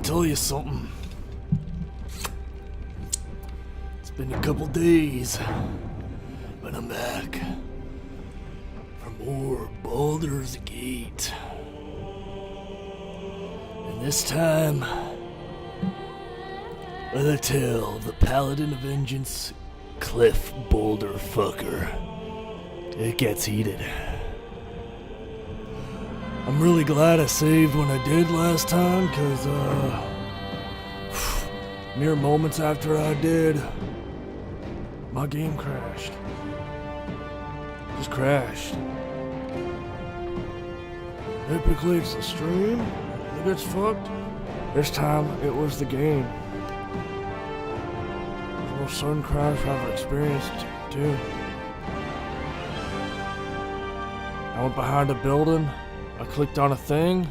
tell you something. It's been a couple days, but I'm back for more Boulder's Gate. And this time, with a tale of the Paladin of Vengeance, Cliff Boulder fucker. It gets heated. I'm really glad I saved when I did last time, cause mere moments after I did, my game crashed. Just crashed. Typically it's the stream that gets fucked. This time it was the game. There's no sudden crash I've experienced too. I went behind a building, I clicked on a thing,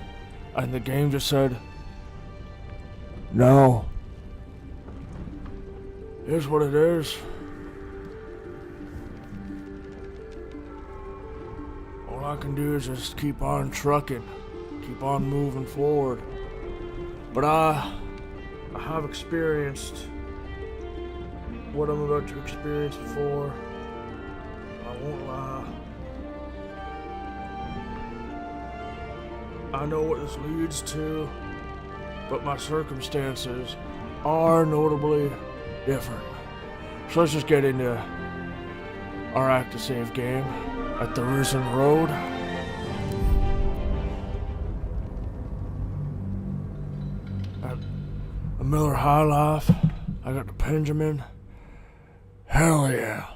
and the game just said, no. Here's what it is. All I can do is just keep on trucking, keep on moving forward. But I have experienced what I'm about to experience before. I won't lie. I know what this leads to, but my circumstances are notably different. So let's just get into our active save game at the Risen Road. At a Miller High Life, I got the Benjamin. Hell yeah.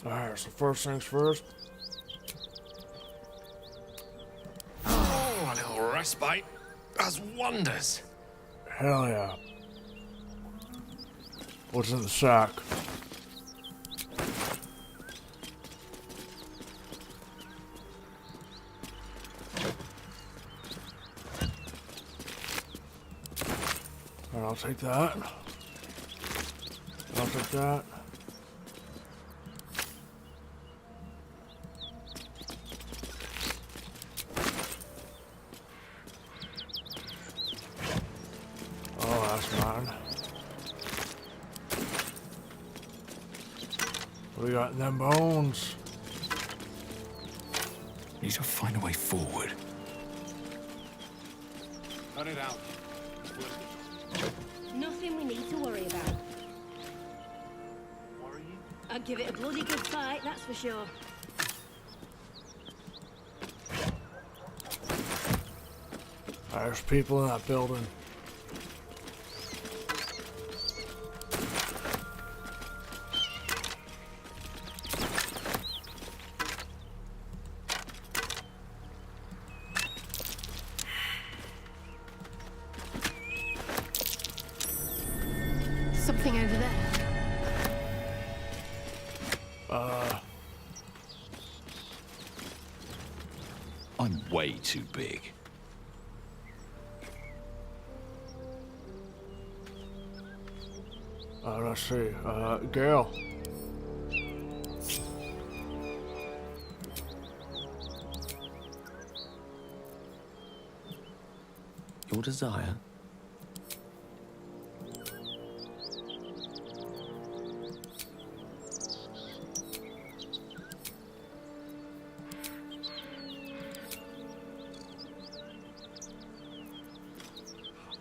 Alright, so first things first. Oh, a little respite does wonders. Hell yeah. What's in the sack? Alright, I'll take that. I'll take that. What we got in them bones? Need to find a way forward. Cut it out. Nothing we need to worry about. Worrying? I'd give it a bloody good fight, that's for sure. There's people in that building. Something over there. I'm way too big. Let's see. Gail. Your desire?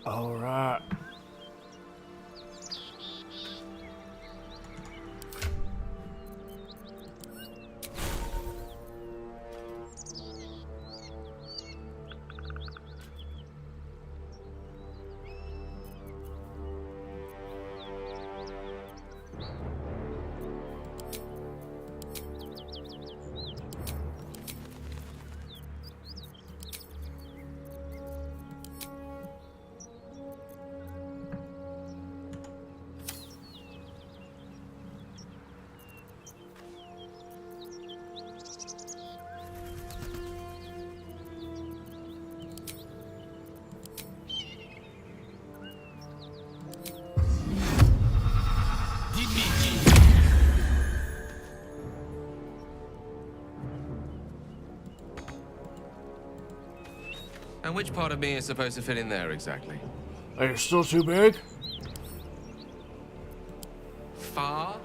All right. And which part of me is supposed to fit in there exactly? Are you still too big? Far,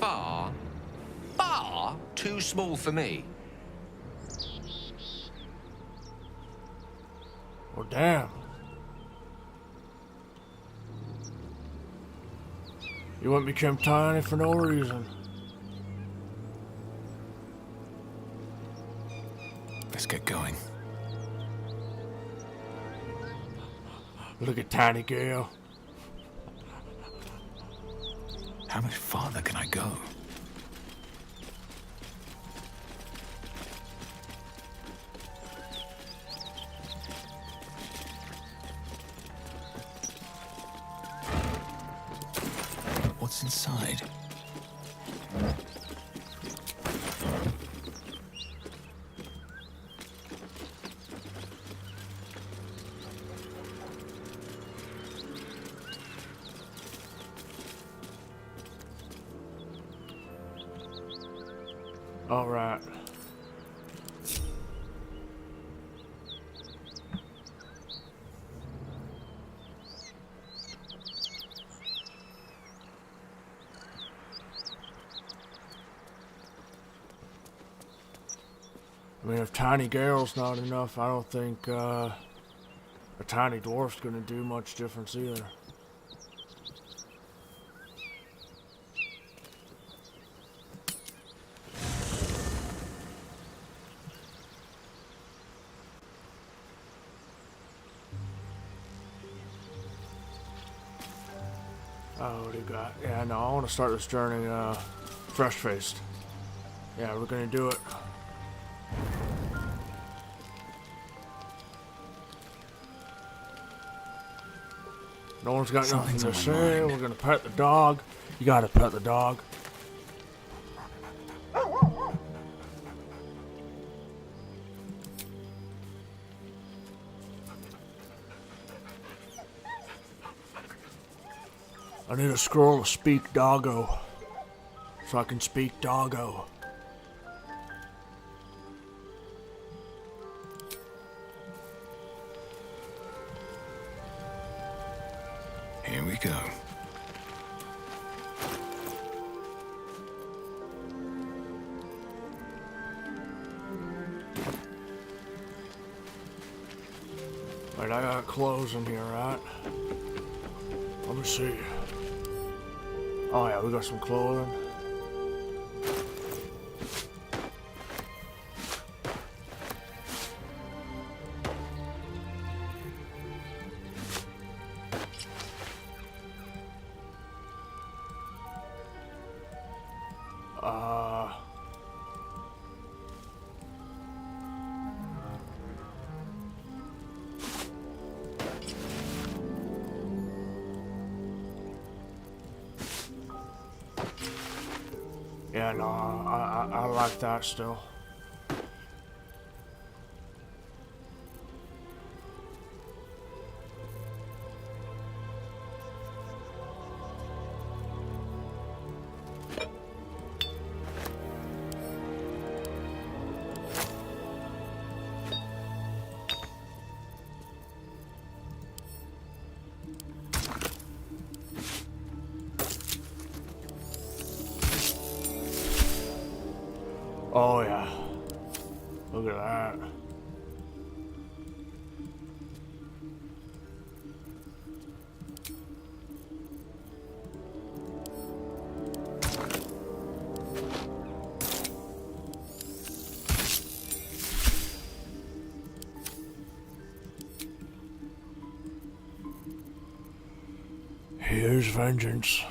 far, far too small for me. Well, damn. You wouldn't become tiny for no reason. Let's get going. Look at tiny girl. How much farther can I go? What's inside? All right. I mean, if tiny girl's not enough, I don't think a tiny dwarf's gonna do much difference either. Oh, what do you got? Yeah, no, I want to start this journey fresh-faced. Yeah, we're gonna do it. No one's got nothing to say. We're gonna pet the dog. You gotta pet the dog. I need a scroll to speak doggo, so I can speak doggo. Here we go. Wait, I got clothes in here, right? Let me see. Oh yeah, we got some clothing. Yeah, no, I like that still. Oh yeah, look at that. Here's vengeance.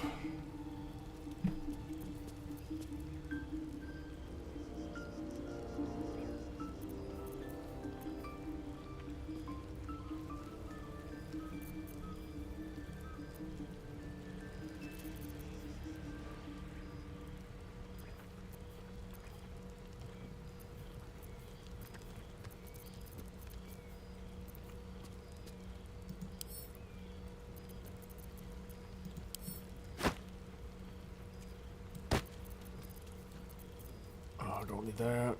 Don't need that.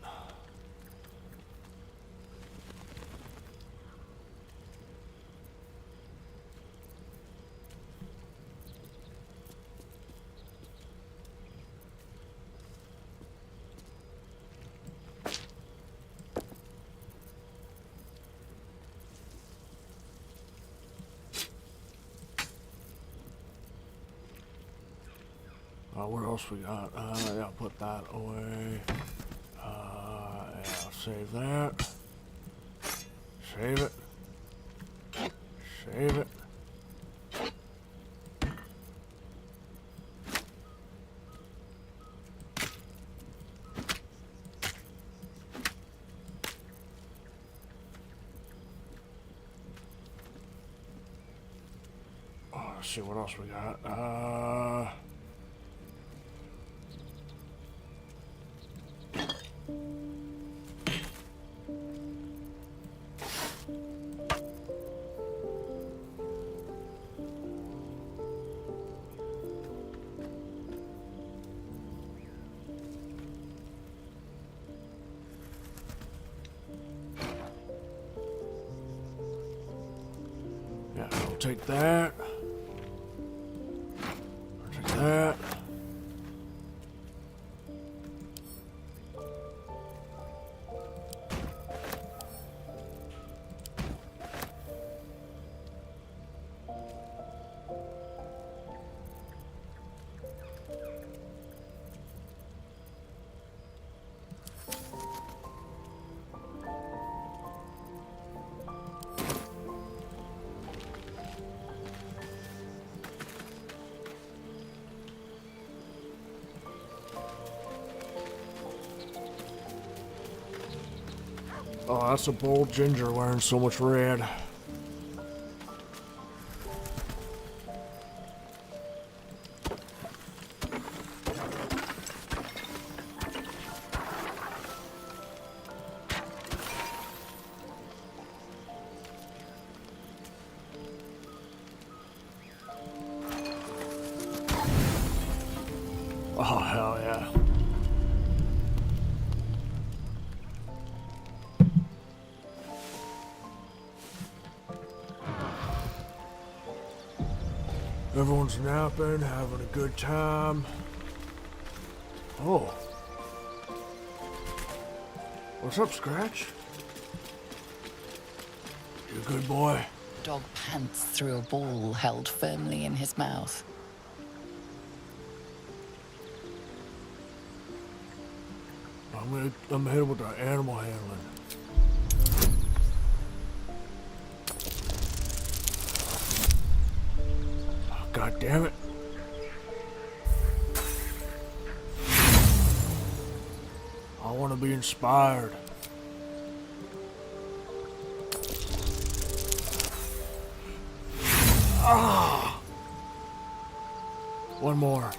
What else we got? Yeah, I'll put that away. Yeah, I'll save that. Save it. Save it. Oh, let's see what else we got. Yeah, I'll take that. I'll take that. Oh, that's a bold ginger wearing so much red. Oh, hell yeah. Everyone's napping, having a good time. Oh. What's up, Scratch? You a good boy? Dog pants through a ball held firmly in his mouth. I'm gonna hit him with the animal handling. Oh, God damn it. I want to be inspired. Ah! One more.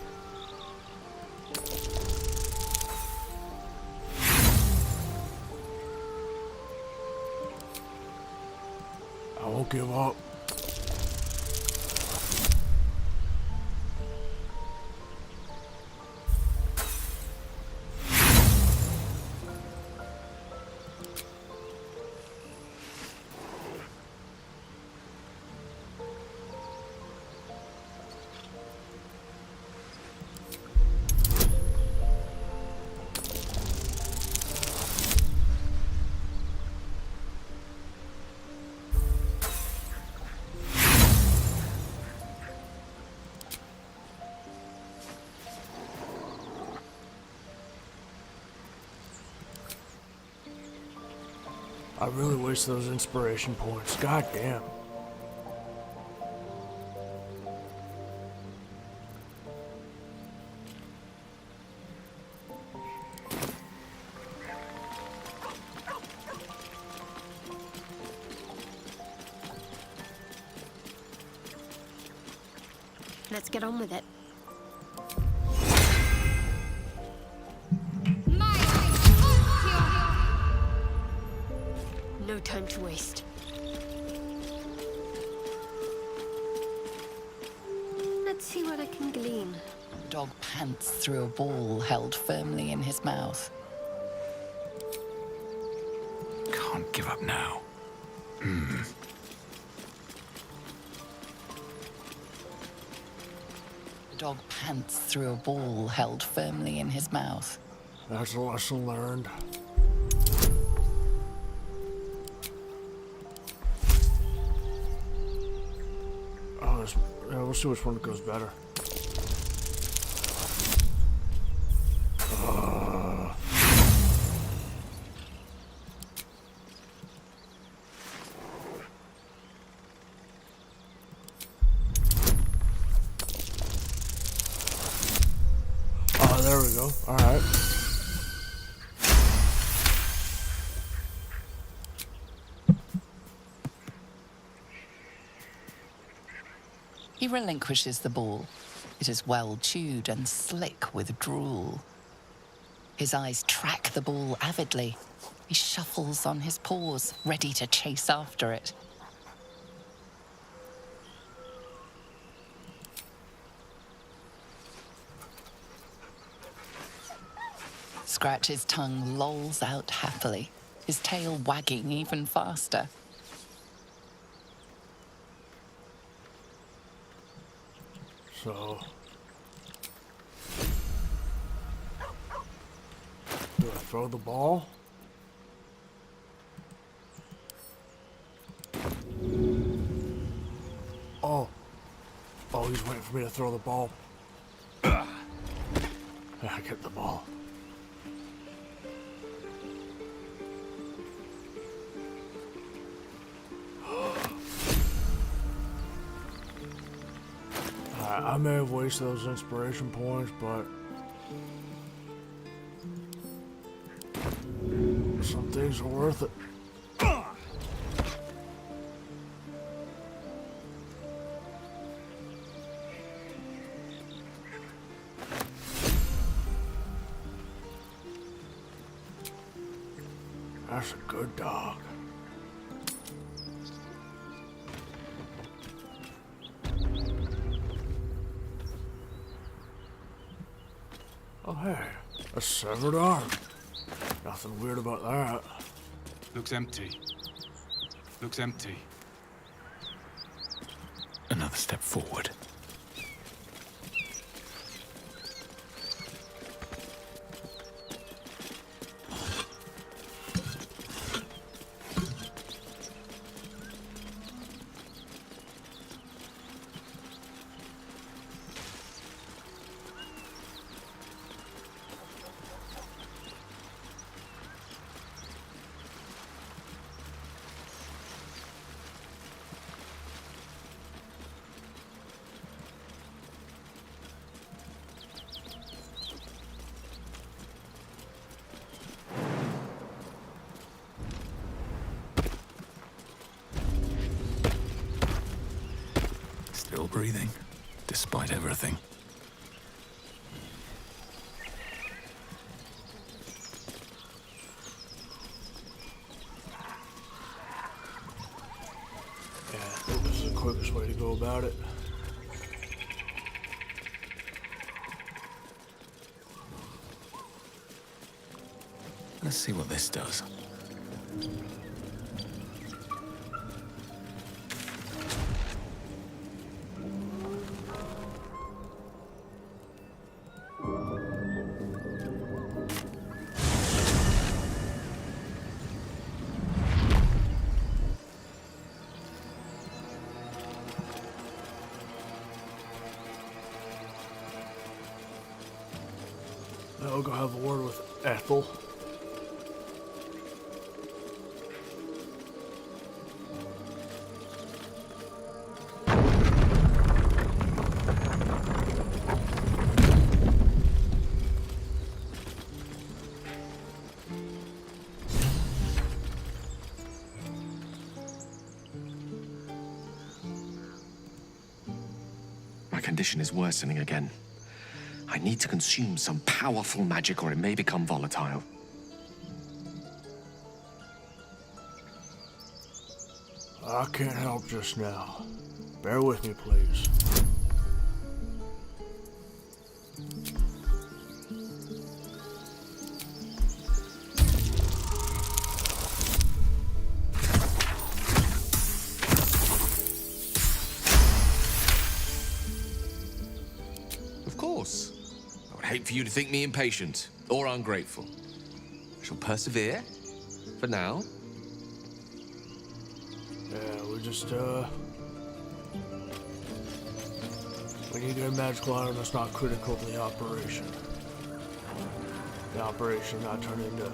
I won't give up. I really waste those inspiration points. God damn. Let's get on with it. No time to waste. Let's see what I can glean. Dog pants through a ball held firmly in his mouth. Can't give up now. Dog pants through a ball held firmly in his mouth. That's a lesson learned. Oh, we'll see which one goes better. there we go. Alright. He relinquishes the ball. It is well chewed and slick with drool. His eyes track the ball avidly. He shuffles on his paws, ready to chase after it. Scratch's tongue lolls out happily, his tail wagging even faster. So, do I throw the ball? Oh, he's waiting for me to throw the ball. I get the ball. I may have wasted those inspiration points, but some things are worth it. That's a good dog. Oh, hey, a severed arm. Nothing weird about that. Looks empty. Looks empty. Another step forward. Still breathing, despite everything. Yeah, I think this is the quickest way to go about it. Let's see what this does. I'll go have a word with Ethel. My condition is worsening again. I need to consume some powerful magic or it may become volatile. I can't help just now. Bear with me, please. Of course. I would hate for you to think me impatient or ungrateful. I shall persevere. For now. Yeah, we need to get a magical item that's not critical to the operation. The operation not turn into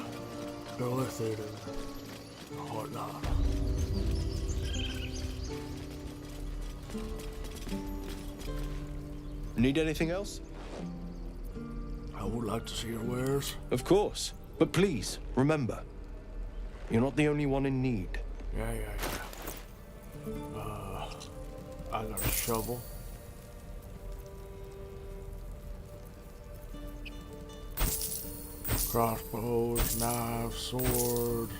illithid and whatnot. Need anything else? I would like to see your wares. Of course. But please, remember, you're not the only one in need. Yeah. I got a shovel. Crossbows, knives, sword.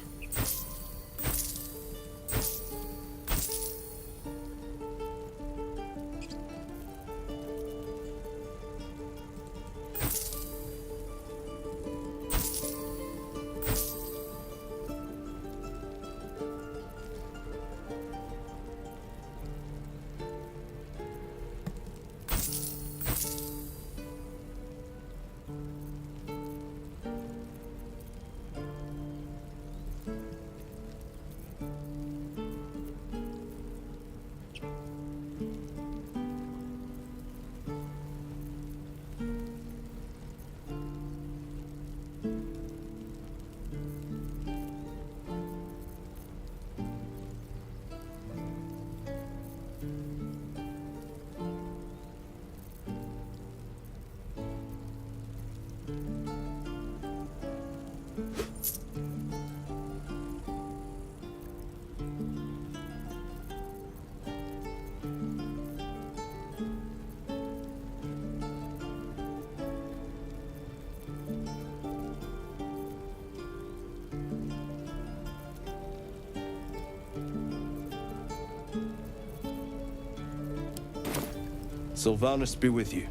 Sylvanus be with you.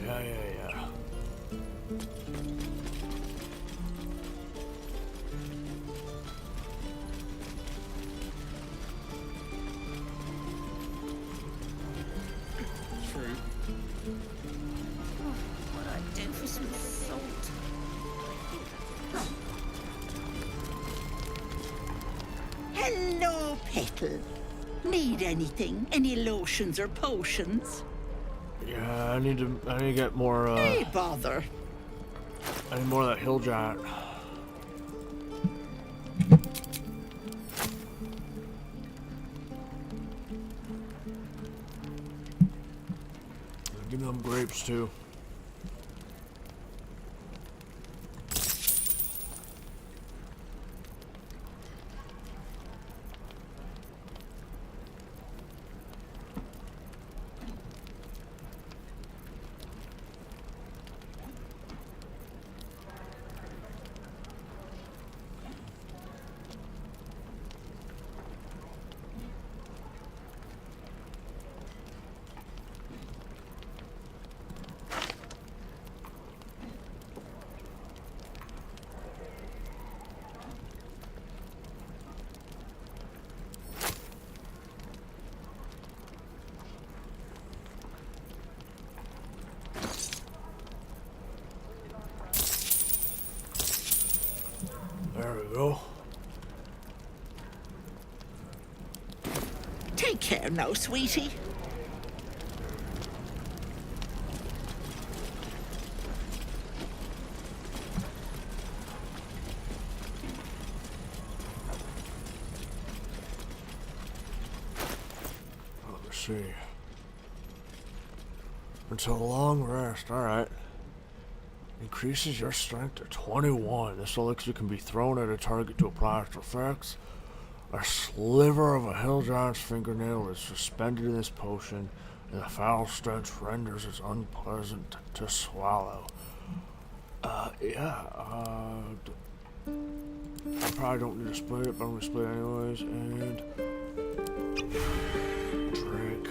Yeah. What I'd do for some salt. Hello, Petal. Need anything? Any lotions or potions? Yeah, I need to get more, Hey, bother. I need more of that hill giant. Give me them grapes, too. There we go. Take care now, sweetie. Let me see. Until a long rest, alright. Increases your strength to 21. This elixir can be thrown at a target to apply its effects. A sliver of a hill giant's fingernail is suspended in this potion, and the foul stench renders it unpleasant to swallow. I probably don't need to split it, but I'm gonna split it anyways, and drink.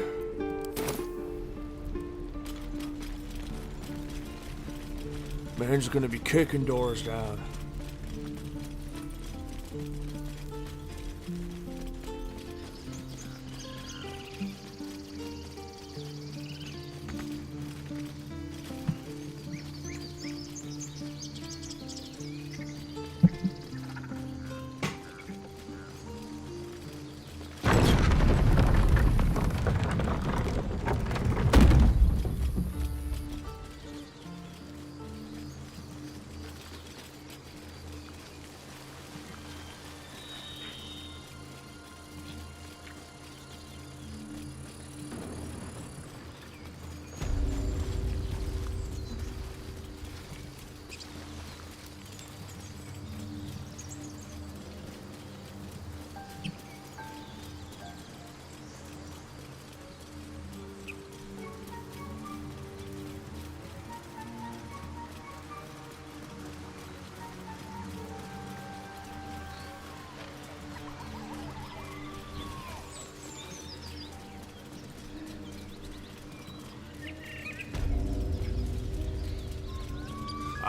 Man's gonna be kicking doors down.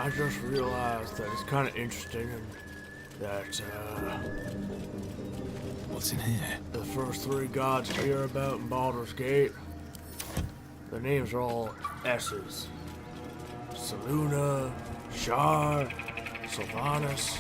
I just realized that it's kind of interesting that What's in here? the first three gods you hear about in Baldur's Gate, the names are all S's. Saluna, Shar, Sylvanas.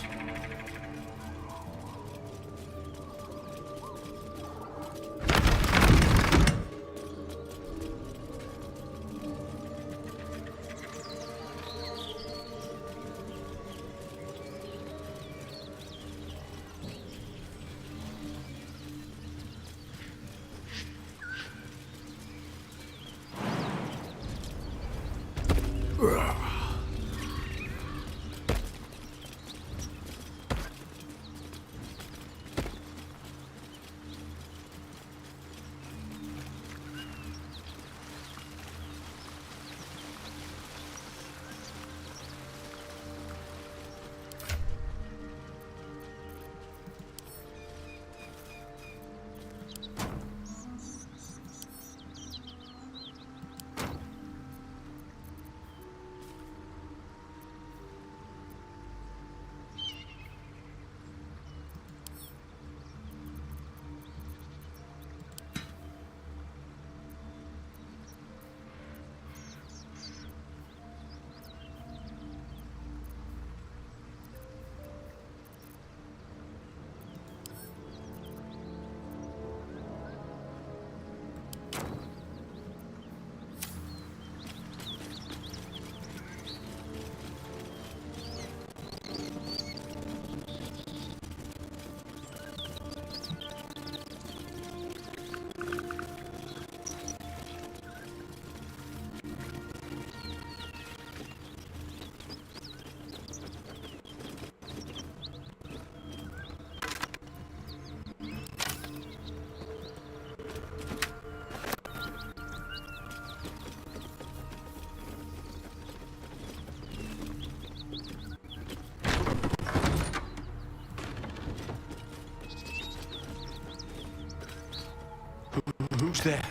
Who's there?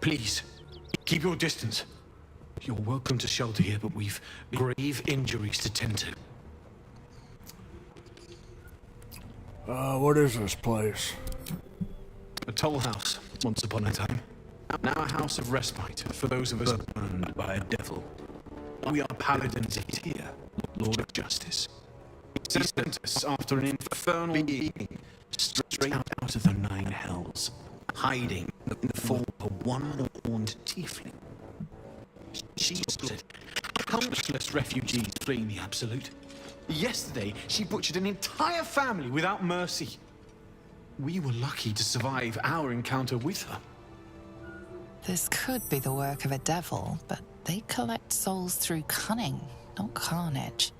Please, keep your distance. You're welcome to shelter here, but we've grave injuries to tend to. What is this place? A toll house, once upon a time. Now a house of respite for those of us burned by a devil. We are Paladins here, Lord of Justice. He sent us after an infernal being straight out of the nine hells, hiding in the form of a one-horned tiefling. She split countless refugees fleeing the Absolute. Yesterday, she butchered an entire family without mercy. We were lucky to survive our encounter with her. This could be the work of a devil, but they collect souls through cunning, not carnage.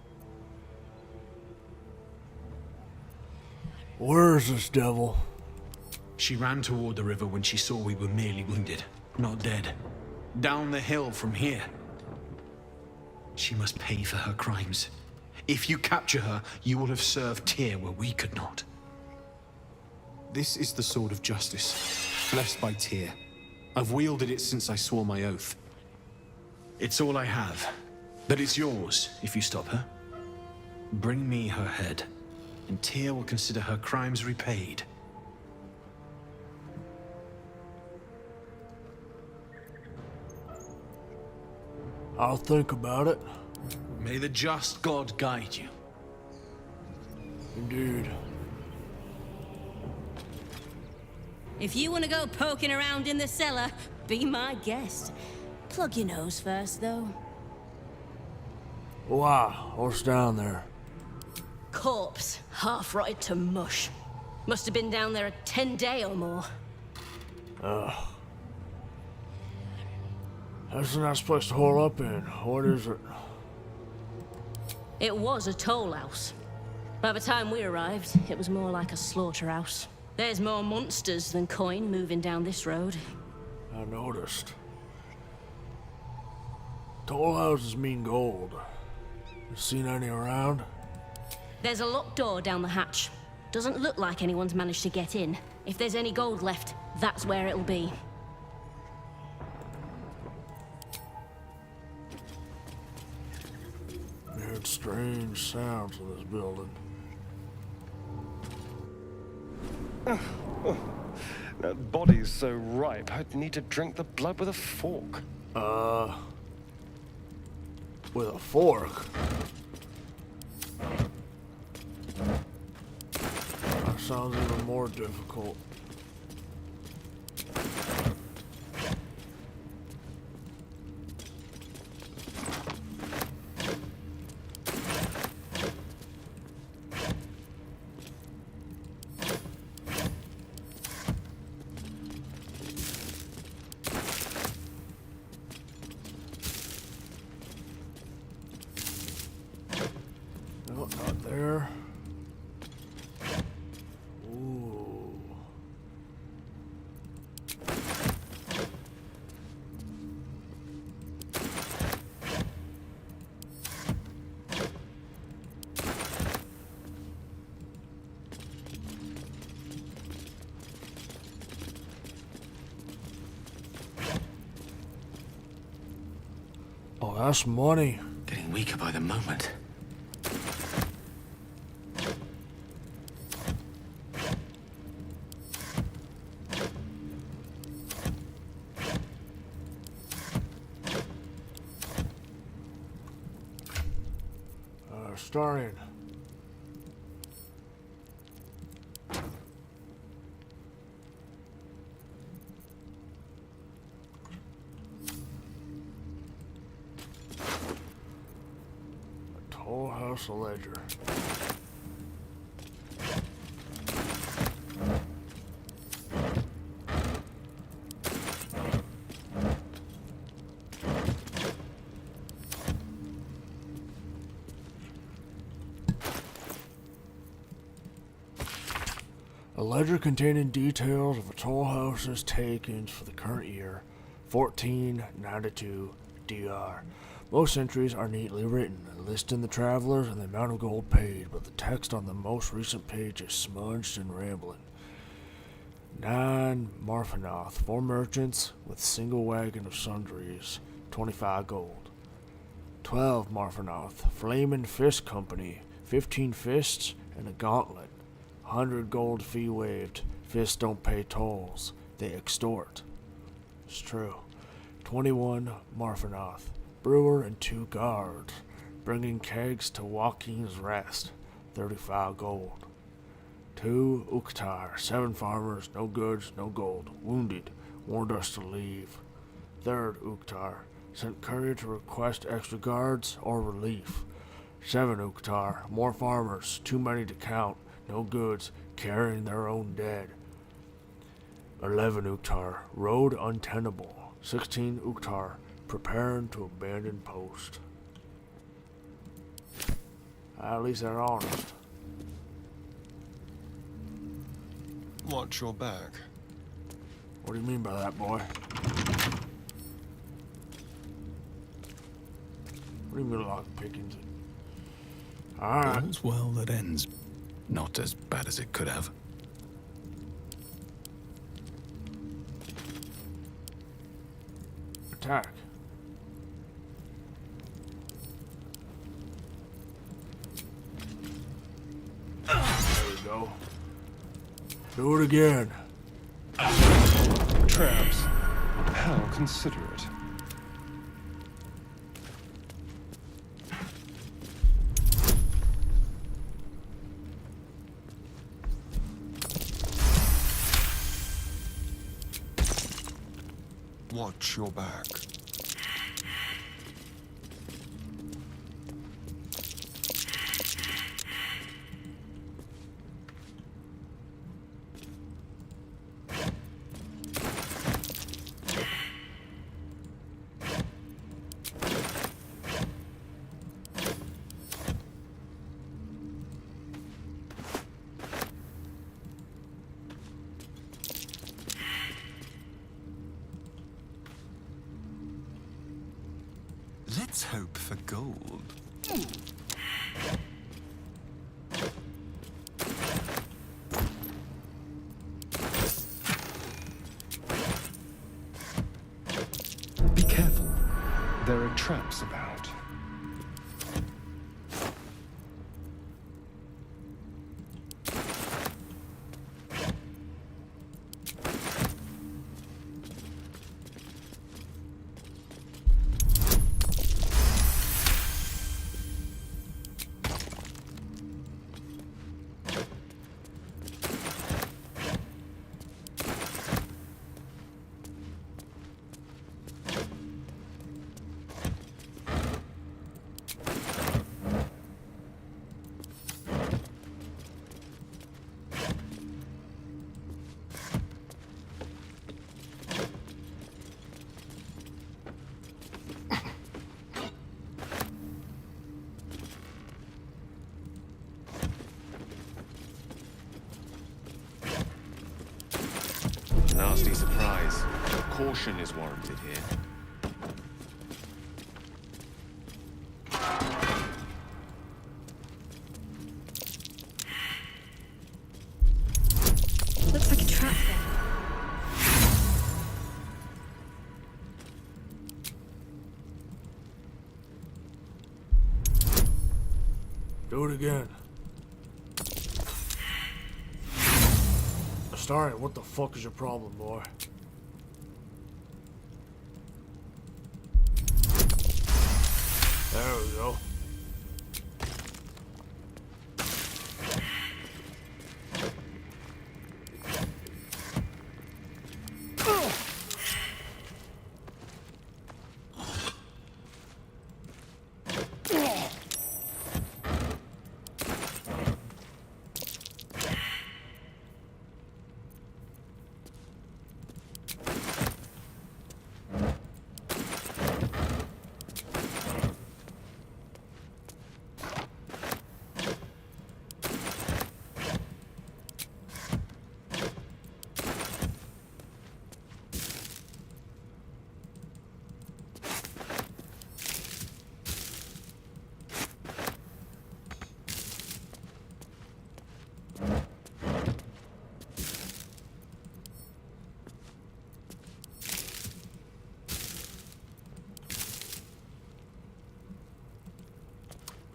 Where is this devil? She ran toward the river when she saw we were merely wounded, not dead. Down the hill from here. She must pay for her crimes. If you capture her, you will have served Tyr where we could not. This is the sword of justice, blessed by Tyr. I've wielded it since I swore my oath. It's all I have, but it's yours if you stop her. Bring me her head, and Tyr will consider her crimes repaid. I'll think about it. May the just God guide you. Indeed. If you want to go poking around in the cellar, be my guest. Plug your nose first, though. Wow, what's down there? Corpse, half rotted to mush. Must have been down there a 10-day or more. That's a nice place to hole up in. What is it? It was a toll house. By the time we arrived, it was more like a slaughterhouse. There's more monsters than coin moving down this road. I noticed. Toll houses mean gold. You seen any around? There's a locked door down the hatch. Doesn't look like anyone's managed to get in. If there's any gold left, that's where it'll be. strange sounds in this building. That body's so ripe, I'd need to drink the blood with a fork. With a fork? That sounds even more difficult. No, not there. Ooh. Oh, that's money. Getting weaker by the moment. Starting. A tall house of ledger. A ledger containing details of a toll house's takings for the current year, 1492 DR. Most entries are neatly written, listing the travelers and the amount of gold paid, but the text on the most recent page is smudged and rambling. 9 Marfanoth, 4 merchants with single wagon of sundries, 25 gold. 12 Marfanoth, Flamin' Fist Company, 15 fists and a gauntlet. 100 gold fee waived. Fists don't pay tolls. They extort. It's true. 21 Marfanoth. Brewer and 2 guards. Bringing kegs to Joaquin's Rest. 35 gold. 2 Uktar. 7 farmers. No goods, no gold. Wounded. Warned us to leave. 3rd Uktar. Sent courier to request extra guards or relief. 7 Uktar. More farmers. Too many to count. No goods, carrying their own dead. 11 Uktar, road untenable. 16 Uktar, preparing to abandon post. At least they're honest. Watch your back. What do you mean by that, boy? What do you mean lock pickings? Alright. All's well that ends. Not as bad as it could have. Attack. There we go. Do it again. Traps. How considerate. Watch your back. Let's hope for gold. Be careful. There are traps about. Nasty surprise. Caution is warranted here. Looks like a trap there. Do it again. Sorry, what the fuck is your problem, boy? There we go.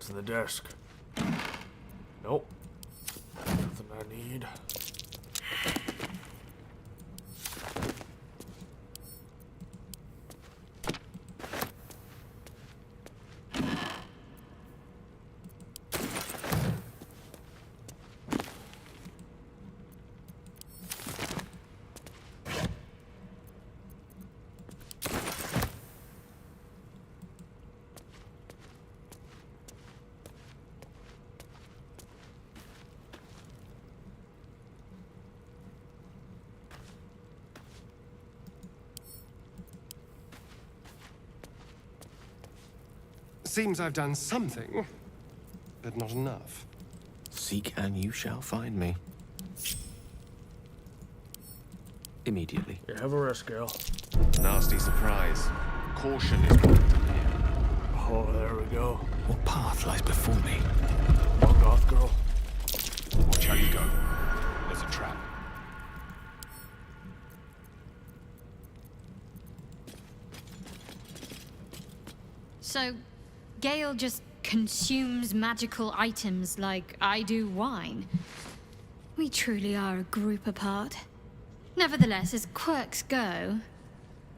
To the desk. Nope. Nothing I need. Seems I've done something, but not enough. Seek and you shall find me. Immediately. You have a rest, Gale. Nasty surprise. Caution is warranted here. Oh, there we go. What path lies before me? Bug off, girl. Watch how you go. There's a trap. So, Gale just consumes magical items like I do wine. We truly are a group apart. Nevertheless, as quirks go,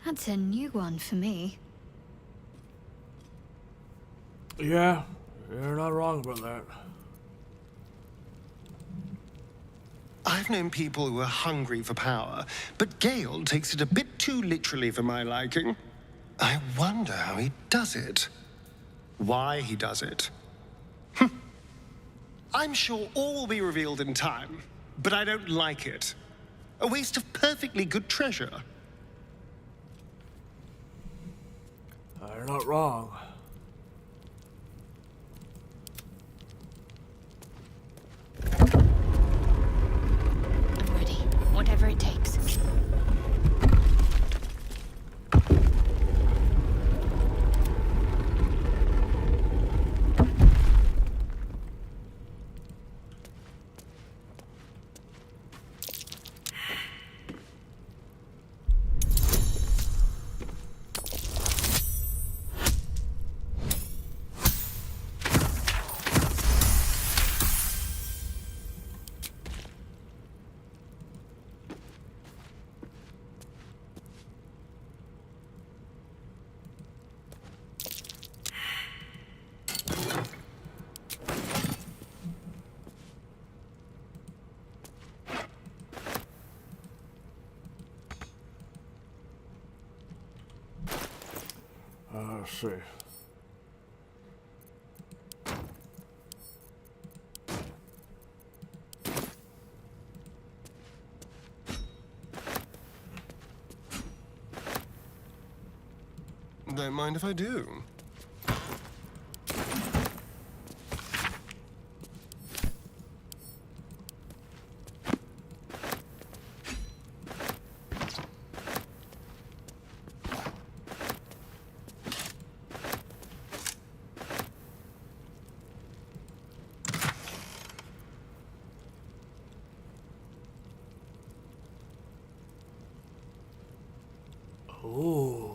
that's a new one for me. Yeah, you're not wrong about that. I've known people who are hungry for power, but Gale takes it a bit too literally for my liking. I wonder how he does it. Why he does it. I'm sure all will be revealed in time, but I don't like it. A waste of perfectly good treasure. You're not wrong. I'm ready. Whatever it takes. Let's see. Don't mind if I do. Ooh.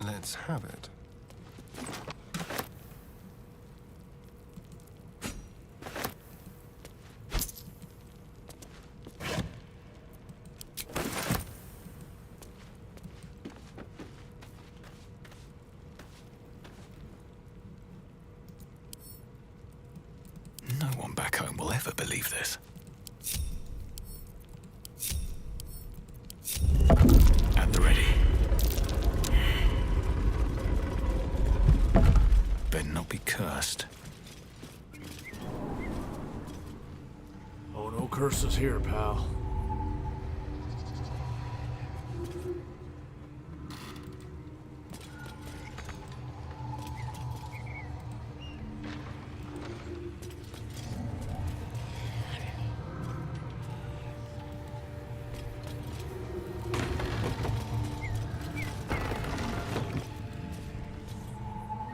Let's have it. No one back home will ever believe this. At the ready. Better not be cursed. Oh, no curses here, pal.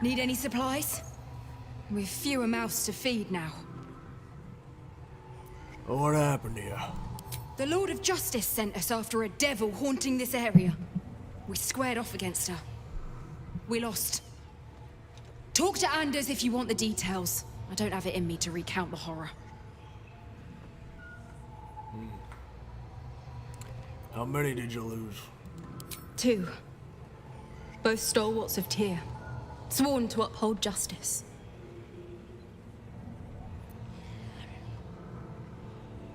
Need any supplies? We've fewer mouths to feed now. What happened to you? The Lord of Justice sent us after a devil haunting this area. We squared off against her. We lost. Talk to Anders if you want the details. I don't have it in me to recount the horror. How many did you lose? 2. Both stalwarts of Tyr. Sworn to uphold justice.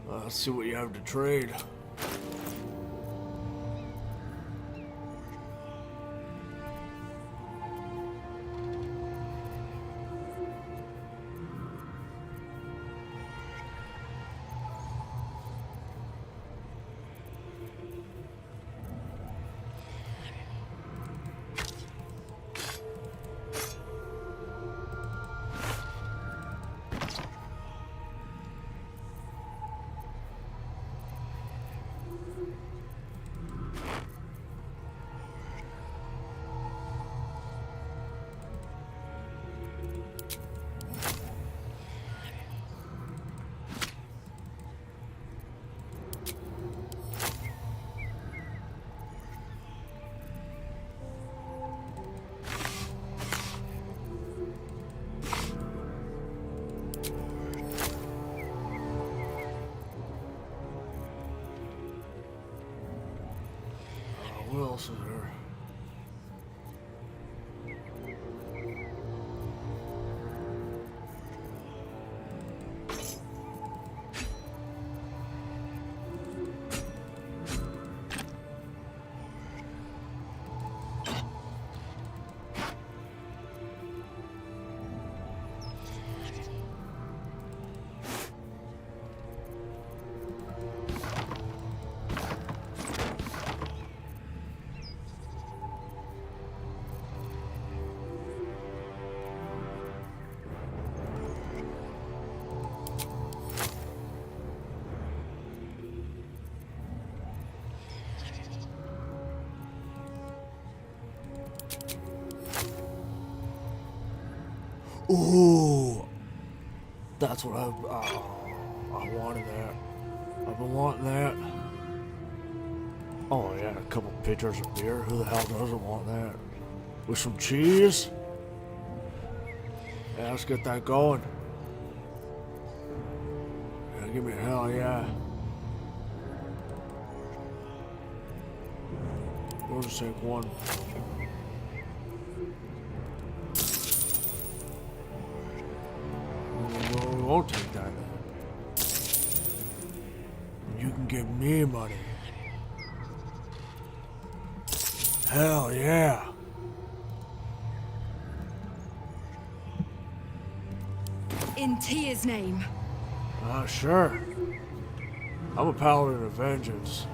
Let's see what you have to trade. What else is there? Ooh, that's what I wanted that. I've been wanting that. Oh yeah, a couple pitchers of beer. Who the hell doesn't want that? With some cheese? Yeah, let's get that going. Yeah, give me a hell yeah. We'll just take one. We won't take that. You can give me money. Hell yeah. In Tyr's name. Sure. I'm a paladin of vengeance.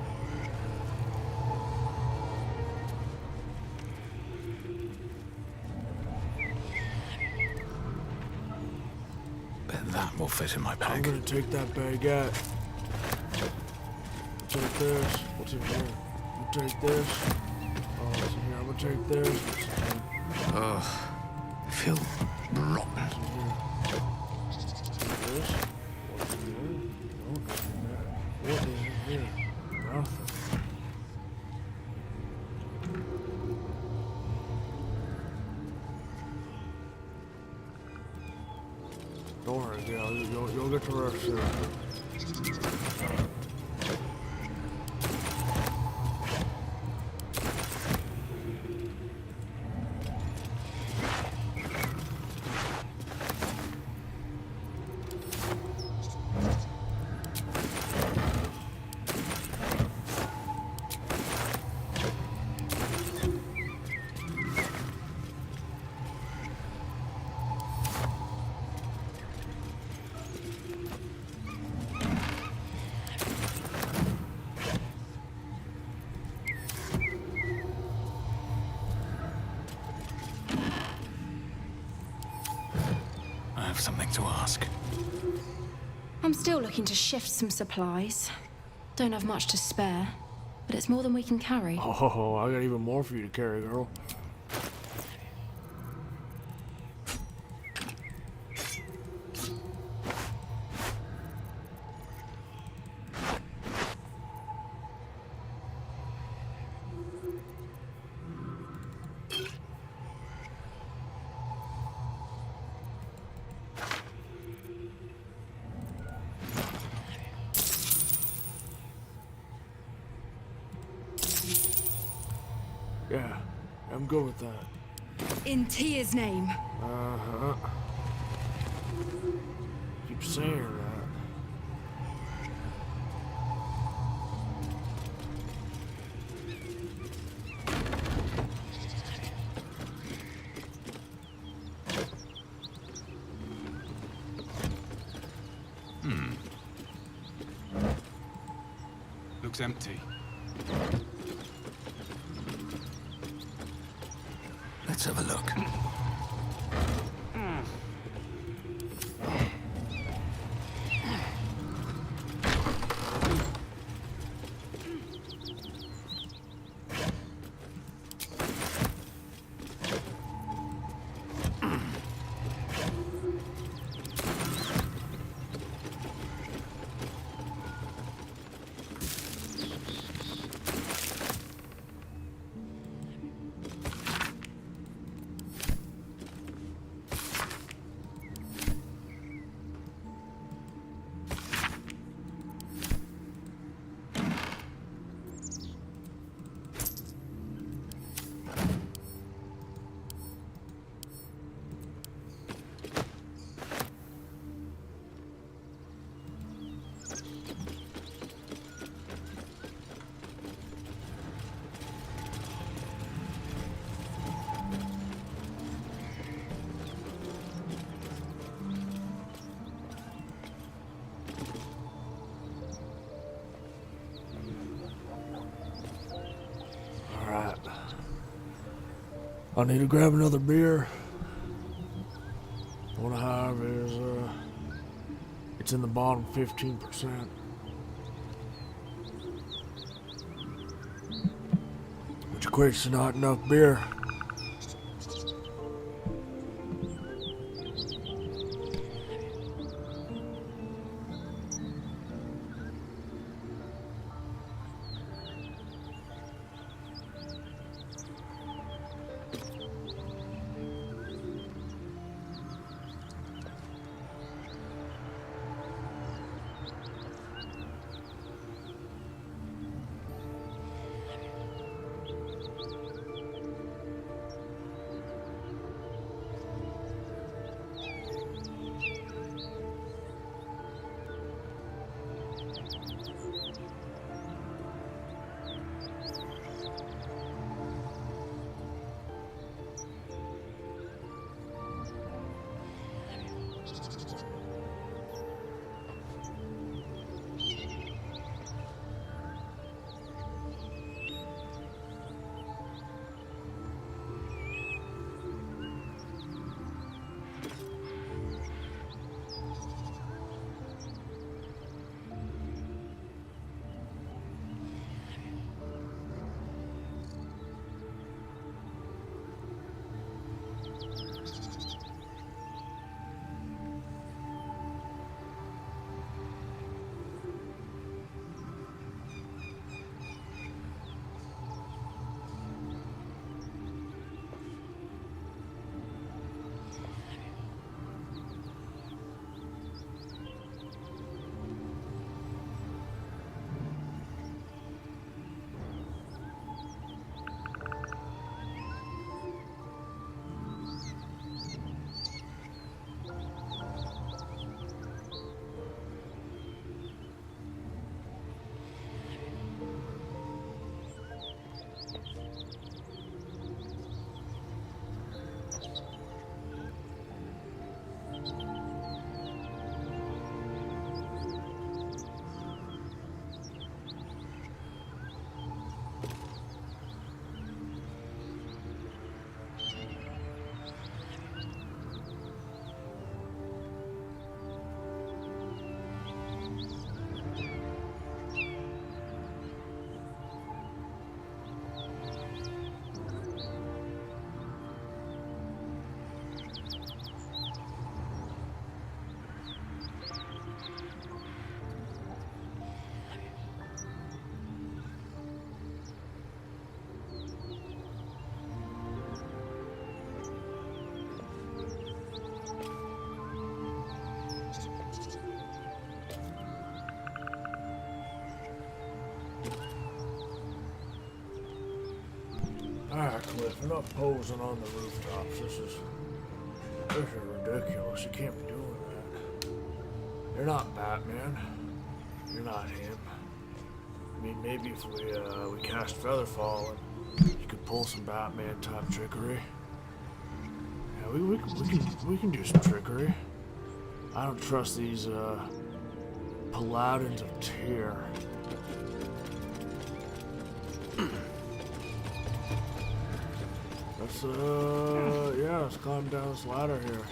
Bet that will fit in my I'm pack. gonna take that baguette. take this. What's in here? You take this. Oh, what's in here? I'm gonna take this. What's in here? Ugh. I feel rotten. What's in here? This. What's in here? No, nothing there. What is in here? Nothing. Don't worry, Gail. You'll get to rest soon. I have something to ask. I'm still looking to shift some supplies. Don't have much to spare, but it's more than we can carry. Oh, I got even more for you to carry, girl. Yeah, I'm good with that. In Tia's name. Uh-huh. Keep saying that. Looks empty. Let's have a look. I need to grab another beer. What I have is, it's in the bottom 15%. Which equates to not enough beer. if you're not posing on the rooftops, this is ridiculous. You can't be doing that. You're not Batman. You're not him. I mean, maybe if we cast Featherfall, you could pull some Batman type trickery. Yeah, we can do some trickery. I don't trust these Paladins of Tyr. Let's climb down this ladder here.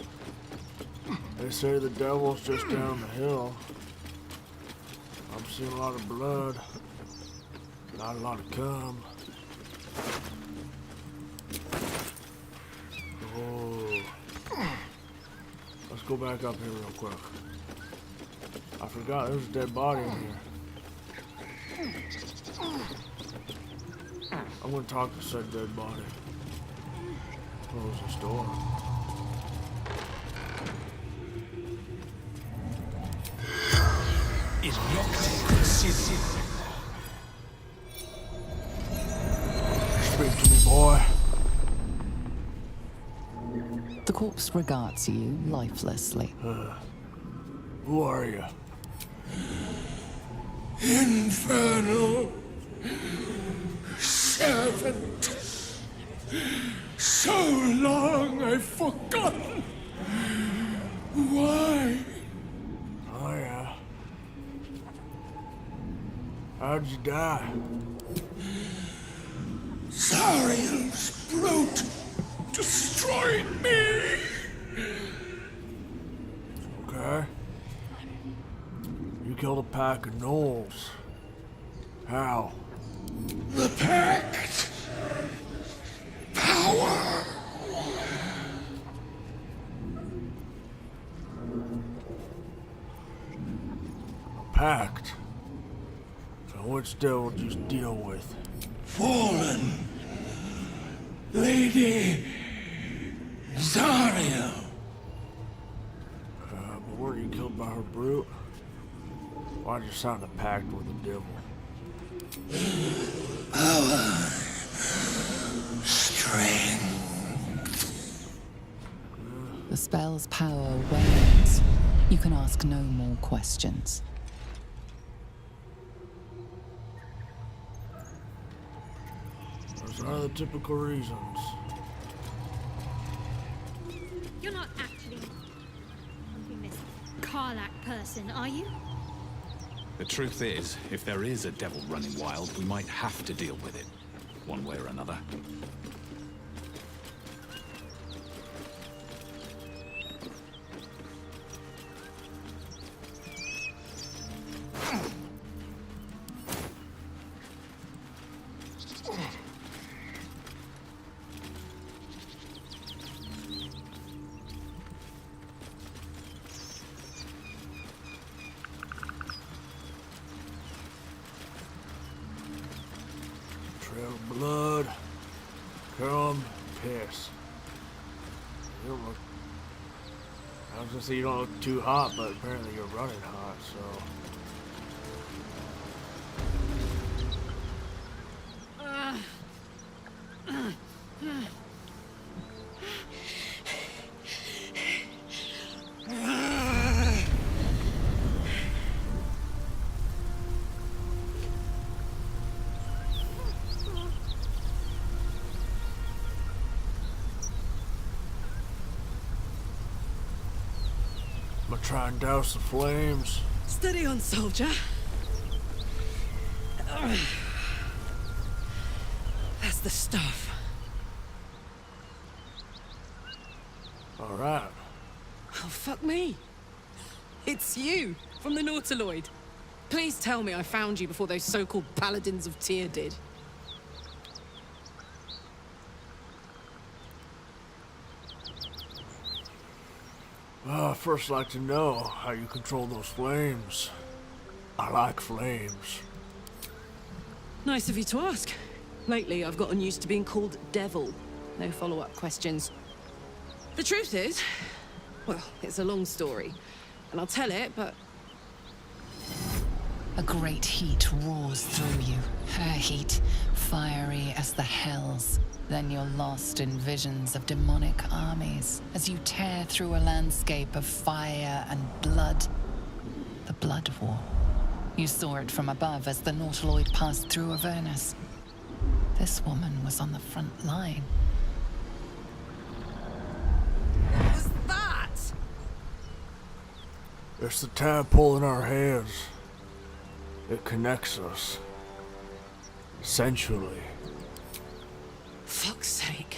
They say the devil's just down the hill. I'm seeing a lot of blood. Not a lot of cum. Oh. Let's go back up here real quick. I forgot there's a dead body in here. I'm gonna talk to said dead body. Close this door. Speak to me, boy. The corpse regards you lifelessly. Who are you? Infernal servant. So long I've forgotten. Why? Oh yeah. How'd you die? Zariel's brute destroyed me. Okay. You killed a pack of gnolls. How? The pact. Power. A pact? So which devil did you deal with? Fallen. Lady Zariel. But weren't you killed by her brute? Why'd you sign a pact with the devil? Power. Strength. The spell's power wanes. You can ask no more questions. Those are the typical reasons. You're not actually this Karlak person, are you? The truth is, if there is a devil running wild, we might have to deal with it, one way or another. Trail of blood. Cum. Piss. You don't look... I was gonna say you don't look too hot, but apparently you're running hot, so... I'm gonna try and douse the flames. Steady on, soldier. That's the stuff. All right. Oh, fuck me. It's you, from the Nautiloid. Please tell me I found you before those so-called Paladins of Tyr did. I'd first like to know how you control those flames. I like flames. Nice of you to ask. Lately, I've gotten used to being called Devil. No follow-up questions. The truth is, well, it's a long story. And I'll tell it, but... A great heat roars through you. Her heat, fiery as the hells. Then you're lost in visions of demonic armies as you tear through a landscape of fire and blood. The Blood War. You saw it from above as the Nautiloid passed through Avernus. This woman was on the front line. What was that? It's the tadpole in our hands. It connects us. Sensually. Fuck's sake.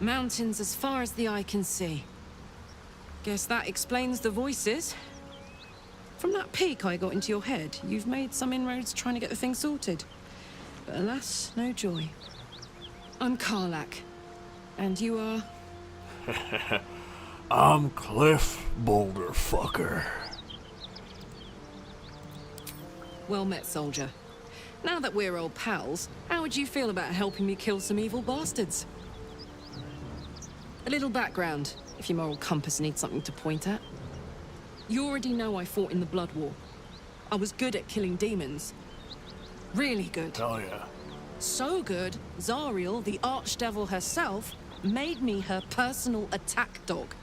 Mountains as far as the eye can see. Guess that explains the voices. From that peek I got into your head, you've made some inroads trying to get the thing sorted. But alas, no joy. I'm Karlak. And you are? I'm Cliff, Boulder fucker. Well met, soldier. Now that we're old pals, how would you feel about helping me kill some evil bastards? A little background, if your moral compass needs something to point at. You already know I fought in the Blood War. I was good at killing demons. Really good. Hell yeah. So good, Zariel, the archdevil herself, made me her personal attack dog.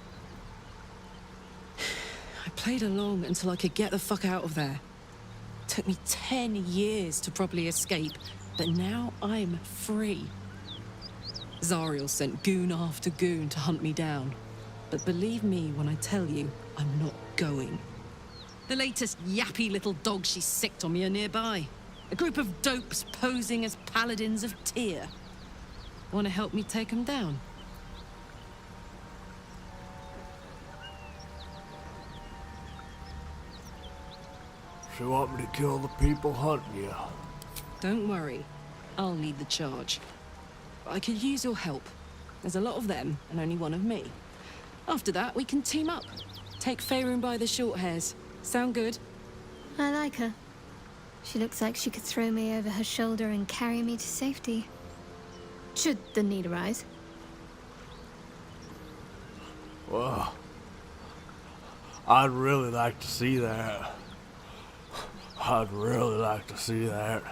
I played along until I could get the fuck out of there. Took me 10 years to properly escape, but now I'm free. Zariel sent goon after goon to hunt me down. But believe me when I tell you, I'm not going. The latest yappy little dogs she sicked on me are nearby. A group of dopes posing as paladins of Tyr. Want to help me take them down? So you want me to kill the people hunting you? Don't worry. I'll lead the charge. But I could use your help. There's a lot of them, and only one of me. After that, we can team up. Take Faerun by the short hairs. Sound good? I like her. She looks like she could throw me over her shoulder and carry me to safety. Should the need arise. Well, I'd really like to see that. I'd really like to see that.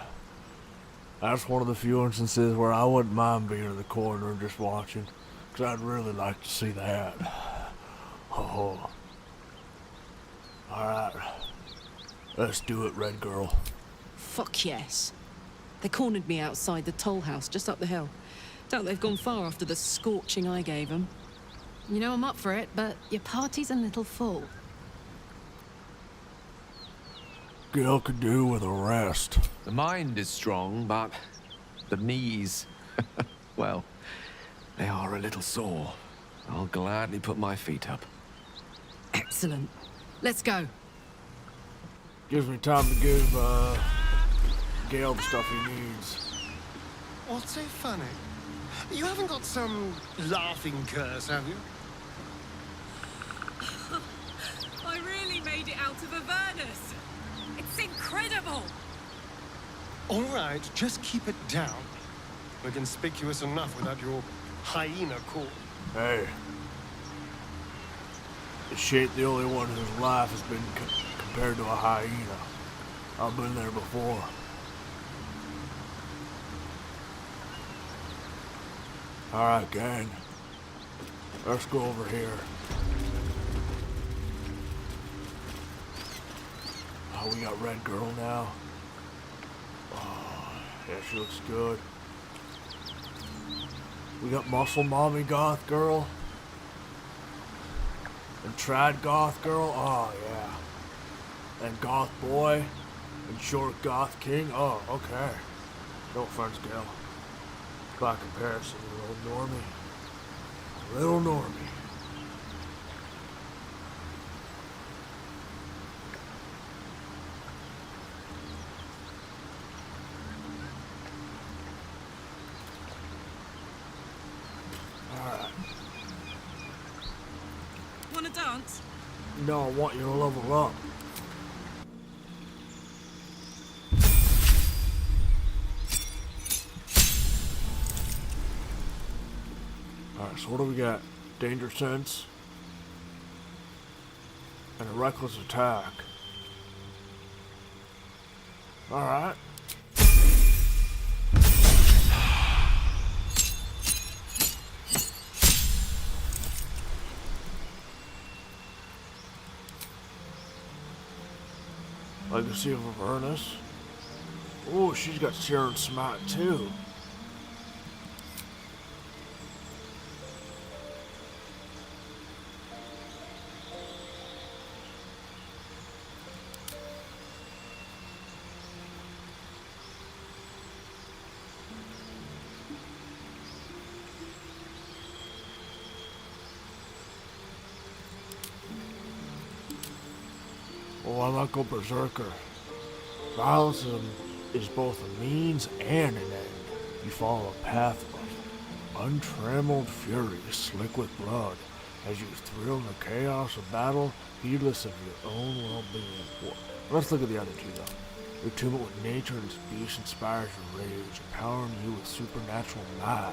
That's one of the few instances where I wouldn't mind being in the corner and just watching. Because I'd really like to see that. Oh. Alright. Let's do it, Red Girl. Fuck yes. They cornered me outside the toll house just up the hill. Doubt they've gone far after the scorching I gave them. You know I'm up for it, but your party's a little full. Gil could do with a rest. The mind is strong, but the knees, well, they are a little sore. I'll gladly put my feet up. Excellent. Let's go. Gives me time to give, Gale the stuff he needs. What's so funny? You haven't got some laughing curse, have you? I really made it out of Avernus. It's incredible. All right, just keep it down. We're conspicuous enough without your hyena call. Hey. She ain't the only one whose life has been compared to a hyena. I've been there before. Alright, gang. Let's go over here. Oh, we got Red Girl now. Oh, yeah, she looks good. We got Muscle Mommy Goth Girl. And Trad Goth Girl. Oh, yeah. And Goth Boy. And Short Goth King. Oh, okay. No offense, Gale. By comparison, you little normie. Little normie. Alright. Wanna dance? No, I want you to level up. Alright, so what do we got? Danger sense. And a reckless attack. Alright. Legacy of Avernus. Oh, she's got Searing Smite too. Oh, I might go Berserker. Violence is both a means and an end. You follow a path of untrammeled fury, slick with blood, as you thrill in the chaos of battle, heedless of your own well-being. Well, let's look at the other two, though. Your attunement with nature and its beast inspires your rage, empowering you with supernatural might.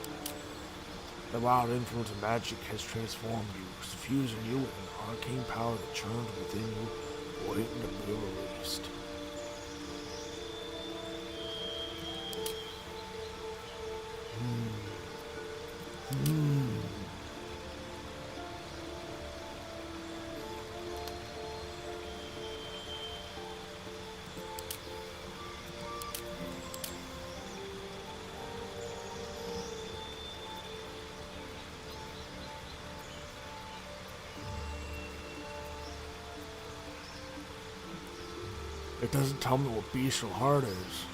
The wild influence of magic has transformed you, fusing you with an arcane power that churns within you, waiting to be released. It doesn't tell me what bestial heart is,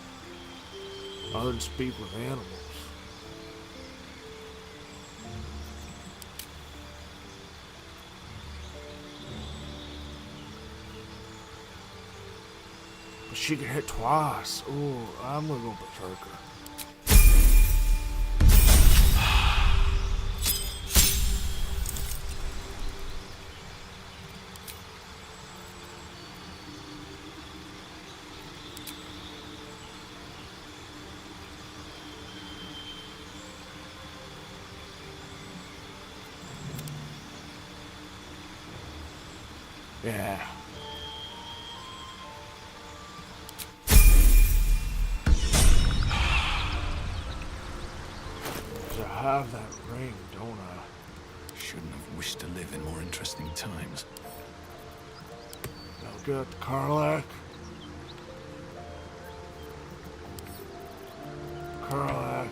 other than speak with animals. But she can hit twice. Ooh, I'm gonna go Berserker. Yeah. I have that ring, don't I? Shouldn't have wished to live in more interesting times. Now get the Karlak. Karlak.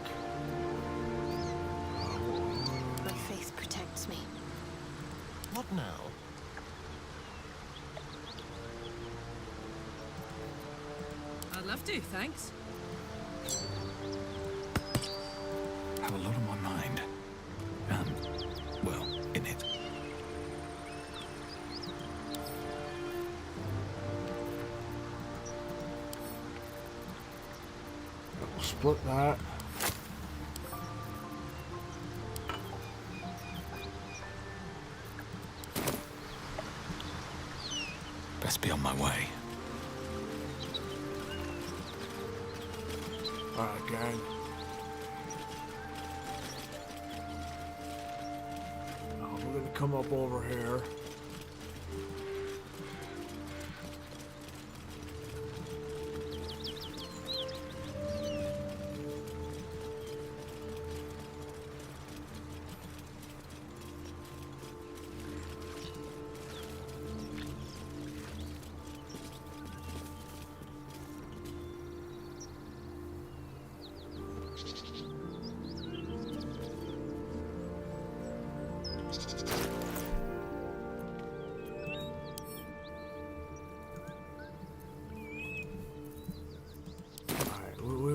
My faith protects me. What now? I'd love to, thanks. Have a lot on my mind. Well, in it. We'll split that. Best be on my way. Alright, gang. Now we're gonna come up over here.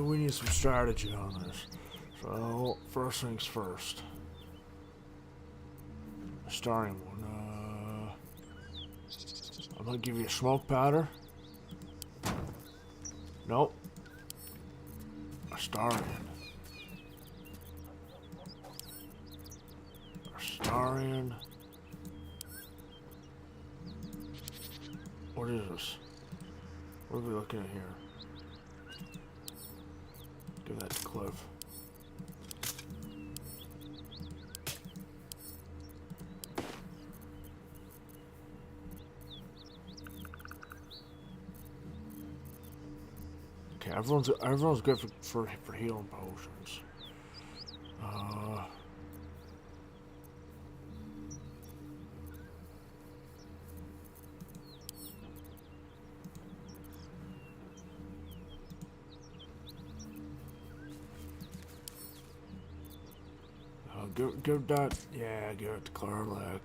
We need some strategy on this. So, first things first. Starting one. I'm gonna give you a smoke powder. Nope. Astarian. Astarian. What is this? What are we looking at here? Give that to Cliff. Okay, everyone's good for healing potions. give that. Yeah, give it to Clarlac.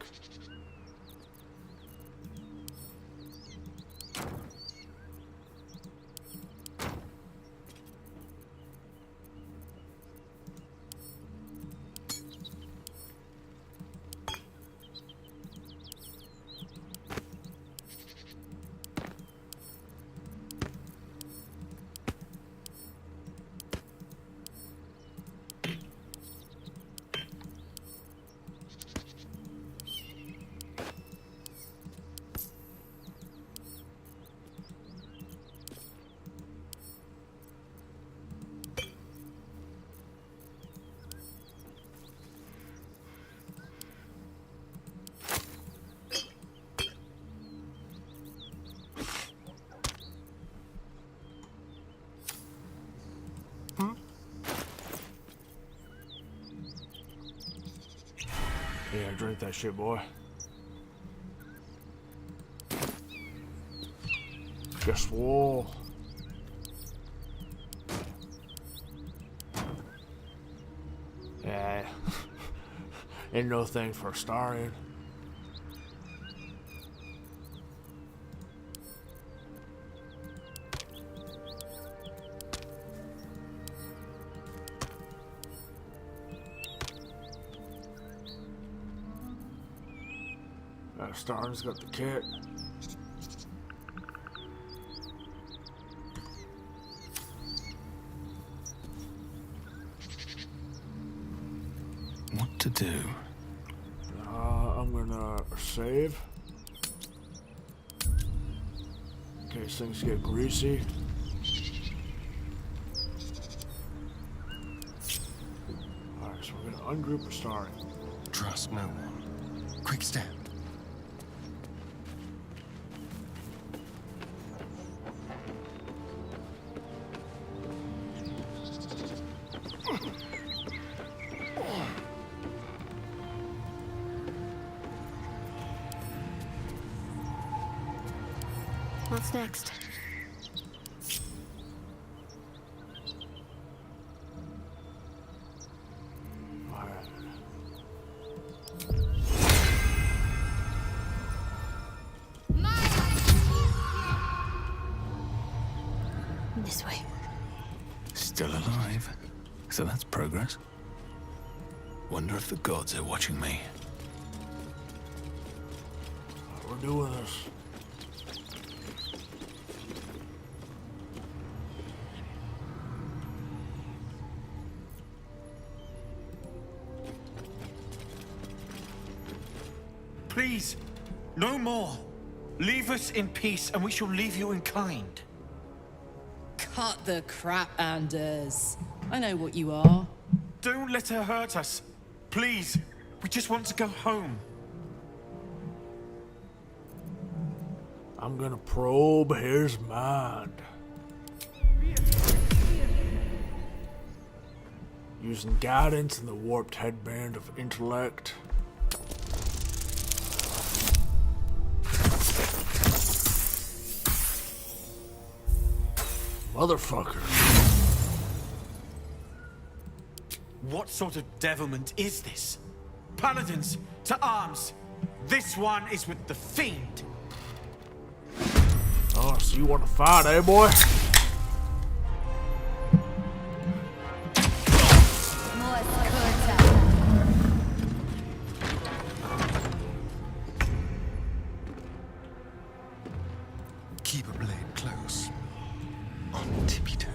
Yeah, drink that shit, boy. Just whoa. Yeah. Ain't no thing for starring. Star's got the kit. What to do? I'm gonna save. In case things get greasy. Alright, so we're gonna ungroup a starring. Trust no one. Quick step. What's next? This way. Still alive. So that's progress. Wonder if the gods are watching me. We're doing this. Please, no more. Leave us in peace and we shall leave you in kind. Cut the crap, Anders. I know what you are. Don't let her hurt us. Please, we just want to go home. I'm gonna probe his mind. Using guidance and the warped headband of intellect. Motherfucker. What sort of devilment is this? Paladins, to arms! This one is with the Fiend! Oh, so you want to fight, eh, boy? Keep a blade close. On tippy toes.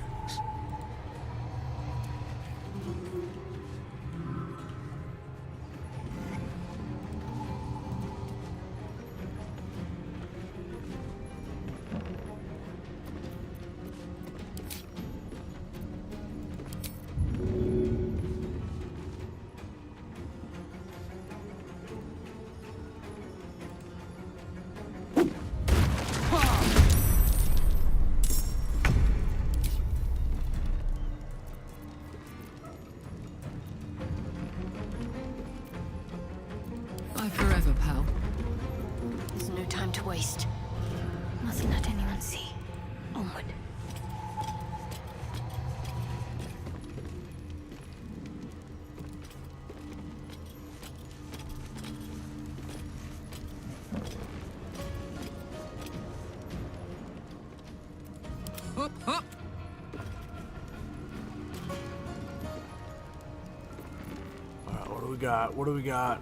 Alright, what do we got? What do we got?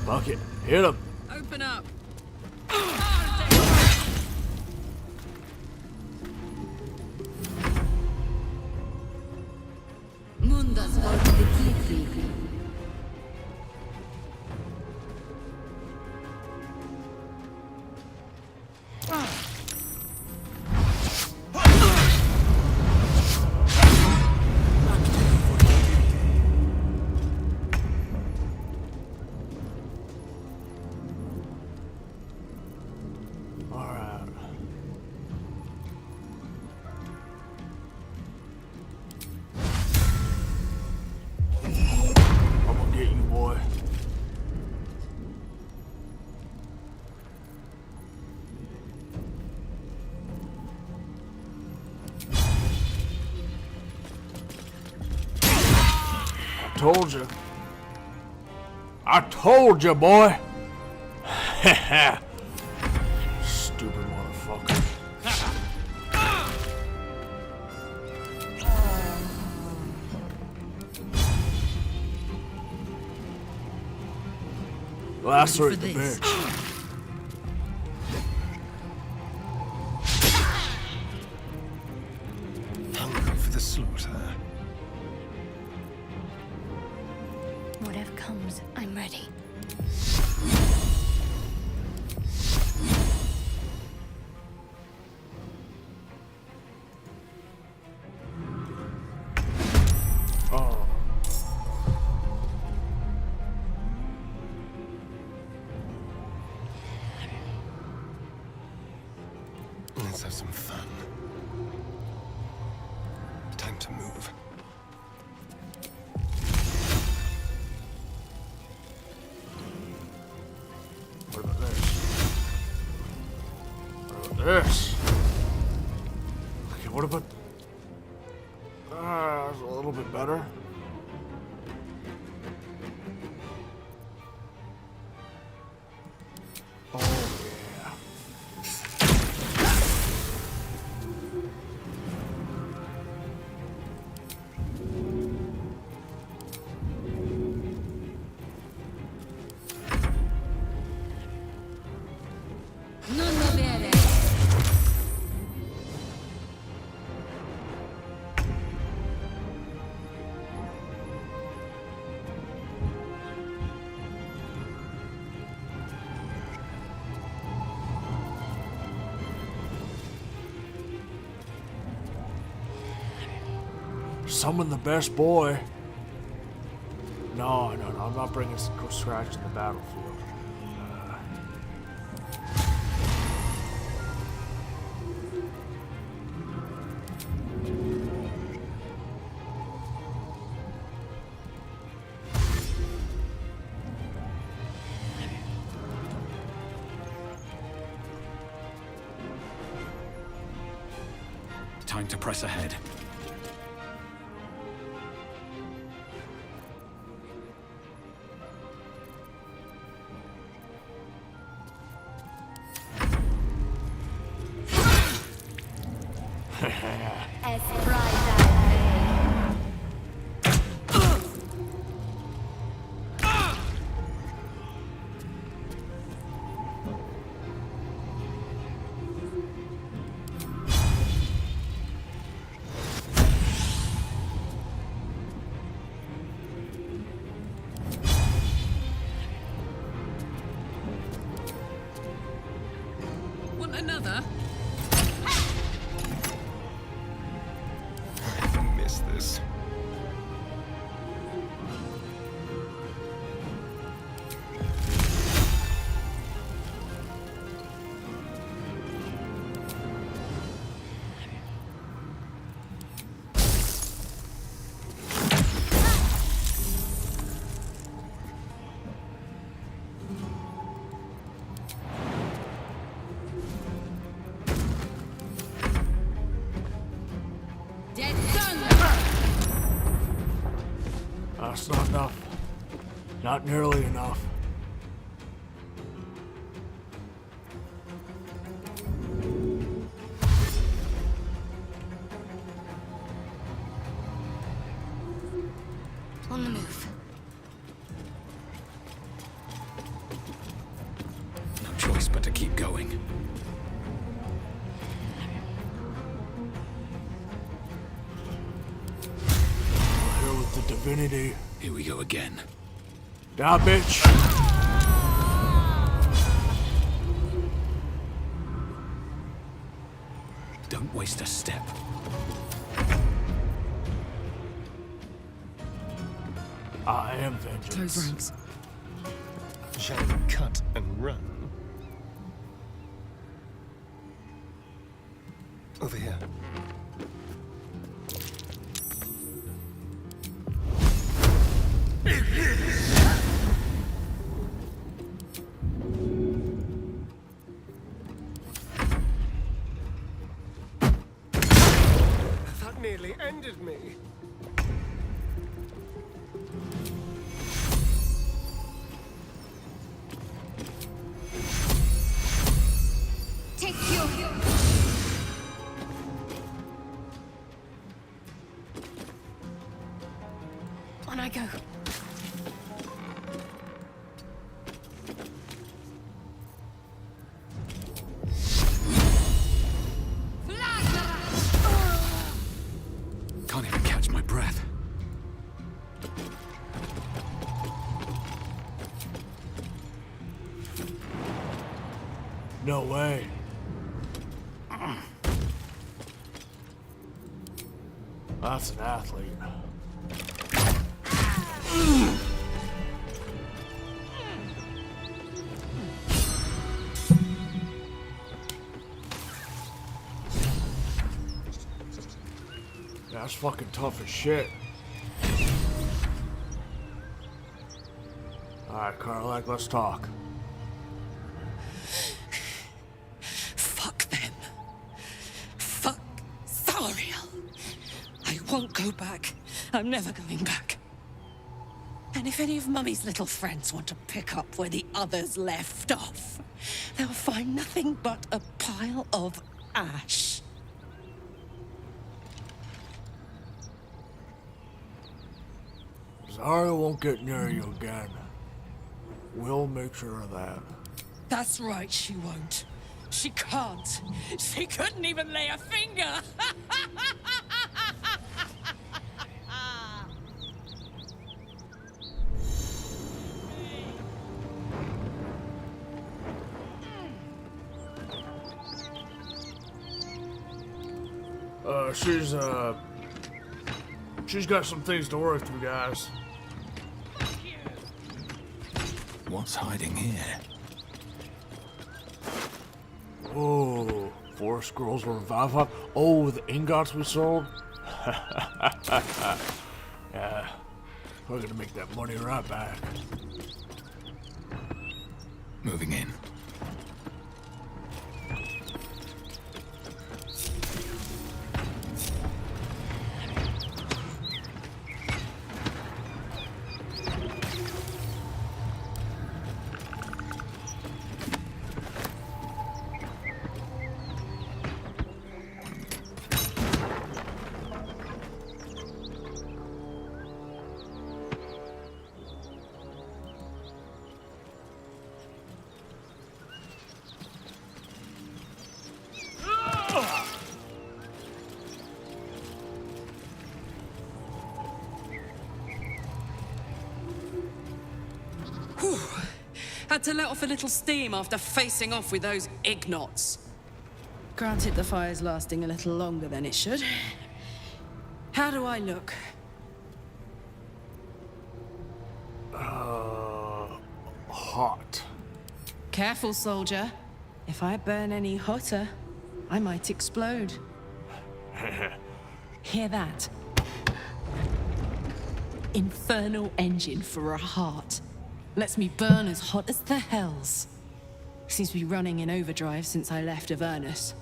Fuck it. Hit him. Open up. Mundas out the key. Alright. I'm gonna get you, boy. I told you. I told you, boy. Stupid motherfucker. Lacerate the bitch. Hungry for the slaughter. Whatever comes, I'm ready. Oh. Let's have some fun. Time to move. What about this? What about this? Okay, what about... that's a little bit better. Oh, yeah. Summon the best boy. No, I'm not bringing Scratch to the battlefield. Time to press ahead. As bright as Want another? Dead son! That's not enough. Not nearly enough. On the move. No choice but to keep going. Here with the divinity. Here we go again. Die, bitch. Don't waste a step. I am vengeance. Close ranks. Shall we cut and run? Over here. That nearly ended me. Take you! On I go. Can't even catch my breath. No way. That's an athlete. That's fucking tough as shit. Alright, Karlak, let's talk. Fuck them. Fuck Thariel. I won't go back. I'm never going back. And if any of Mummy's little friends want to pick up where the others left off, they'll find nothing but a pile of ash. Zarya won't get near you again. We'll make sure of that. That's right, she won't. She can't. She couldn't even lay a finger. She's got some things to work through, guys. What's hiding here? Oh, 4 scrolls of revive. Oh, the ingots we sold? Yeah, we're gonna make that money right back. Moving in. Had to let off a little steam after facing off with those ignots. Granted, the fire's lasting a little longer than it should. How do I look? Hot. Careful, soldier. If I burn any hotter, I might explode. Hear that? Infernal engine for a heart. Lets me burn as hot as the hells. Seems to be running in overdrive since I left Avernus.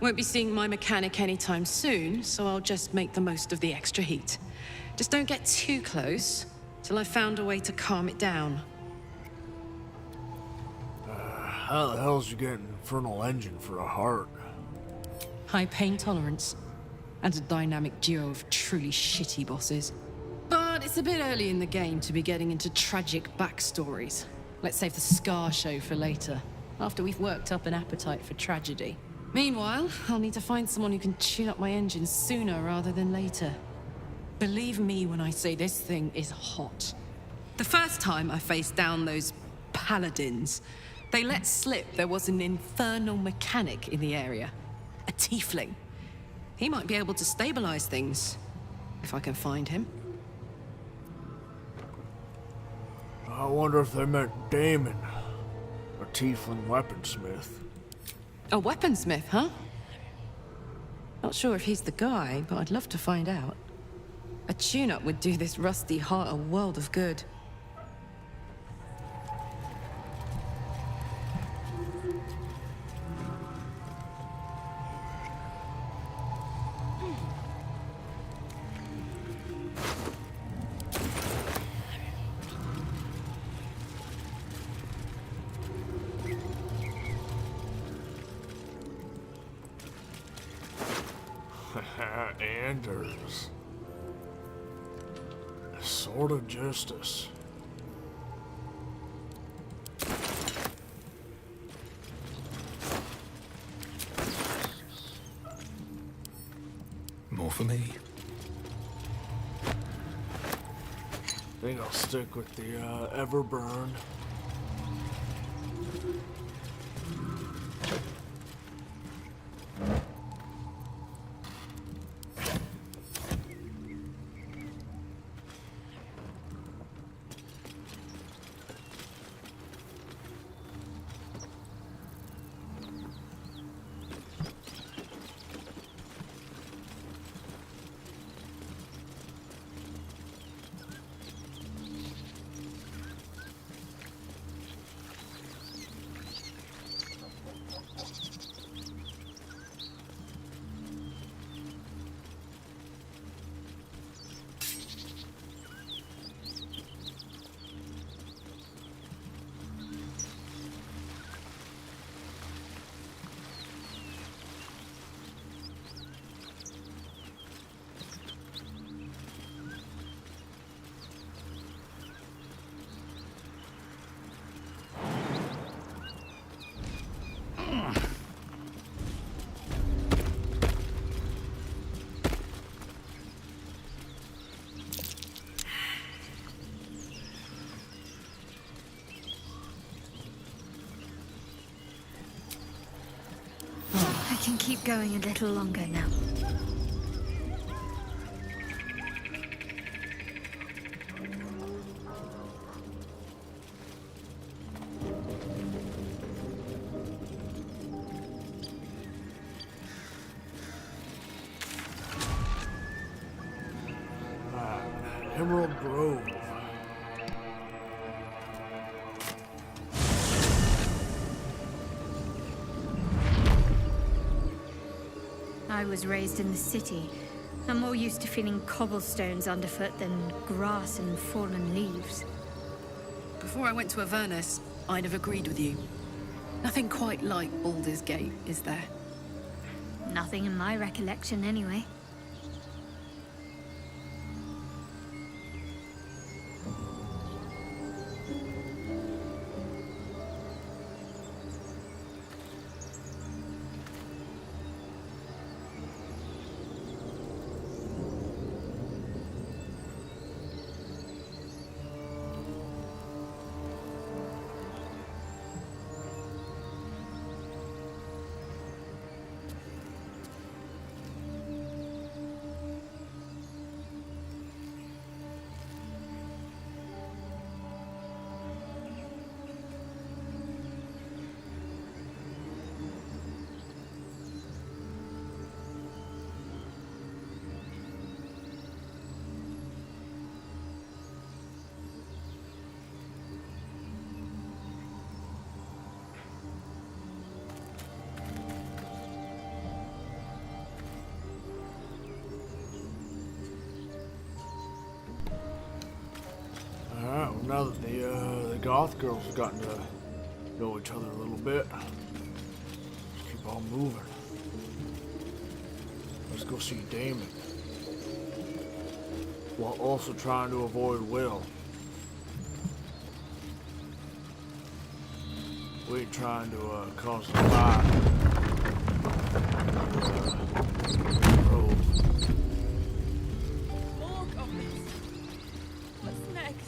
Won't be seeing my mechanic anytime soon, so I'll just make the most of the extra heat. Just don't get too close till I've found a way to calm it down. How the hell's you get an infernal engine for a heart? High pain tolerance, and a dynamic duo of truly shitty bosses. But it's a bit early in the game to be getting into tragic backstories. Let's save the Scar show for later, after we've worked up an appetite for tragedy. Meanwhile, I'll need to find someone who can tune up my engine sooner rather than later. Believe me when I say this thing is hot. The first time I faced down those Paladins, they let slip there was an infernal mechanic in the area. A tiefling. He might be able to stabilize things, if I can find him. I wonder if they meant Damon, a tiefling weaponsmith. A weaponsmith, huh? Not sure if he's the guy, but I'd love to find out. A tune-up would do this rusty heart a world of good. Anders. A sword of justice. More for me. Think I'll stick with the Everburn. I can keep going a little longer now. Emerald Grove. I was raised in the city. I'm more used to feeling cobblestones underfoot than grass and fallen leaves. Before I went to Avernus, I'd have agreed with you. Nothing quite like Boulder's Gate, is there? Nothing in my recollection, anyway. goth girls have gotten to know each other a little bit. Let's keep on moving. Let's go see Damon. While also trying to avoid Will. We ain't trying to cause a fight. More goblins. What's next?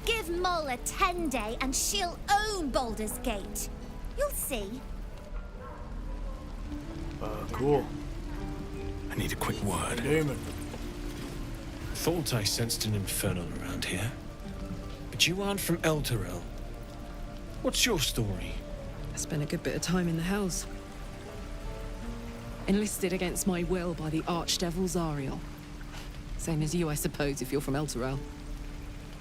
Give Moll a 10-day and she'll own Boulder's Gate. You'll see. Cool. I need a quick word. Damon. Thought I sensed an infernal around here. But you aren't from Elturel. What's your story? I spent a good bit of time in the Hells. Enlisted against my will by the Archdevil Zariel. Same as you, I suppose, if you're from Elturel.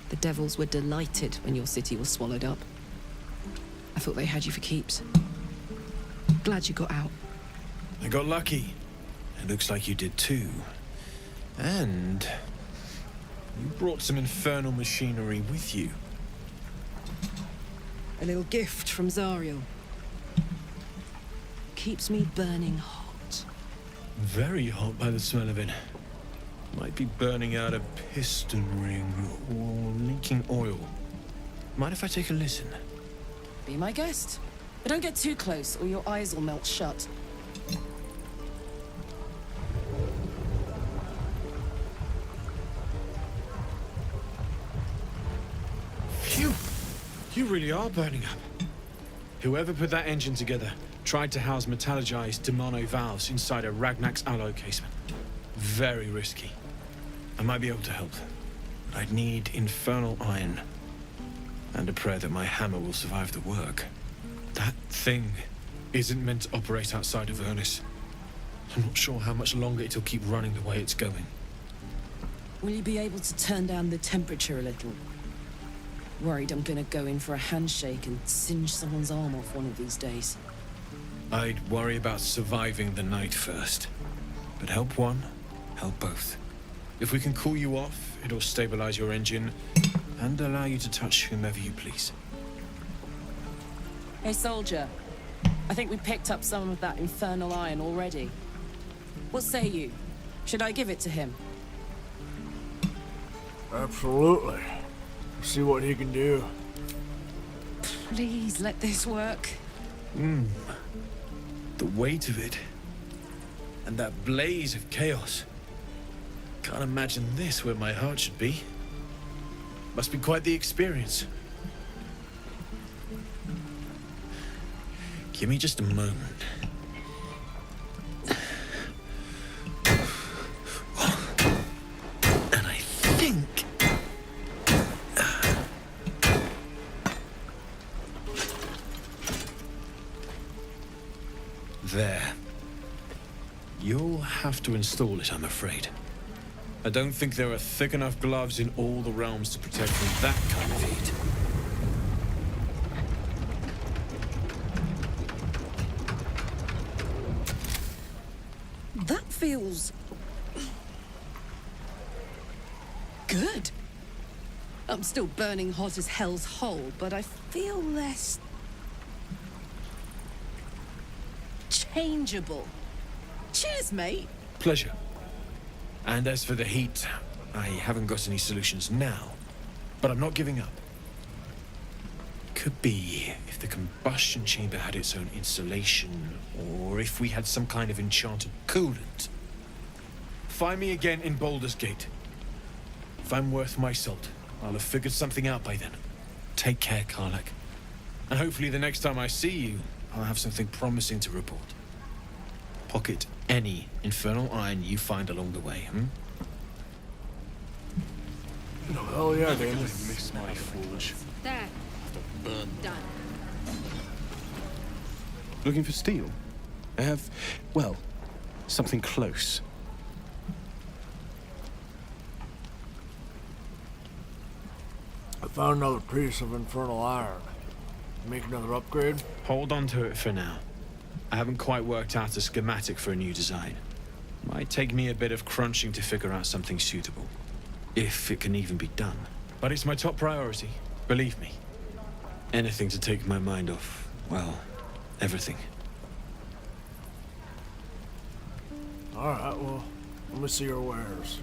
The devils were delighted when your city was swallowed up. I thought they had you for keeps. Glad you got out. I got lucky. It looks like you did too. And you brought some infernal machinery with you. A little gift from Zariel. Keeps me burning hot. Very hot by the smell of it. Might be burning out a piston ring or leaking oil. Mind if I take a listen? Be my guest. But don't get too close or your eyes will melt shut. Phew! You really are burning up. Whoever put that engine together tried to house metallurgized Demano valves inside a Ragnak's alloy casement. Very risky. I might be able to help. But I'd need infernal iron. And a prayer that my hammer will survive the work. That thing isn't meant to operate outside of Vernus. I'm not sure how much longer it'll keep running the way it's going. Will you be able to turn down the temperature a little? Worried I'm gonna go in for a handshake and singe someone's arm off one of these days. I'd worry about surviving the night first. But help one, help both. If we can cool you off, it'll stabilize your engine and allow you to touch whomever you please. Hey, soldier. I think we picked up some of that infernal iron already. What say you? Should I give it to him? Absolutely. See what he can do. Please let this work. The weight of it. And that blaze of chaos. Can't imagine this where my heart should be. Must be quite the experience. Give me just a moment. And I think... There. You'll have to install it, I'm afraid. I don't think there are thick enough gloves in all the realms to protect from that kind of heat. That feels... good. I'm still burning hot as hell's hole, but I feel less... changeable. Cheers, mate. Pleasure. And as for the heat, I haven't got any solutions now, but I'm not giving up. Could be if the combustion chamber had its own insulation, or if we had some kind of enchanted coolant. Find me again in Boulder's Gate. If I'm worth my salt, I'll have figured something out by then. Take care, Karlach. And hopefully the next time I see you, I'll have something promising to report. Pocket any infernal iron you find along the way, Oh yeah, they miss my forge. There. Done. Looking for steel? I have, well, something close. I found another piece of infernal iron. Make another upgrade? Hold on to it for now. I haven't quite worked out a schematic for a new design. Might take me a bit of crunching to figure out something suitable. If it can even be done. But it's my top priority, believe me. Anything to take my mind off, well, everything. Alright, well, let me see your wares.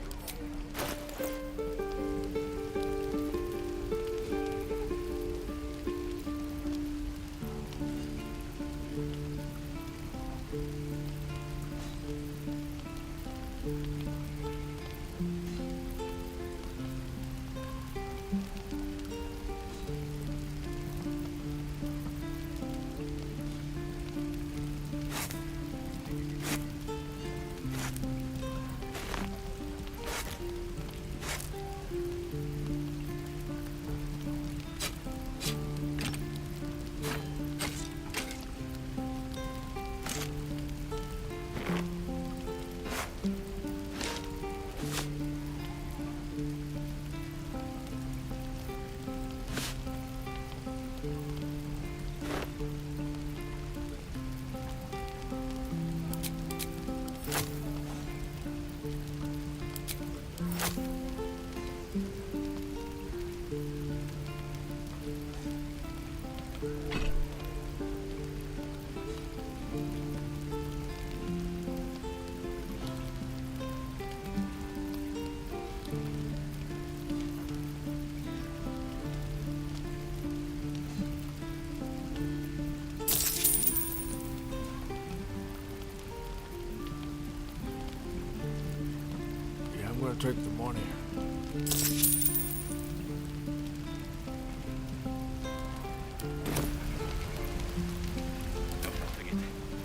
I'm gonna take the money.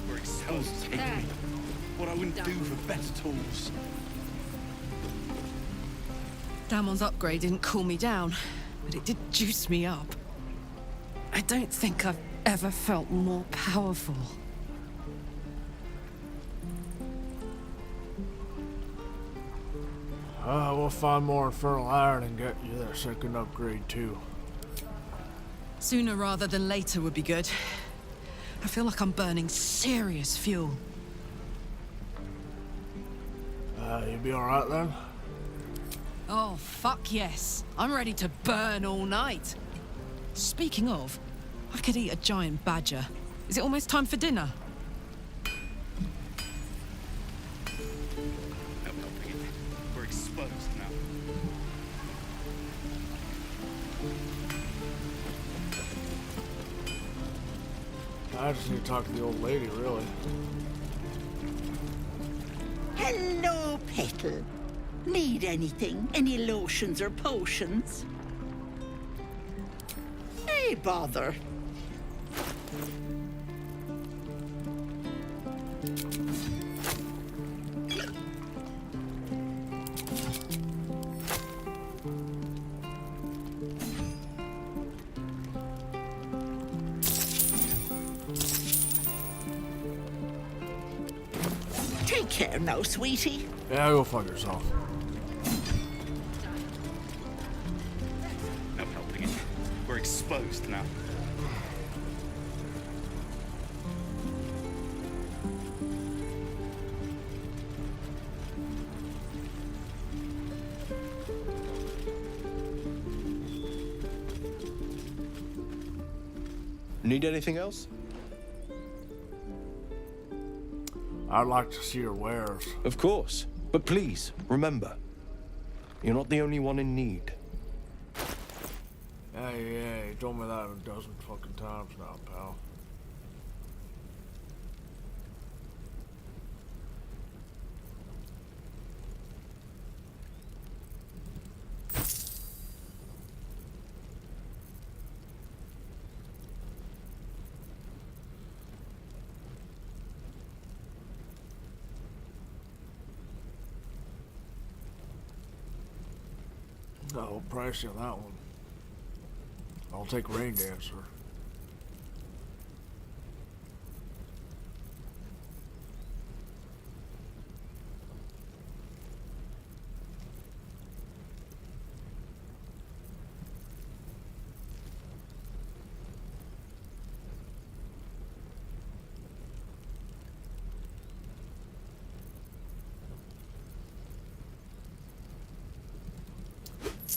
We're exposed. What I wouldn't do for better tools. Damon's upgrade didn't cool me down, but it did juice me up. I don't think I've ever felt more powerful. We'll find more infernal iron and get you that second upgrade too. Sooner rather than later would be good. I feel like I'm burning serious fuel. You be alright then? Oh, fuck yes. I'm ready to burn all night. Speaking of, I could eat a giant badger. Is it almost time for dinner? We're exposed now. I just need to talk to the old lady, really. Hello, Petal. Need anything? Any lotions or potions? Hey, bother. Take care now, sweetie. Yeah, go fuck yourself. No helping it. We're exposed now. Need anything else? I'd like to see your wares. Of course. But please, remember, you're not the only one in need. Hey, you told me that a dozen fucking times now, pal. Oh, pricey on that one. I'll take Rain Dancer.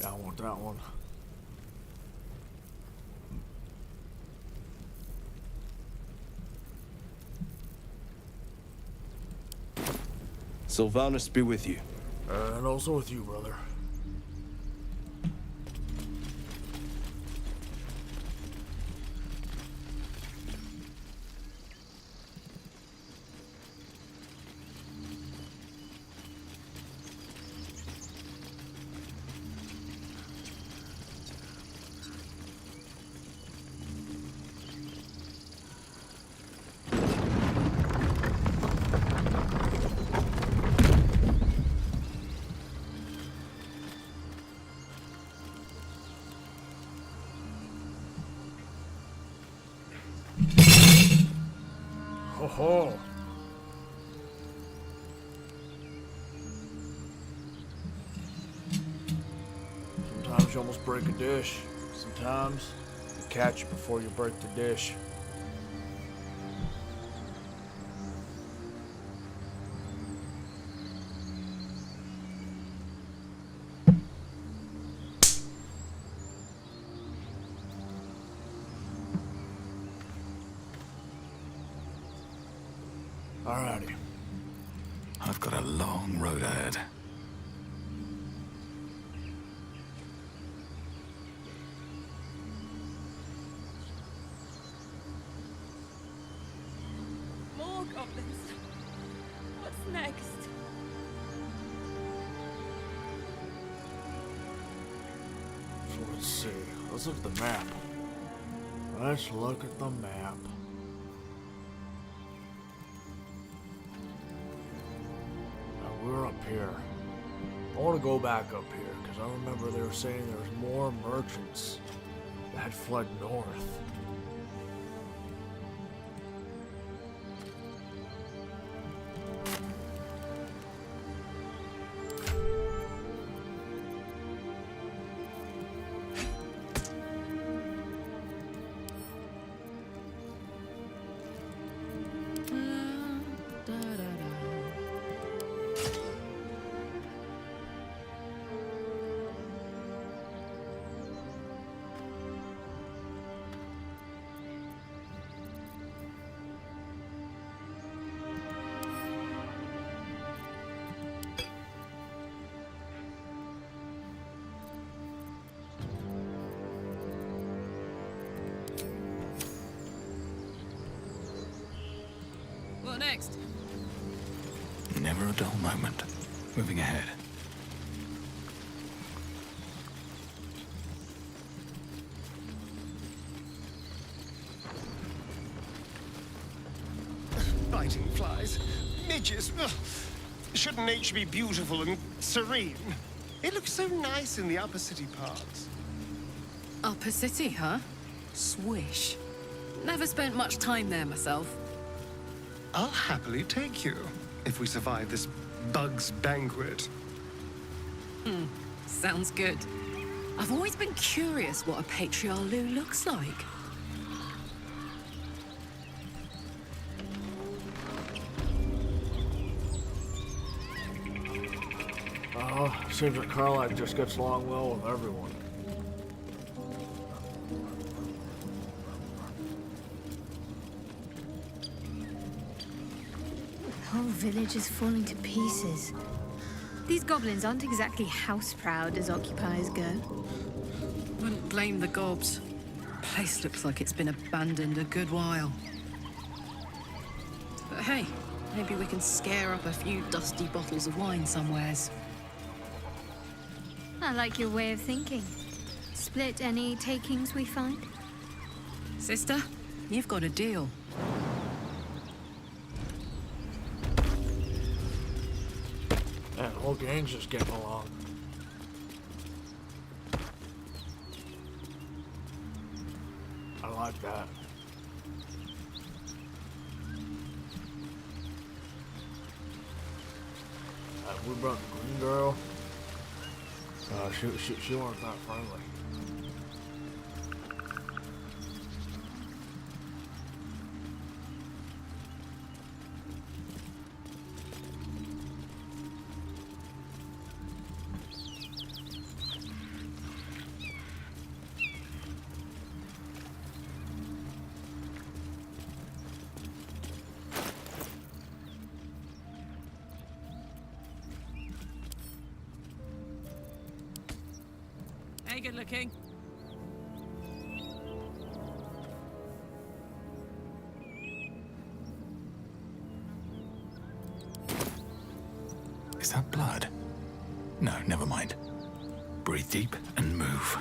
Yeah, I want that one. Sylvanus be with you. And also with you, brother. Ho-ho! Sometimes you almost break a dish. Sometimes you catch it before you break the dish. Alrighty. I've got a long road ahead. More goblins. What's next? So let's see. Let's look at the map. Let's look at the map. We're up here. I want to go back up here because I remember they were saying there was more merchants that had fled north. What next? Never a dull moment. Moving ahead. Biting flies. Midges. Ugh. Shouldn't nature be beautiful and serene? It looks so nice in the upper city parts. Upper City, huh? Swish. Never spent much time there myself. I'll happily take you, if we survive this bug's banquet. Sounds good. I've always been curious what a Patriarlu looks like. Seems like Carlisle just gets along well with everyone. The whole village is falling to pieces. These goblins aren't exactly house-proud as occupiers go. Wouldn't blame the gobs. Place looks like it's been abandoned a good while. But hey, maybe we can scare up a few dusty bottles of wine somewheres. I like your way of thinking. Split any takings we find? Sister, you've got a deal. Yeah, the whole gang's just getting along. that. We brought the green girl. She wasn't that friendly. Hey, good looking. Is that blood? No, never mind. Breathe deep and move.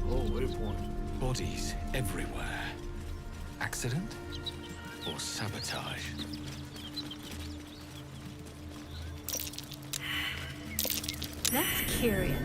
Oh, waypoint. Bodies everywhere. Accident or sabotage? That's curious.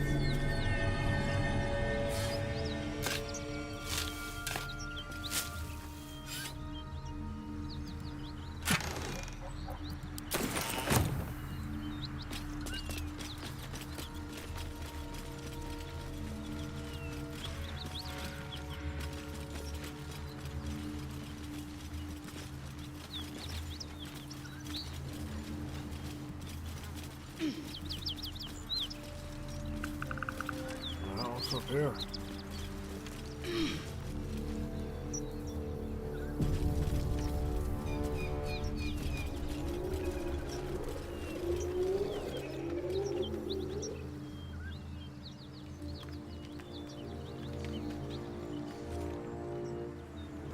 What's up here?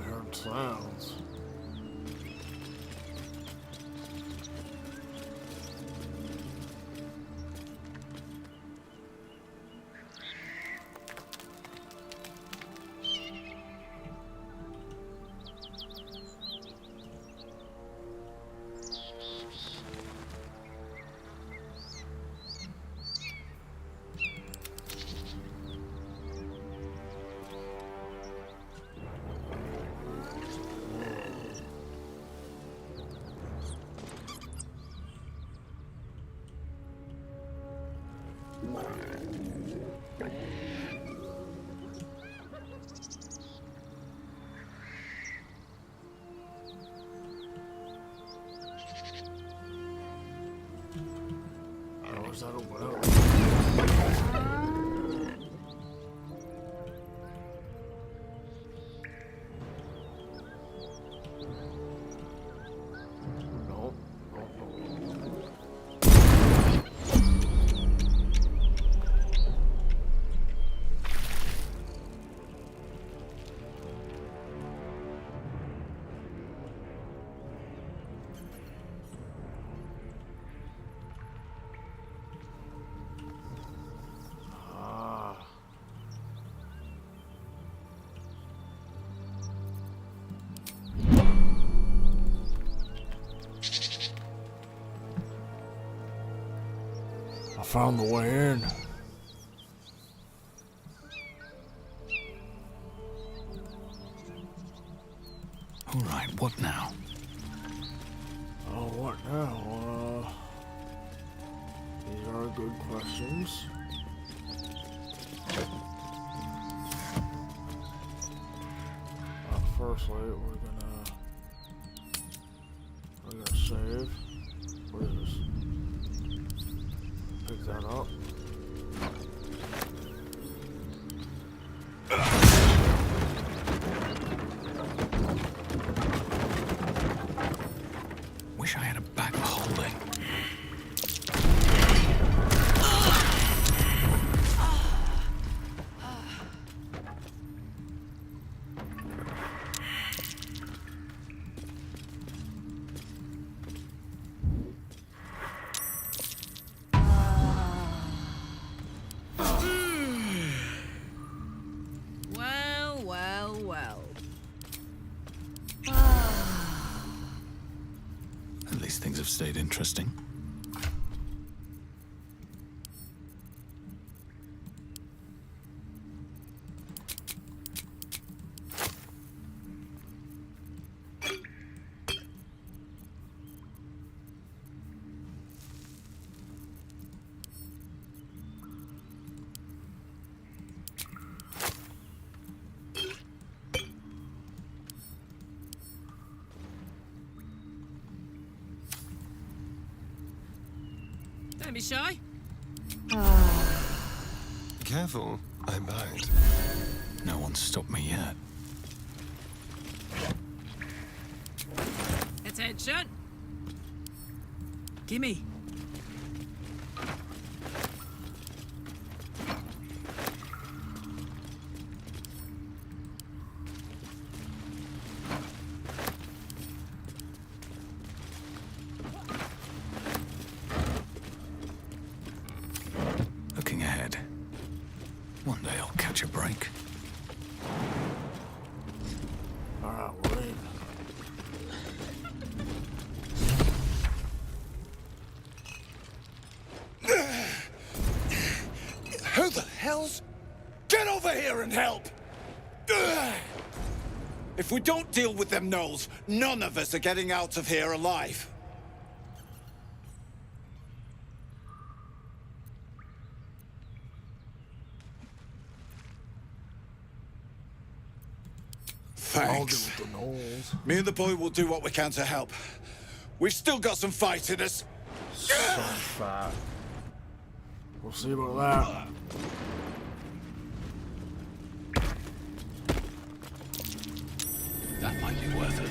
Hearing sounds. Is that open up? I found the way in. All right, what now? Oh, what now? These are good questions. Firstly, we're gonna save. What is this? Pick that up. Wish I had a bag of holding. At least things have stayed interesting. be shy. Careful, I might. No one's stopped me yet. Attention! Gimme. Looking ahead. One day I'll catch a break. Alright, we're in. Who the hell's... Get over here and help! If we don't deal with them gnolls, none of us are getting out of here alive. Thanks. I'll do with the gnolls. Me and the boy will do what we can to help. We've still got some fight in us. Some fat. We'll see about that. That might be worth it.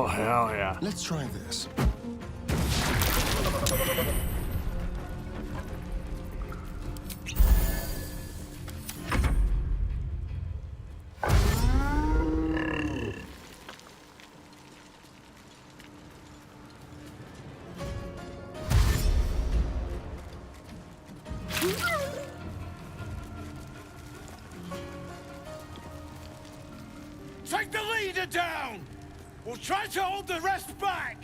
Oh, hell yeah. Let's try this. Take the leader down! We'll try to hold the rest back!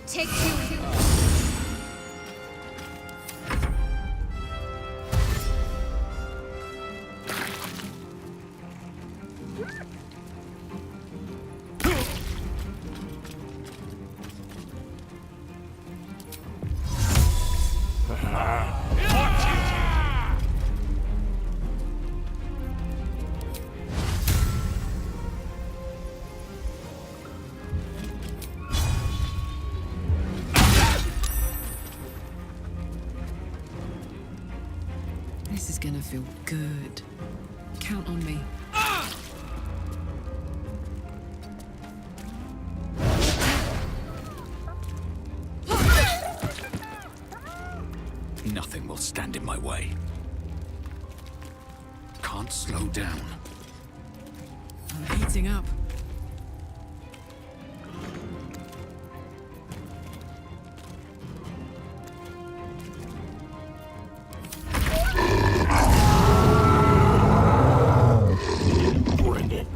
Take two. This is gonna feel good. Count on me. Nothing will stand in my way. Can't slow down. I'm heating up. Bring it.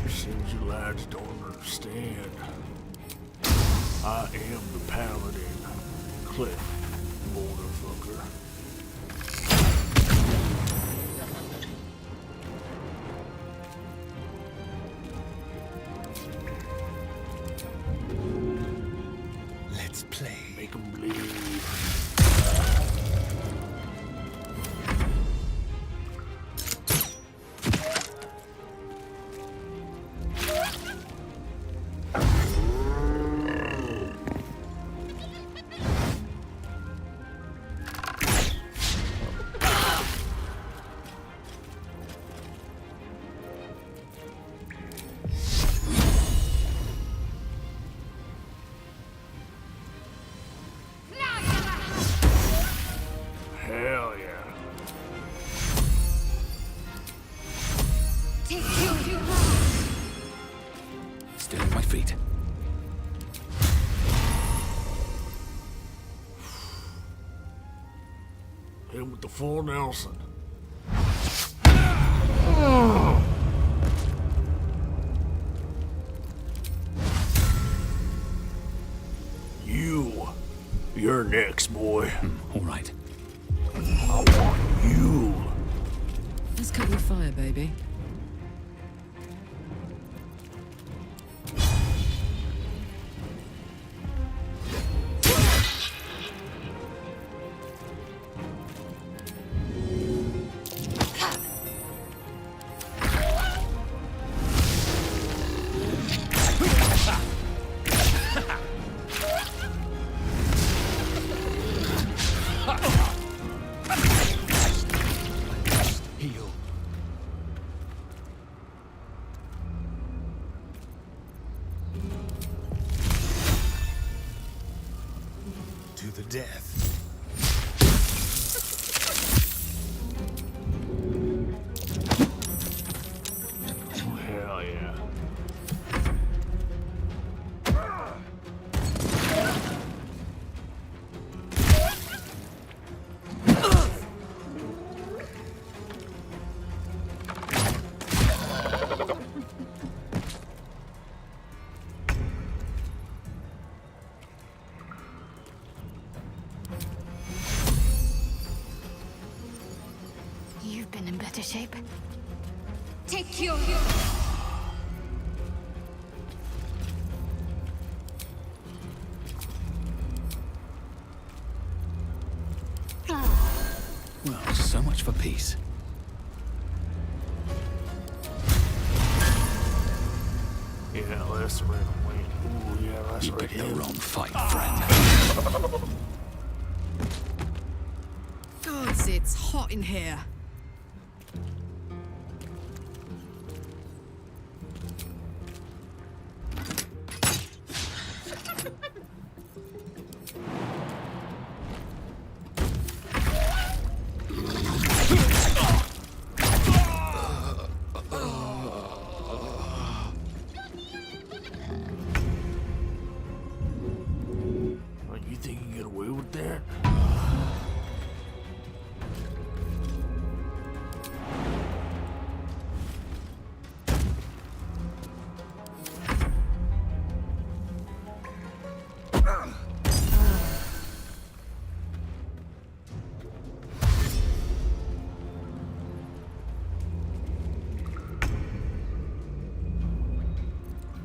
Seems you lads don't understand. I am the Paladin. Cliff, Boulder fucker. Let's play. Make them believe. Hell yeah. Stay on my feet. Hit him with the full Nelson. You're next, boy. All right. I want you. Let's cover your fire, baby. To the death. Oh, hell yeah. You've been in better shape. Take your... Well, so much for peace. Yeah, let's rid him. Wait. Ooh, yeah, let's You rid picked the him. wrong fight, friend. Gods, it's hot in here. Oh, you think you can get away with that?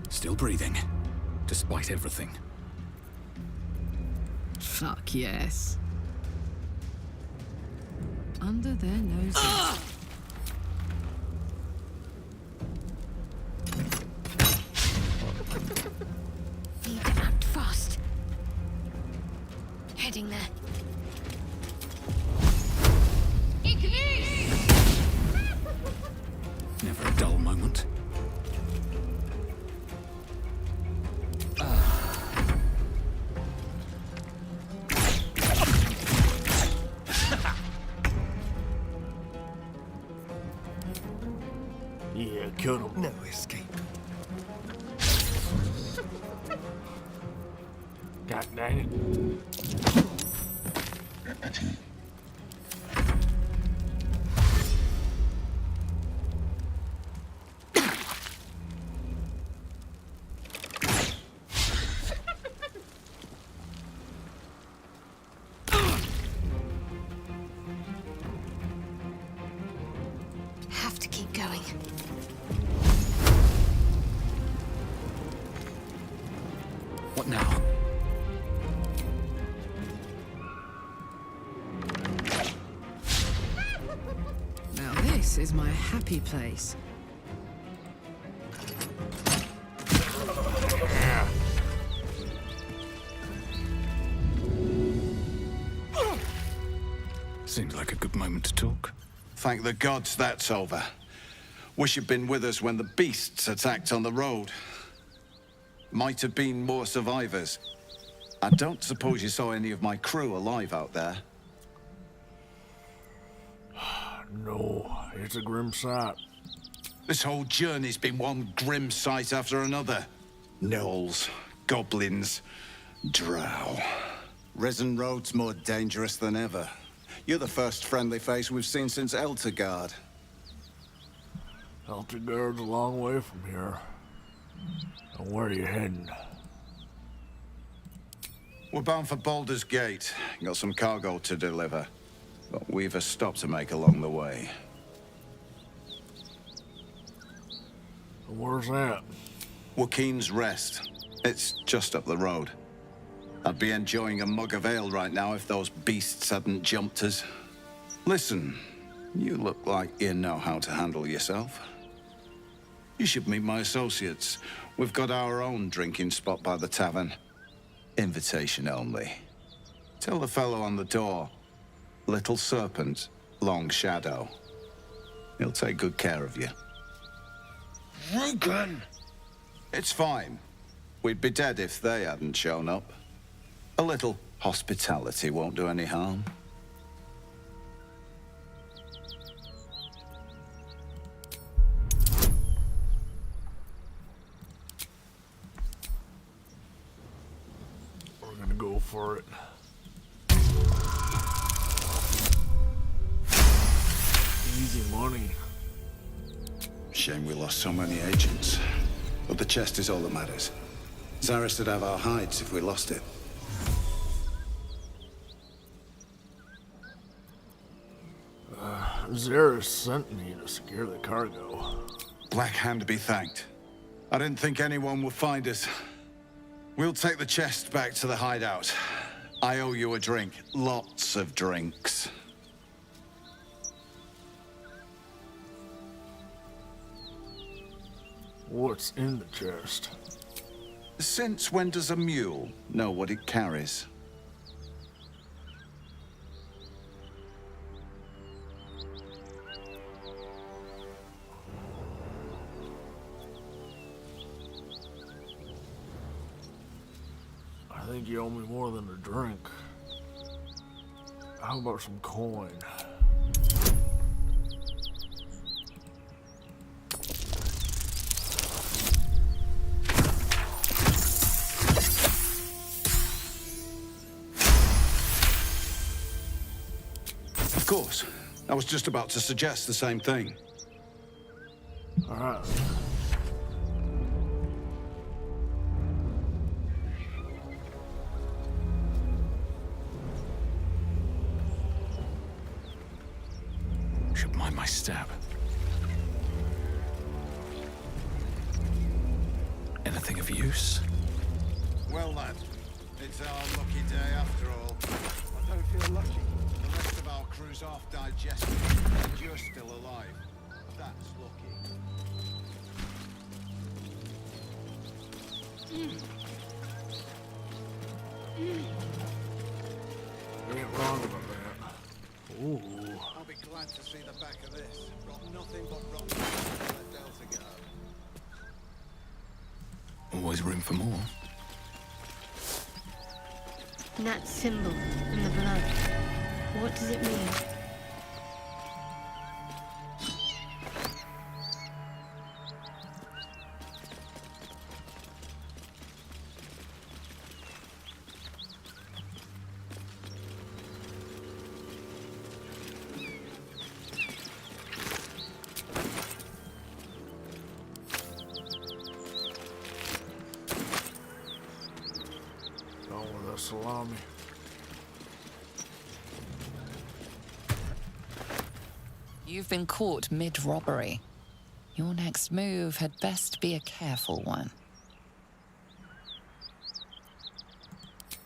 Still breathing, despite everything. Fuck yes. Under their noses. Need to act fast. Heading there. Never a dull moment. Yeah, killed him. No escape. God dang it. Have to keep going. What now? This is my happy place. Seems like a good moment to talk. Thank the gods that's over. Wish you'd been with us when the beasts attacked on the road. Might have been more survivors. I don't suppose you saw any of my crew alive out there. No, it's a grim sight. This whole journey's been one grim sight after another. Gnolls, goblins, drow. Risen Road's more dangerous than ever. You're the first friendly face we've seen since Eltergard. Eltergard's a long way from here. And where are you heading? We're bound for Boulder's Gate. Got some cargo to deliver. But we've a stop to make along the way. Where's that? Joaquin's Rest. It's just up the road. I'd be enjoying a mug of ale right now if those beasts hadn't jumped us. Listen, you look like you know how to handle yourself. You should meet my associates. We've got our own drinking spot by the tavern. Invitation only. Tell the fellow on the door. Little Serpent, Long Shadow. He'll take good care of you. Rugen! It's fine. We'd be dead if they hadn't shown up. A little hospitality won't do any harm. We're gonna go for it. Easy money. Shame we lost so many agents. But the chest is all that matters. Zaris would have our hides if we lost it. Zaris sent me to secure the cargo. Black Hand be thanked. I didn't think anyone would find us. We'll take the chest back to the hideout. I owe you a drink. Lots of drinks. What's in the chest? Since when does a mule know what it carries? I think you owe me more than a drink. How about some coin? Of course. I was just about to suggest the same thing. All right. Should mind my step. Anything of use? Well, lad, it's our lucky day after all. I don't feel lucky. The rest of our crew's half digested, and you're still alive. That's lucky. You ain't wrong about that. Ooh. I'll be glad to see the back of this. Got nothing but rotten at Delta Guard. Always room for more. That symbol in the blood. What does it mean? Going with a salami. You've been caught mid-robbery. Your next move had best be a careful one.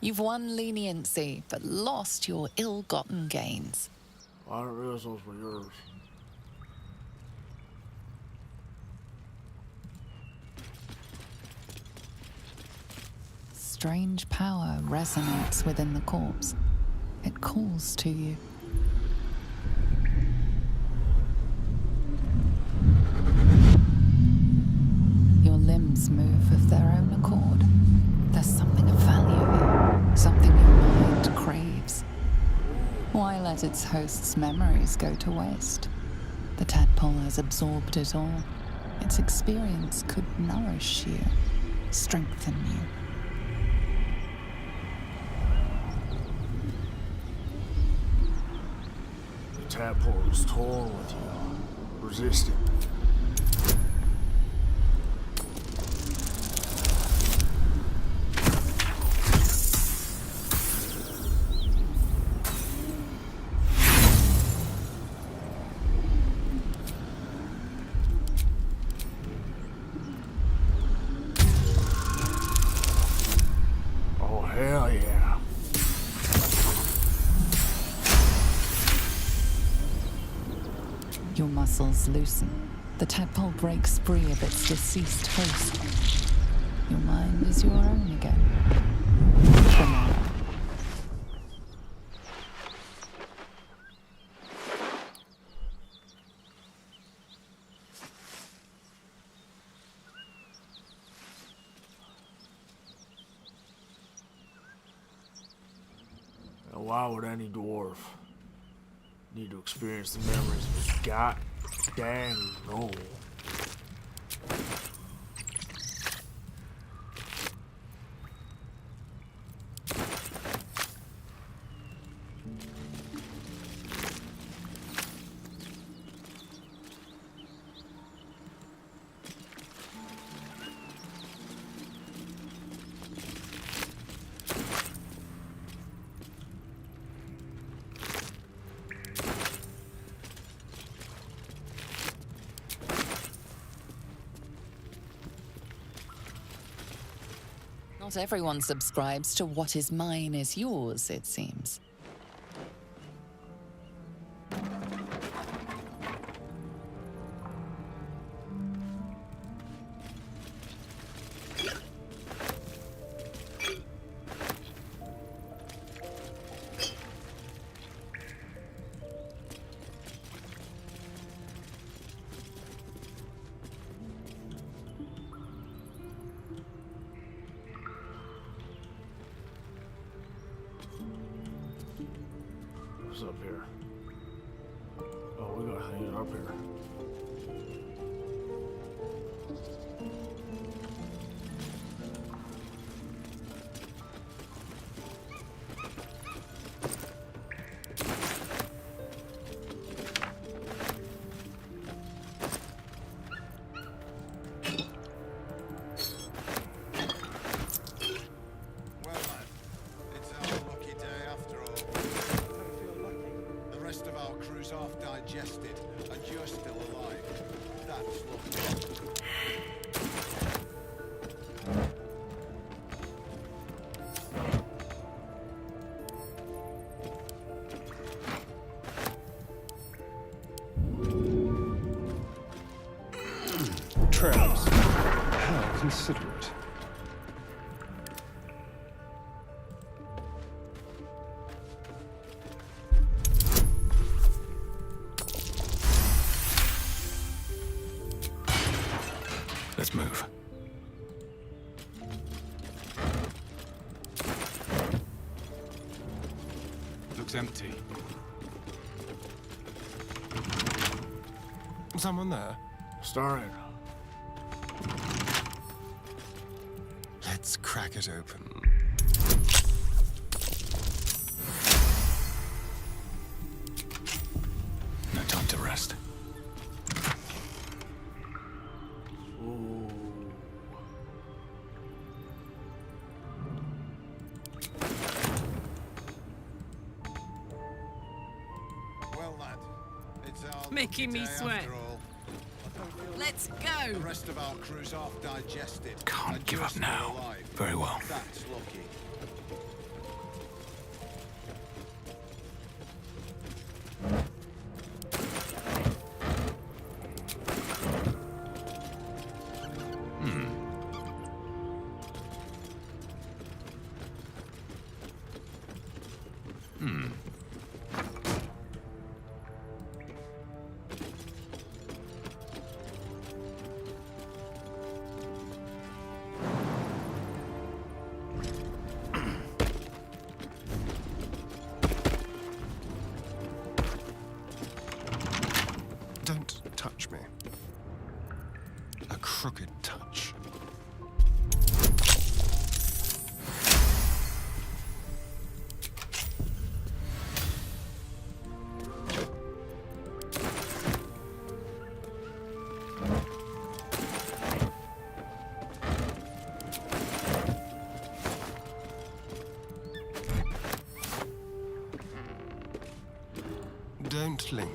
You've won leniency, but lost your ill-gotten gains. I didn't realize those were yours. strange power resonates within the corpse. It calls to you. Your limbs move of their own accord. There's something of value here, something your mind craves. Why let its host's memories go to waste? The tadpole has absorbed it all. Its experience could nourish you, strengthen you. The tadpole is torn with you. Resist it. Hell yeah. Your muscles loosen. The tadpole breaks free of its deceased host. Your mind is your own again. For now. Now, why would any dwarf need to experience the memories of his goddamn role? Not everyone subscribes to what is mine is yours, it seems. What's up here? Oh, we gotta hang it up here. Digested, and you're still alive. That's lovely. Traps. How considerate. Let's move. Looks empty. Someone there? Starring. Let's crack it open. No time to rest. Well, lad, it's our Making me lucky day sweat. after all. Let's go. The rest of our crew's half digested. Can't and give you're up still now. alive. Very well. That's lucky. Don't touch me. A crooked touch. Don't linger.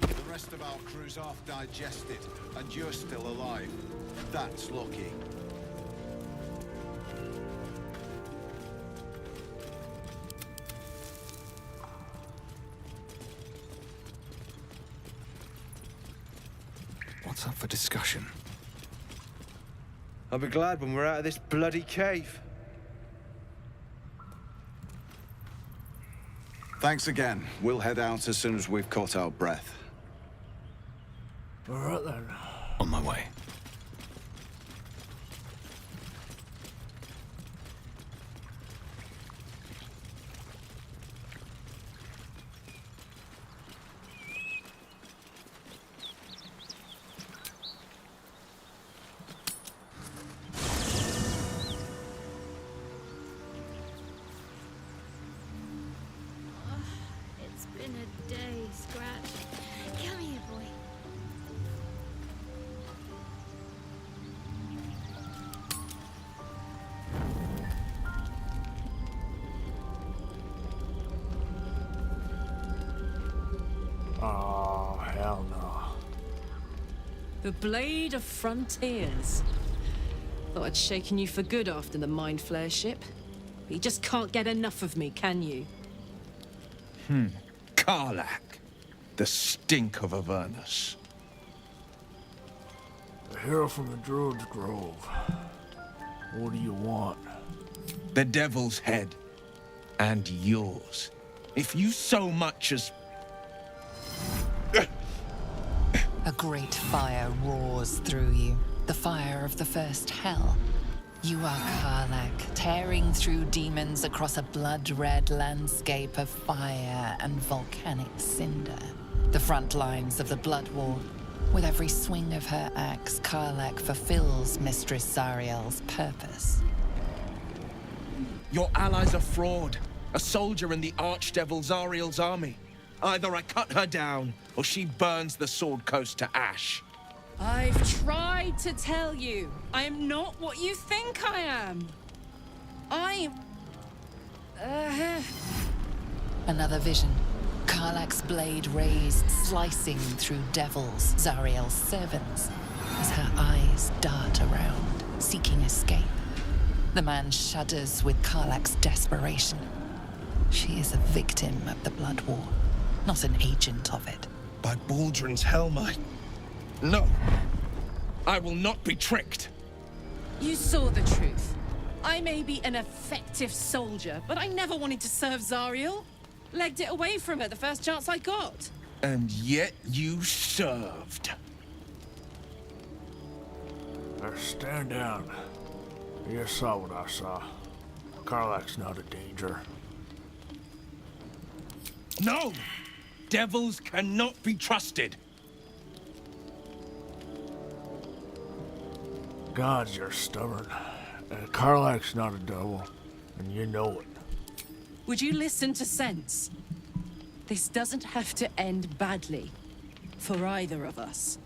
The rest of our crew's half digested, and you're still alive. That's lucky. What's up for discussion? I'll be glad when we're out of this bloody cave. Thanks again. We'll head out as soon as we've caught our breath. All right then. On my way. It's been a day, Scratch. Come here, boy. Oh, hell no. The Blade of Frontiers. Thought I'd shaken you for good after the Mind Flare ship. But you just can't get enough of me, can you? Karlak. The stink of Avernus. A hero from the Druid's Grove. What do you want? The Devil's Head. And yours. If you so much as... A great fire roars through you, the fire of the first hell. You are Karlak, tearing through demons across a blood-red landscape of fire and volcanic cinder. The front lines of the Blood War. With every swing of her axe, Karlak fulfills Mistress Zariel's purpose. Your ally's a fraud. A soldier in the Archdevil Zariel's army. Either I cut her down, or she burns the Sword Coast to ash. I've tried to tell you. I am not what you think I am. I'm... Another vision. Karlak's blade raised, slicing through devils, Zariel's servants, as her eyes dart around, seeking escape. The man shudders with Karlak's desperation. She is a victim of the Blood War, not an agent of it. By Baldrin's helm, No. I will not be tricked. You saw the truth. I may be an effective soldier, but I never wanted to serve Zariel. Legged it away from her the first chance I got. And yet you served. Now stand down. You saw what I saw. Karlak's not a danger. No! Devils cannot be trusted. Gods, you're stubborn. Karlak's not a devil, and you know it. Would you listen to sense? This doesn't have to end badly. For either of us.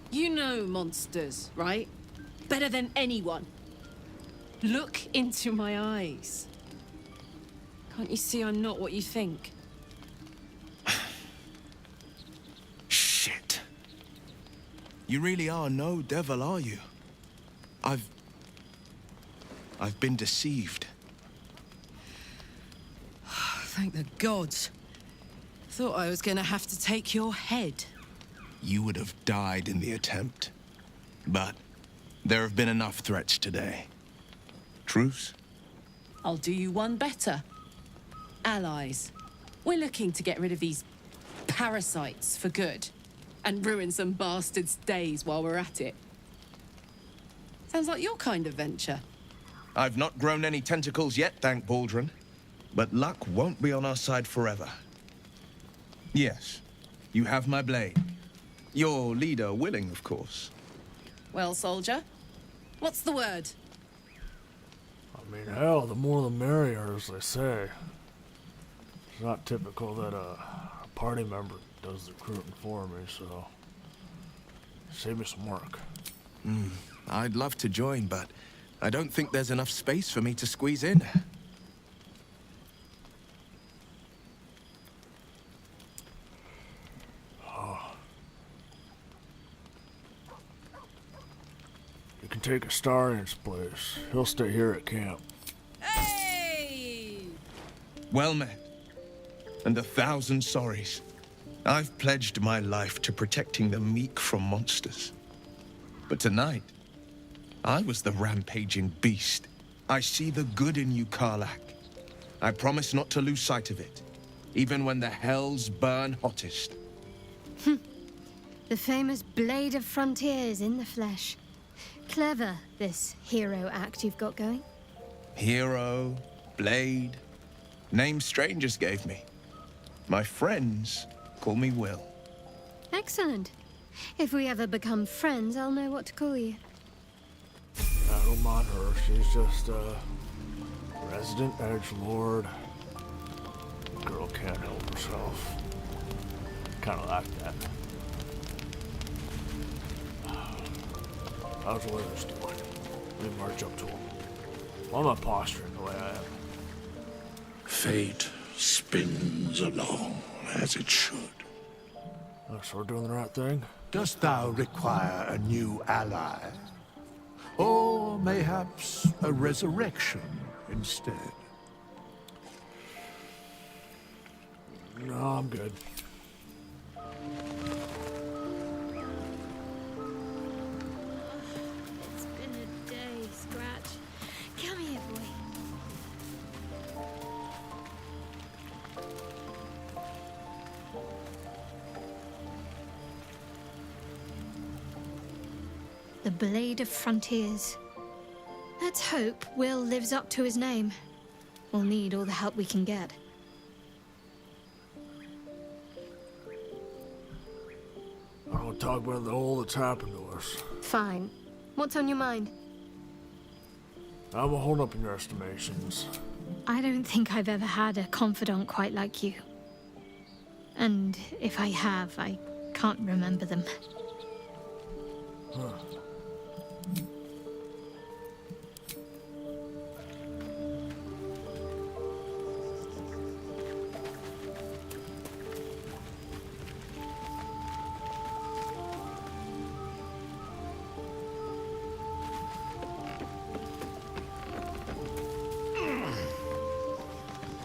You know monsters, right? Better than anyone. Look into my eyes. Can't you see I'm not what you think? Shit. You really are no devil, are you? I've been deceived. Thank the gods. Thought I was gonna have to take your head. You would have died in the attempt. But there have been enough threats today. Truce? I'll do you one better. Allies. We're looking to get rid of these parasites for good. And ruin some bastards' days while we're at it. Sounds like your kind of venture. I've not grown any tentacles yet, thank Baldrin. But luck won't be on our side forever. Yes, you have my blade. Your leader willing, of course. Well, soldier, what's the word? I mean, hell, the more the merrier, as they say. It's not typical that a party member does the recruiting for me, so save me some work. I'd love to join, but I don't think there's enough space for me to squeeze in. You can take Astarian's place. He'll stay here at camp. Hey! Well met. And 1,000 sorries. I've pledged my life to protecting the meek from monsters. But tonight, I was the rampaging beast. I see the good in you, Karlach. I promise not to lose sight of it, even when the hells burn hottest. The famous Blade of Frontiers in the flesh. Clever, this hero act you've got going. Hero, Blade, names strangers gave me. My friends call me Will. Excellent. If we ever become friends, I'll know what to call you. I don't mind her. She's just a resident edgelord. Girl can't help herself. Kinda like that. How's the weather doing? We march up to him. Why am I posturing the way I am? Fate spins along as it should. Oh, so we're doing the right thing? Dost thou require a new ally? Or mayhaps a resurrection instead? No, I'm good. It's been a day, Scratch. Come here, boy. The Blade of Frontiers. Let's hope Will lives up to his name. We'll need all the help we can get. I don't talk about the whole that's happened to us. Fine. What's on your mind? I'm a hold up in your estimations. I don't think I've ever had a confidant quite like you. And if I have, I can't remember them. Huh.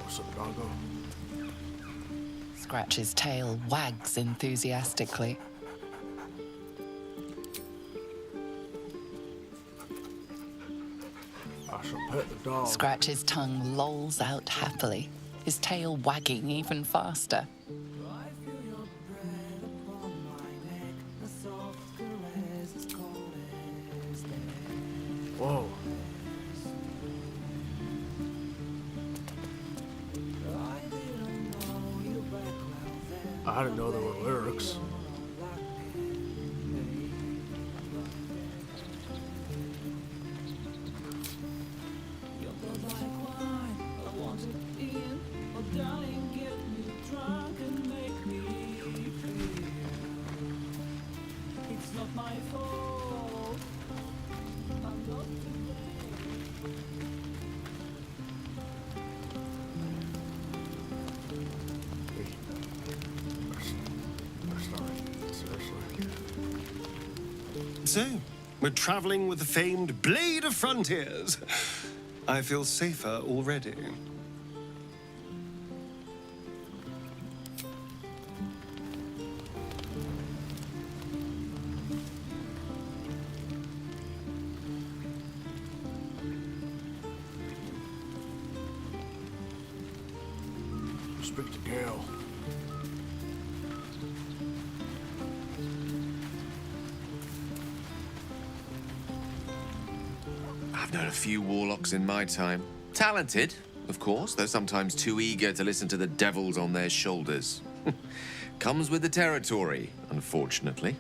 What's up, doggo? Scratch's tail wags enthusiastically. I shall pet the dog. Scratch's tongue lolls out happily, his tail wagging even faster. Whoa. I didn't know there were lyrics. So, we're traveling with the famed Blade of Frontiers. I feel safer already. speak to Gale. I've known a few warlocks in my time. Talented, of course, though sometimes too eager to listen to the devils on their shoulders. Comes with the territory, unfortunately.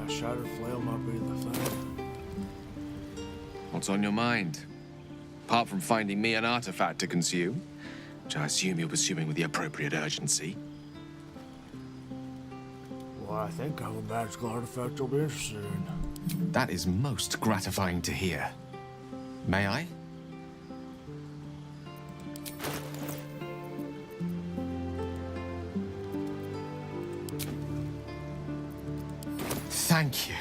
Shattered flail might be the thing. What's on your mind? Apart from finding me an artifact to consume, which I assume you're pursuing with the appropriate urgency. Well, I think I have a magical artifact you'll be interested in. That is most gratifying to hear. May I? Thank you.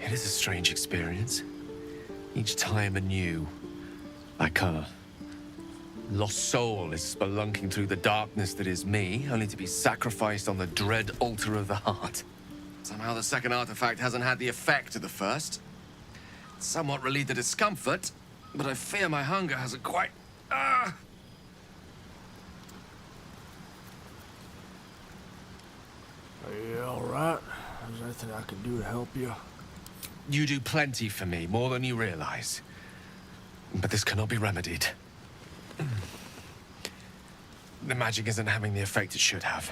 It is a strange experience. Each time anew. Like a lost soul is spelunking through the darkness that is me, only to be sacrificed on the dread altar of the heart. Somehow the second artifact hasn't had the effect of the first. It's somewhat relieved the discomfort, but I fear my hunger hasn't quite... Are you alright? Is there anything I can do to help you? You do plenty for me, more than you realize. But this cannot be remedied. The magic isn't having the effect it should have.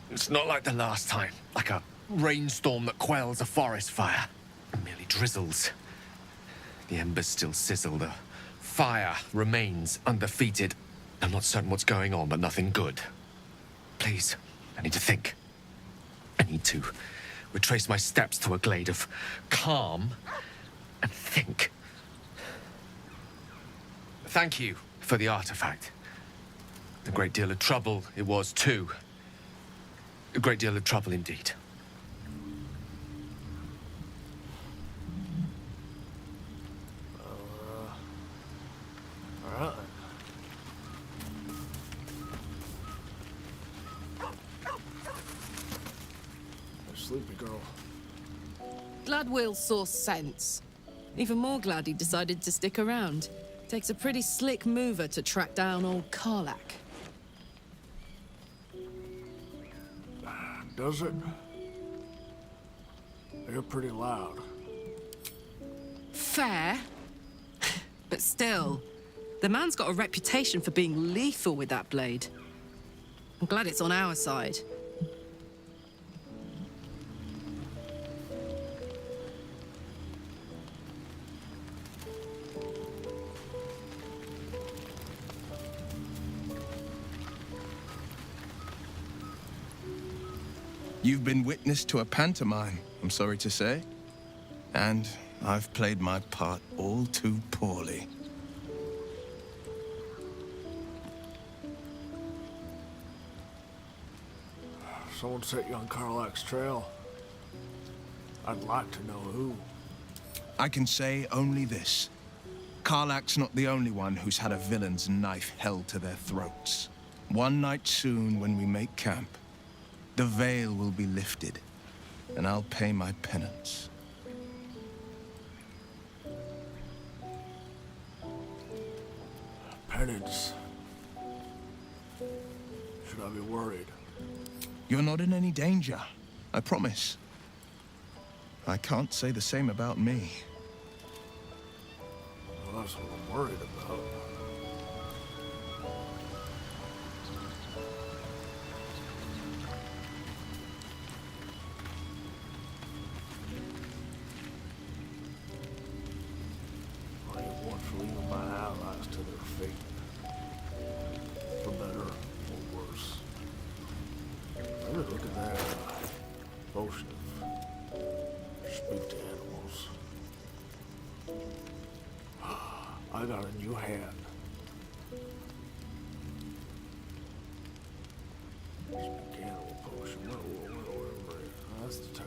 It's not like the last time, like a rainstorm that quells a forest fire. It merely drizzles. The embers still sizzle, the fire remains undefeated. I'm not certain what's going on, but nothing good. Please, I need to think. I need to retrace my steps to a glade of calm and think. Thank you for the artifact. A great deal of trouble it was, too. A great deal of trouble indeed. Alright. Sleepy girl. Glad Will saw sense. Even more glad he decided to stick around. Takes a pretty slick mover to track down old Karlak. Does it? You're pretty loud. Fair. But still, the man's got a reputation for being lethal with that blade. I'm glad it's on our side. You've been witness to a pantomime, I'm sorry to say. And I've played my part all too poorly. Someone set you on Karlak's trail. I'd like to know who. I can say only this. Karlak's not the only one who's had a villain's knife held to their throats. One night soon, when we make camp, the veil will be lifted, and I'll pay my penance. Penance. Should I be worried? You're not in any danger, I promise. I can't say the same about me. Well, that's what I'm worried about. I ain't one for leaving my allies to their fate. For better or worse. Let me look at that potion of speak to animals. I got a new hat. Speak animal potion. Where? That's the $10.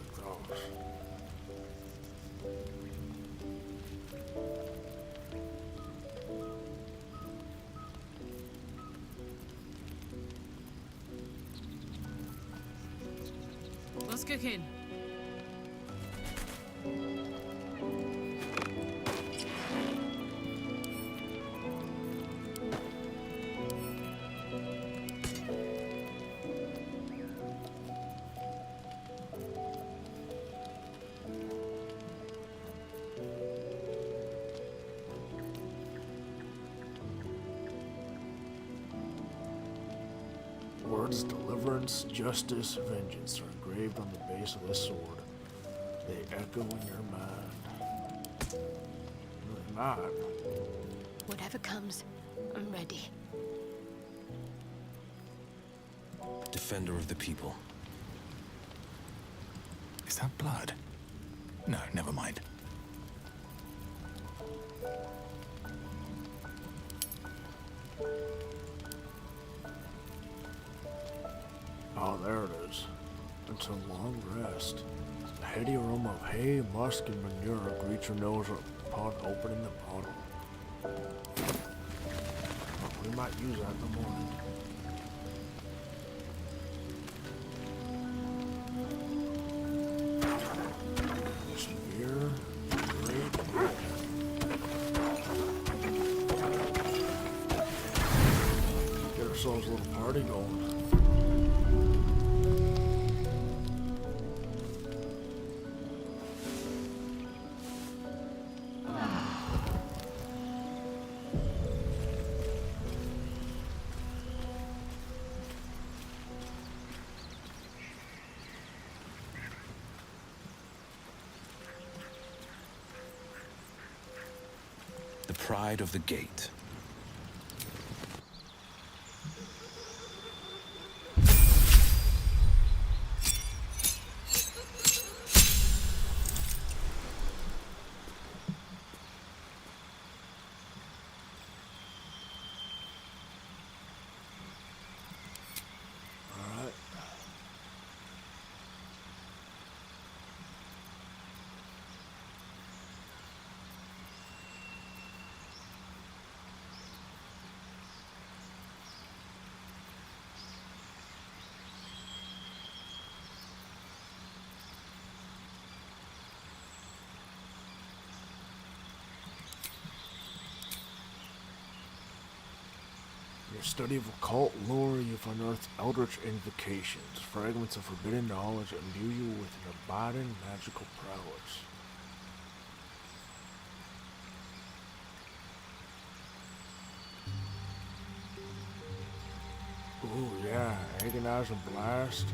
What's cooking? Words deliverance, justice, vengeance are engraved on the base of this sword. They echo in your mind. Really mine. Whatever comes, I'm ready. Defender of the people. Is that blood? No, never mind. Oh, there it is. It's a long rest. The heady aroma of hay, musk, and manure greets your nose upon opening the bottle. Oh, we might use that in the morning. Some beer, grape. Get ourselves a little party going. The pride of the gate. All right. In your study of occult lore, you've unearthed eldritch invocations, fragments of forbidden knowledge that imbue you with an abiding magical prowess. Ooh, yeah, agonize and blast.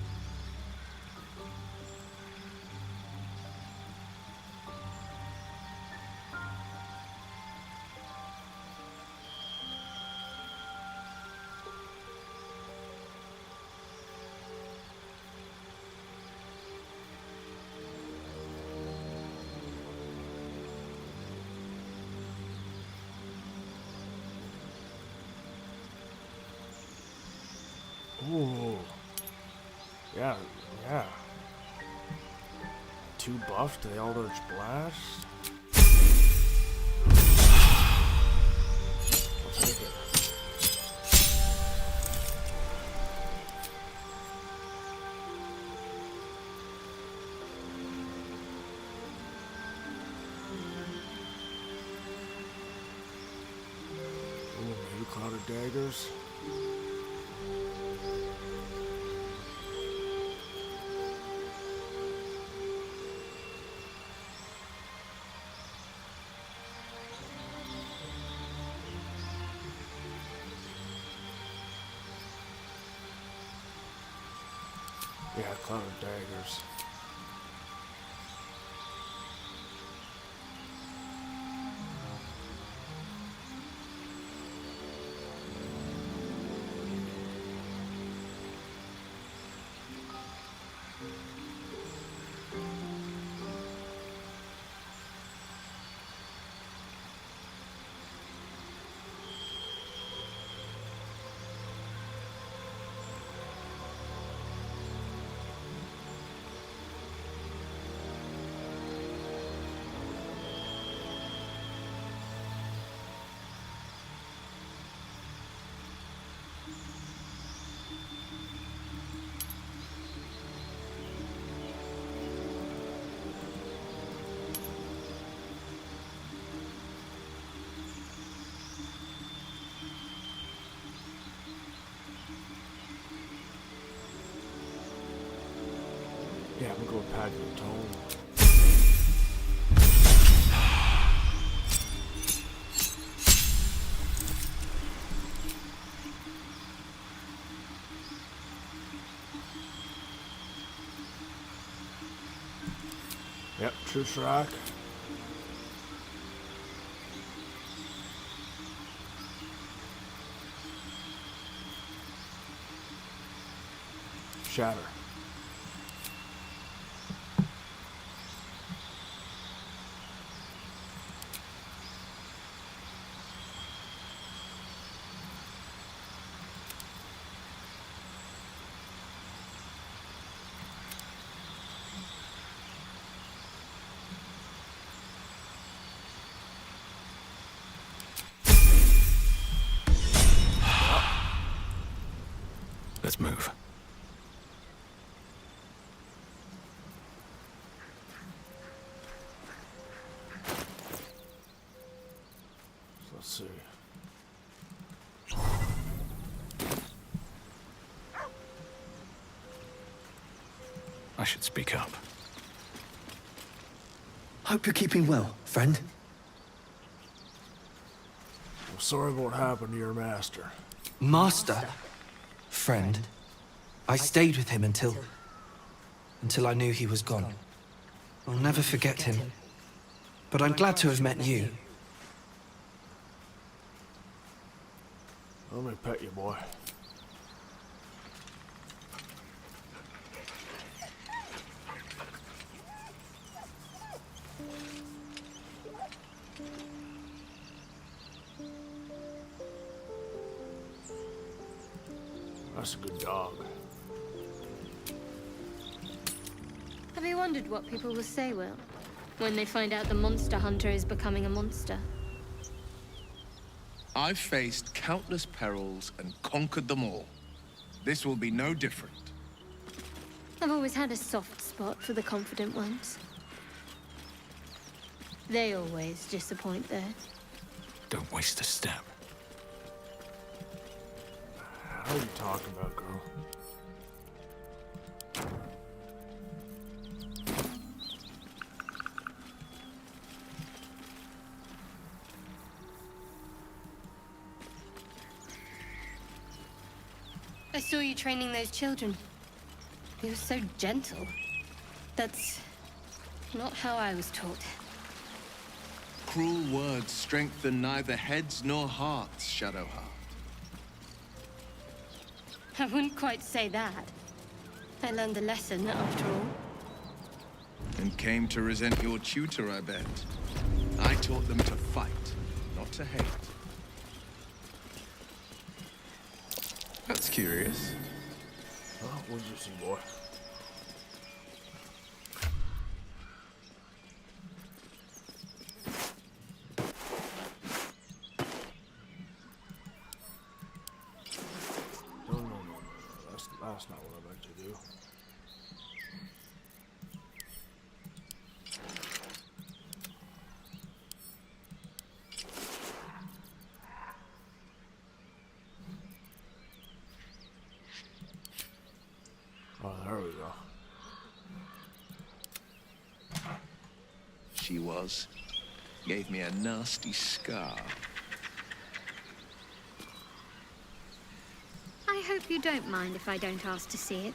Ooh. Yeah. 2 buffs to the Eldritch Blast. I'll take it. Ooh, maybe Cloud of Daggers. Yeah, cloud of daggers. Yeah, I'm gonna go with Paladin tone. Yep, true track. Shatter. Let's move. Let's see. I should speak up. Hope you're keeping well, friend. I'm sorry what happened to your master. Master? Friend. I stayed with him until I knew he was gone. I'll never forget him. But I'm glad to have met you. Let me pet you, boy. That's a good dog. Have you wondered what people will say, Will, when they find out the monster hunter is becoming a monster? I've faced countless perils and conquered them all. This will be no different. I've always had a soft spot for the confident ones. They always disappoint, though. Don't waste a step. What are you talking about, girl? I saw you training those children. You were so gentle. That's not how I was taught. Cruel words strengthen neither heads nor hearts, Shadowheart. I wouldn't quite say that. I learned the lesson, after all. And came to resent your tutor, I bet. I taught them to fight, not to hate. That's curious. Oh, what did you see, boy? No. That's not what I meant to do. Oh, there we go. She was. Gave me a nasty scar. I hope you don't mind if I don't ask to see it.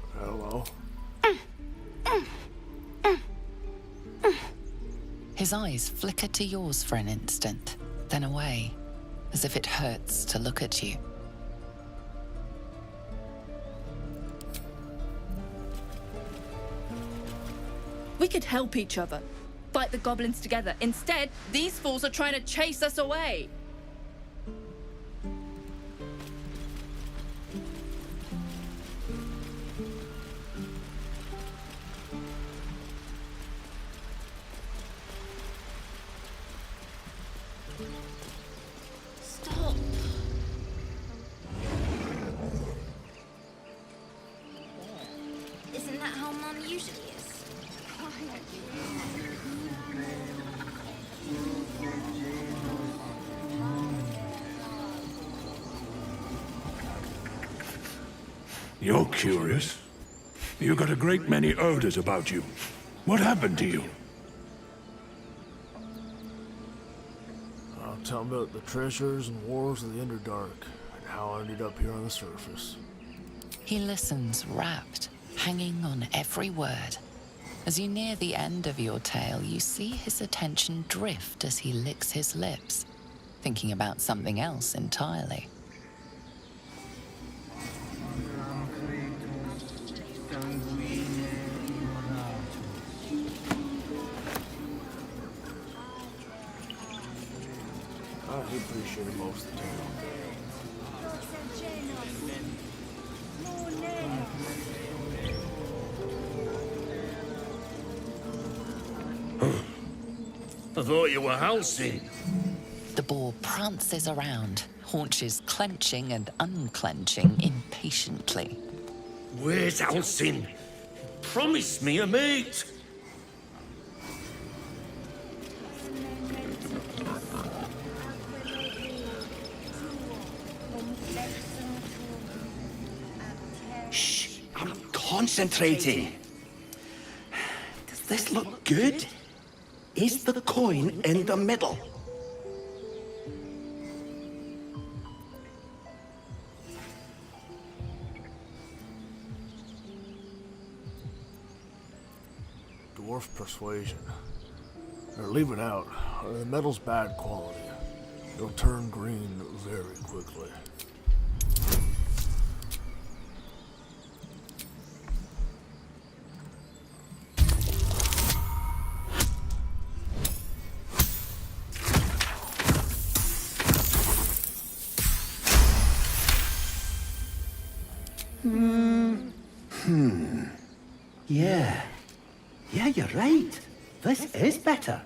His eyes flicker to yours for an instant, then away, as if it hurts to look at you. We could help each other, fight the goblins together. Instead, these fools are trying to chase us away. Stop. Isn't that how Mum usually is? You're curious. You got a great many odors about you. What happened to you? Tell me about the treasures and wars of the Underdark, and how I ended up here on the surface. He listens, rapt, hanging on every word. As you near the end of your tale, you see his attention drift as he licks his lips, thinking about something else entirely. I appreciate most of the time. I thought you were Halcyon. The boar prances around, haunches clenching and unclenching impatiently. Where's Halcyon? Promise me a mate. Shh, I'm concentrating. Does this look good? Is the coin in the middle? Dwarf persuasion. Or leave it out. The metal's bad quality. It'll turn green very quickly. Yeah, you're right. This is better.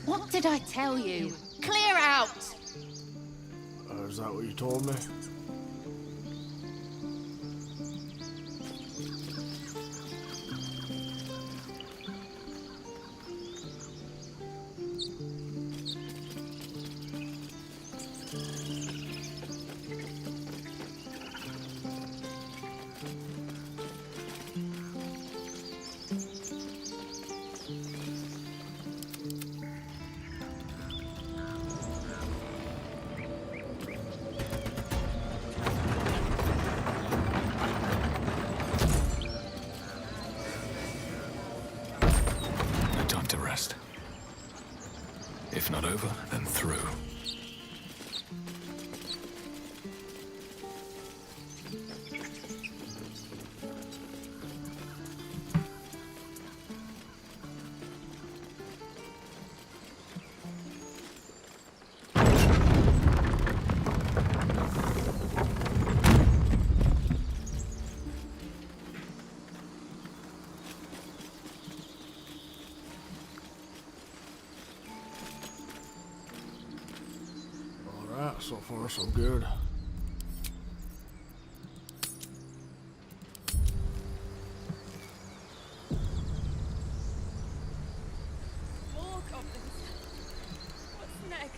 What did I tell you? Clear out! Is that what you told me? Time to rest. If not over, then through. far, so good. More goblins. What's next?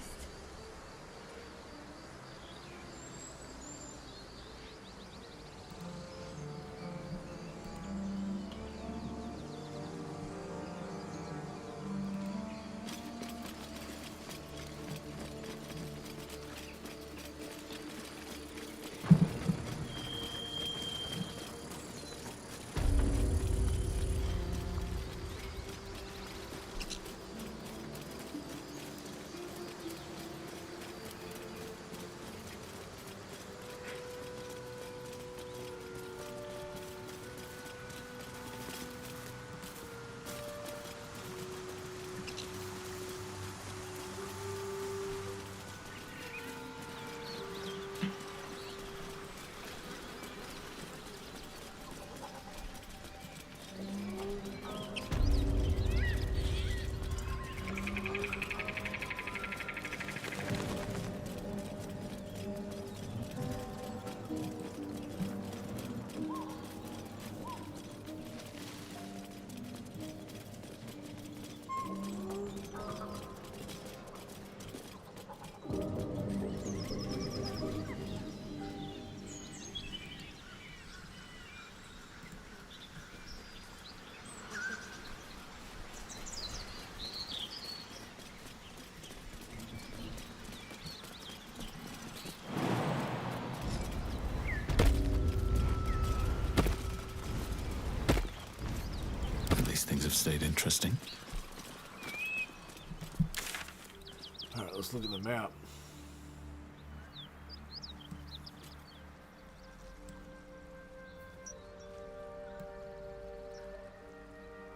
These things have stayed interesting. Alright, let's look at the map.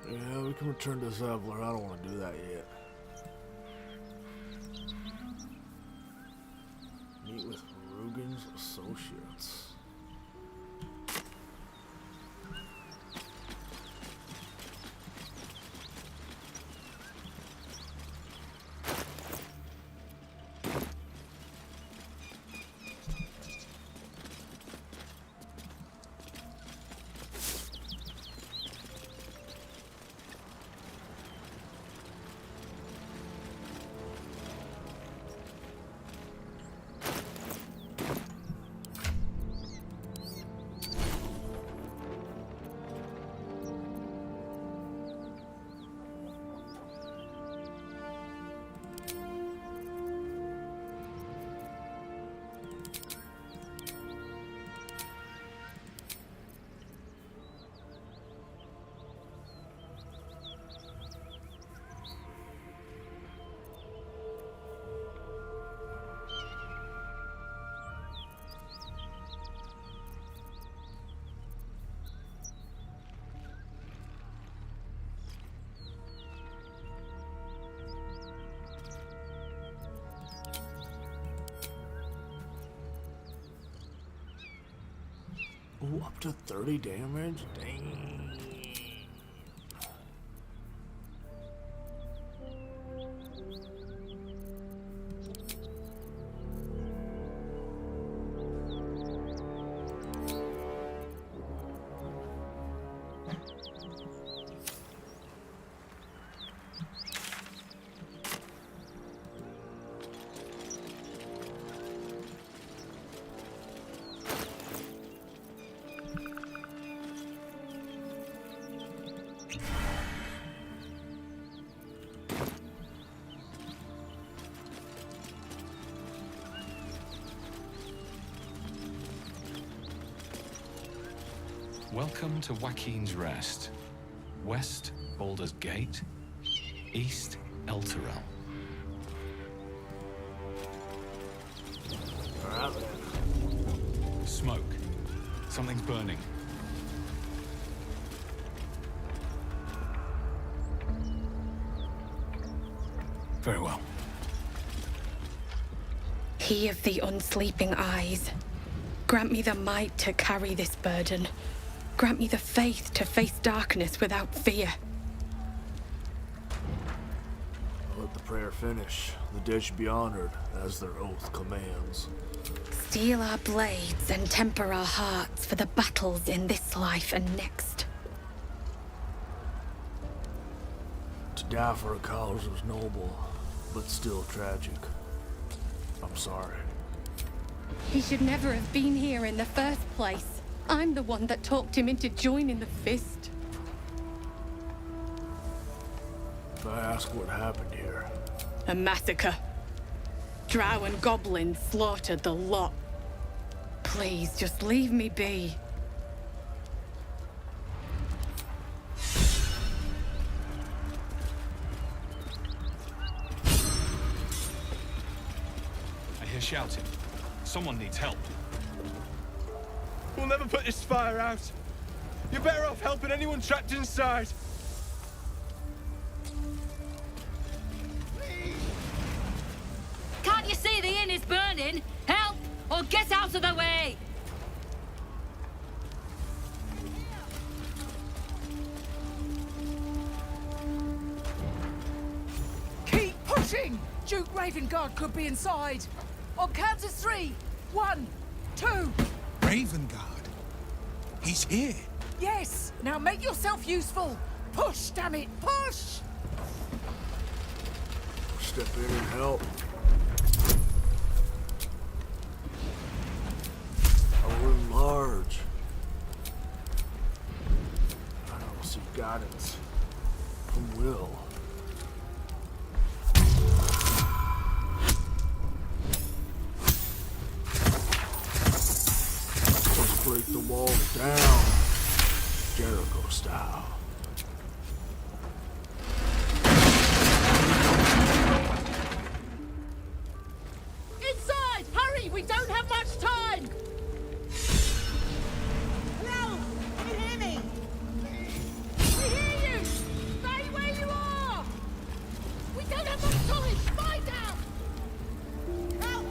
Yeah, we can return to Zevler. I don't want to do that yet. Meet with Rugen's associates. Ooh, up to 30 damage? Dang. Welcome to Joaquin's Rest. West, Boulder's Gate. East, Elturel. Smoke. Something's burning. Very well. He of the unsleeping eyes, grant me the might to carry this burden. Grant me the faith to face darkness without fear. The prayer finish. The dead should be honored, as their oath commands. Steel our blades and temper our hearts for the battles in this life and next. To die for a cause was noble, but still tragic. I'm sorry. He should never have been here in the first place. I'm the one that talked him into joining the Fist. If I ask what happened here, A massacre. Drow and goblins slaughtered the lot. Please, just leave me be. I hear shouting. Someone needs help. We'll never put this fire out. You're better off helping anyone trapped inside. Can't you see the inn is burning? Help, or get out of the way! Keep pushing! Duke Ravengard could be inside. On count of 3. 1, 2. Ravengard? He's here. Yes! Now make yourself useful! Push, damn it! Push! step in and help. Our room large. I don't see guidance from Will. Let's break the walls down, Jericho style. Inside! Hurry! We don't have much time! Hello? Can you hear me? We hear you! Stay where you are! We don't have much time! Find out! Help!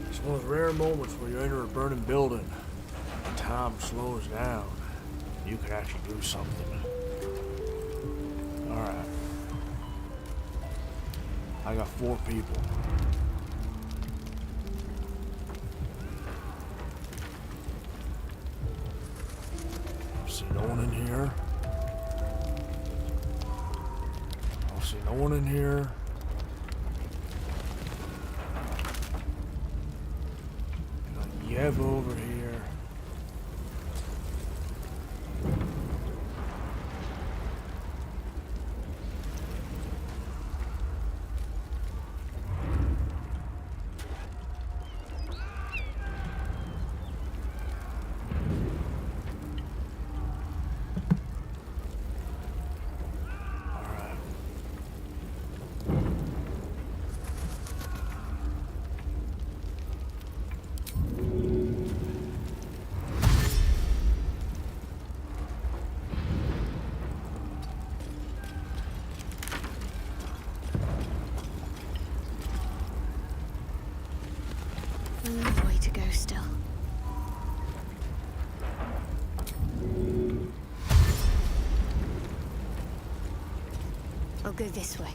It's one of those rare moments where you enter a burning building. Time slows down. You can actually do something. Alright. I got 4 people. See no one in here. I see no one in here. Yev over here. A long way to go still. I'll go this way.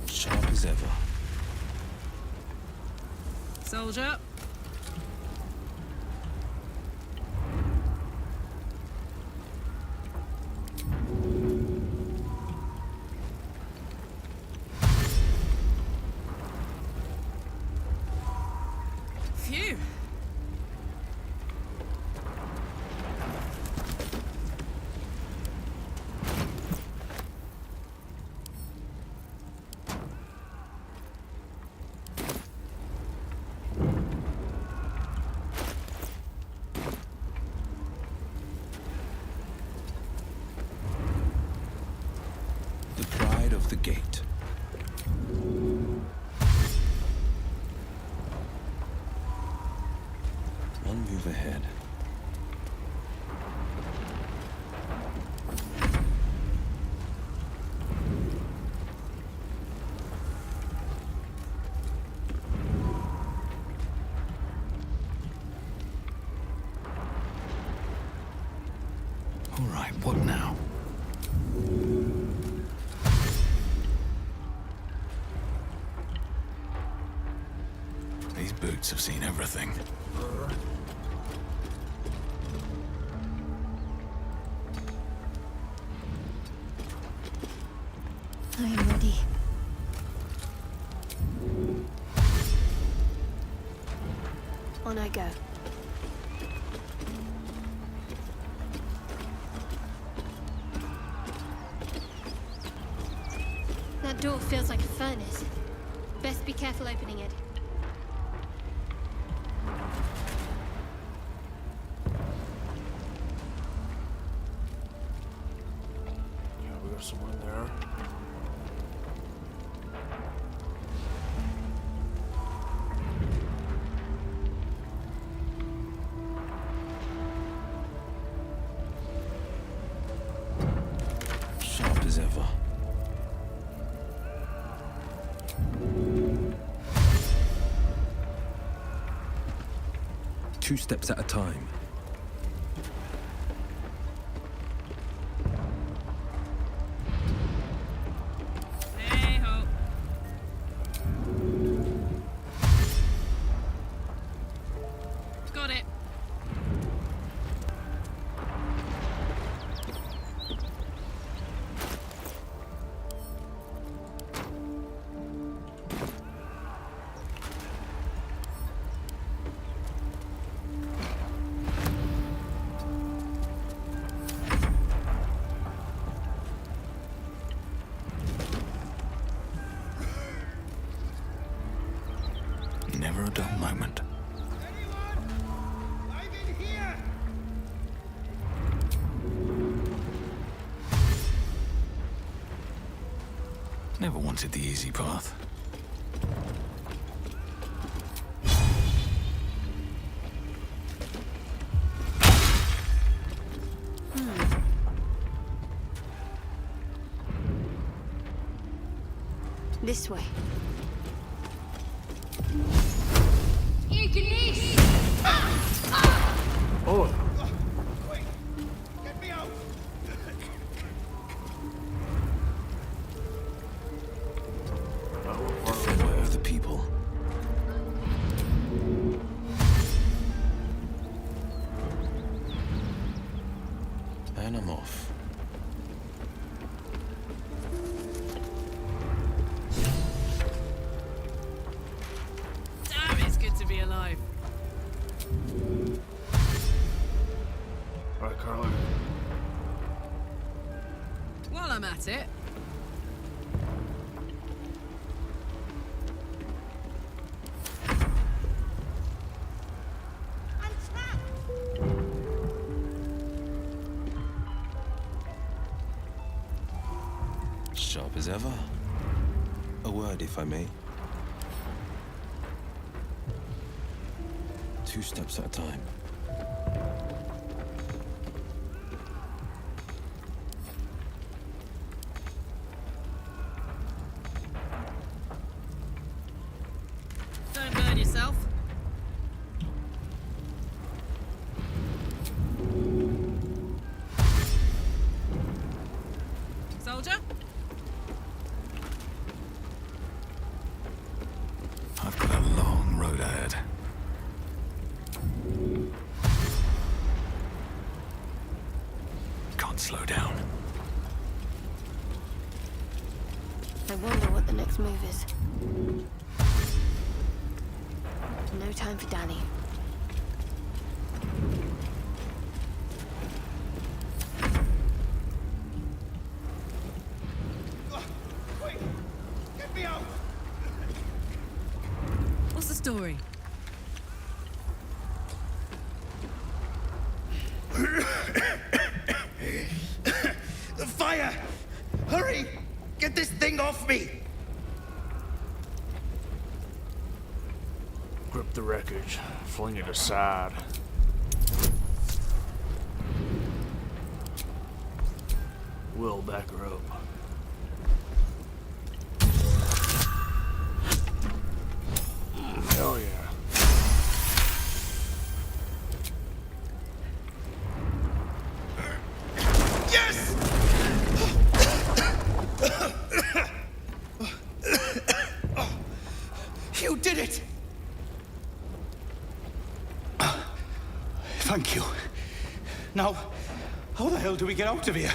Sharp as ever. Soldier. Phew. The pride of the gate. One move ahead. What now? These boots have seen everything. I am ready. On I go. That door feels like a furnace. Best be careful opening it. Yeah, we got someone there. Sharp as ever. Two steps at a time. Hey ho. Got it. Never a dull moment. Never wanted the easy path. This way. Oh. Where are the people? And I'm off. Damn, it's good to be alive. All right, Carla. While I'm at it, Sharp as ever. A word, if I may. Two steps at a time. don't burn yourself. Soldier? I've got a long road ahead. Can't slow down. I wonder what the next move is. No time for Danny. What's the story? The fire! Hurry! Get this thing off me! Grip the wreckage. Fling it aside. We'll back her up. Hell yeah. Yeah! did it! Thank you. Now, how the hell do we get out of here?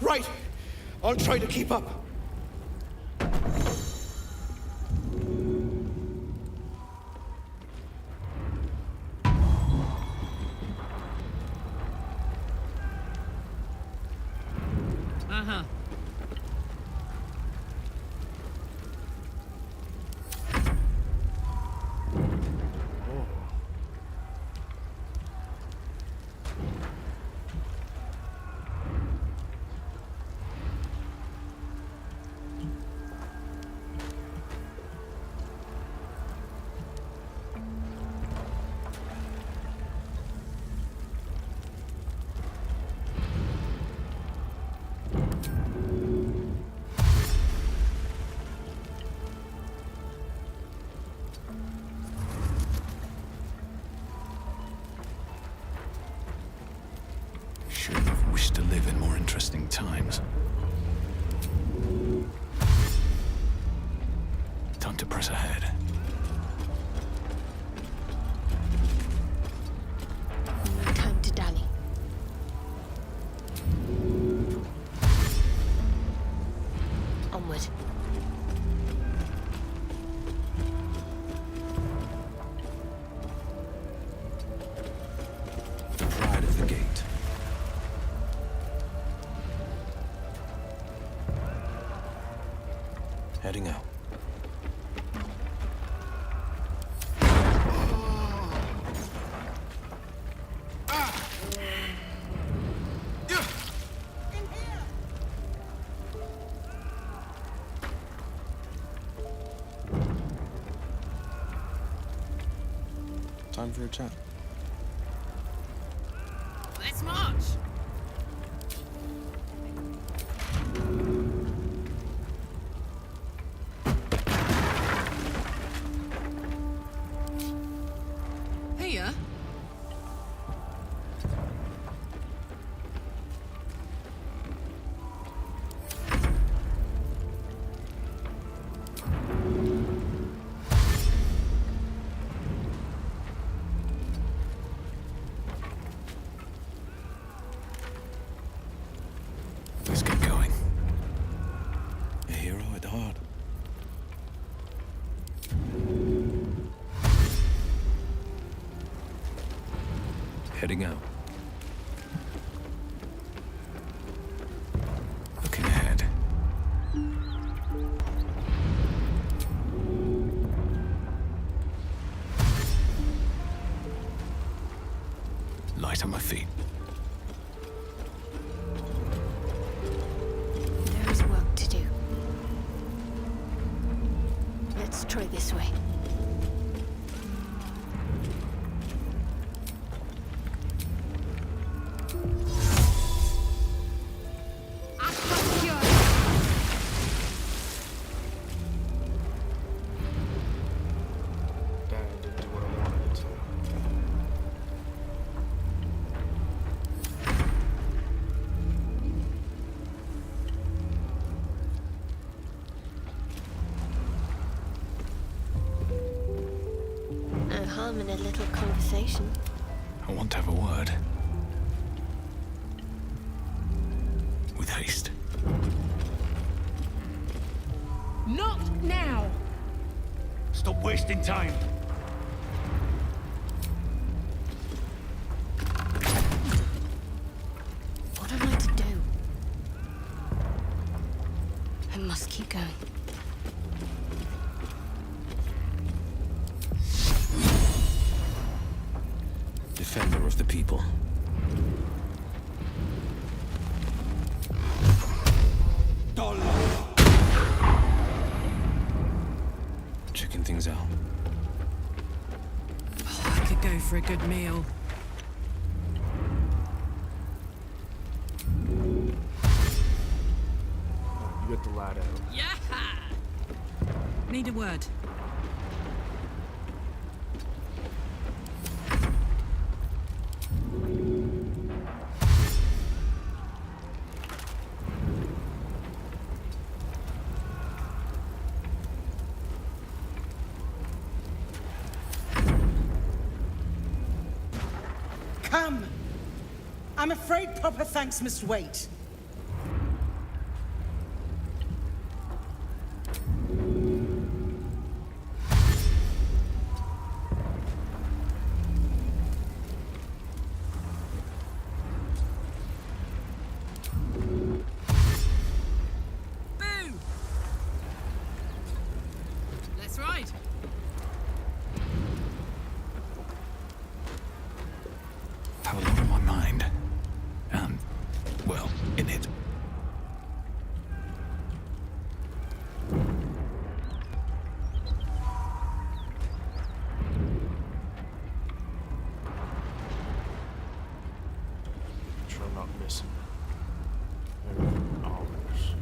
Right. I'll try to keep up. Uh-huh. Should have wished to live in more interesting times. Time to press ahead. No time to dally. Onward. The pride of the gate. Heading out. Time for a chat. Let's march! Here? Let's get going. A hero at heart. Heading out. Looking ahead. Light on my feet. There is work to do. Let's try this way. Dang, didn't do what I wanted it to. No harm in a little conversation. I want to have a word. With haste. Not now! Stop wasting time. What am I to do? I must keep going. Defender of the people. Checking things out. Oh, I could go for a good meal. You get the lad out. Yeah! Need a word. Come. I'm afraid proper thanks must wait. Let's ride. Have a lot on my mind. And, well, in it. Sure I'm not missing anything obvious.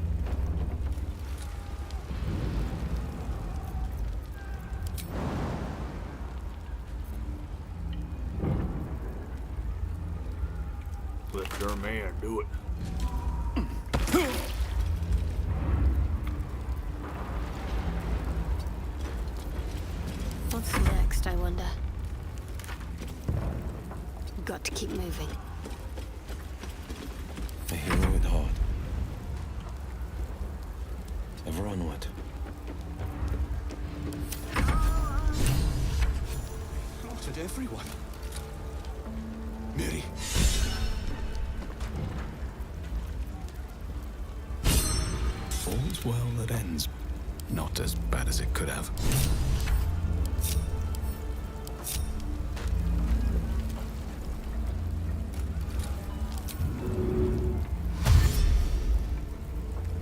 Let your man do it. What's next, I wonder? Got to keep moving. A hero with heart. Ever onward. Slaughtered everyone. Mary. All's well that ends. Not as bad as it could have.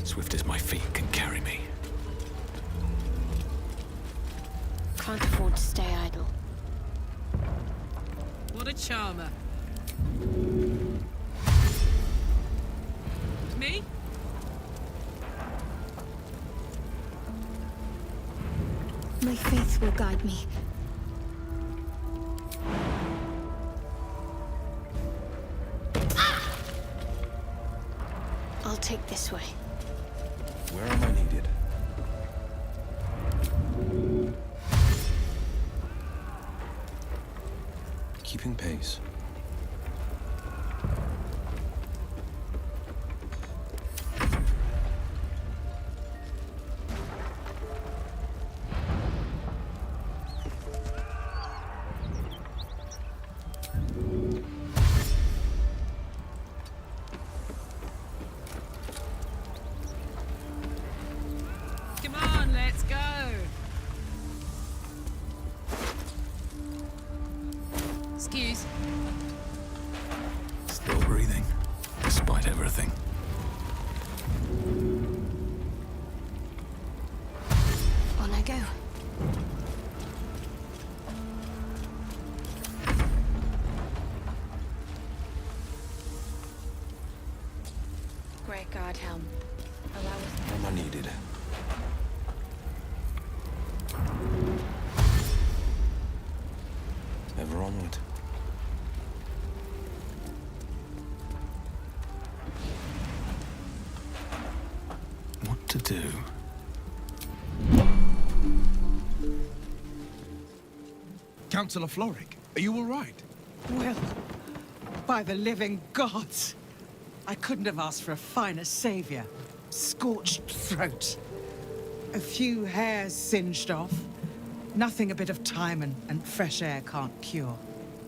Swift as my feet can carry me. Can't afford to stay idle. What a charmer. Me? My faith will guide me. I'll take this way. Where am I needed? Keeping pace. Come on, let's go. Excuse. Still breathing, despite everything. On I go. Grey guard helm. Allow us. Am I needed? Ever onward. What to do? Councillor Floric, are you all right? Well, by the living gods. I couldn't have asked for a finer savior. Scorched throat. A few hairs singed off. Nothing a bit of time and fresh air can't cure.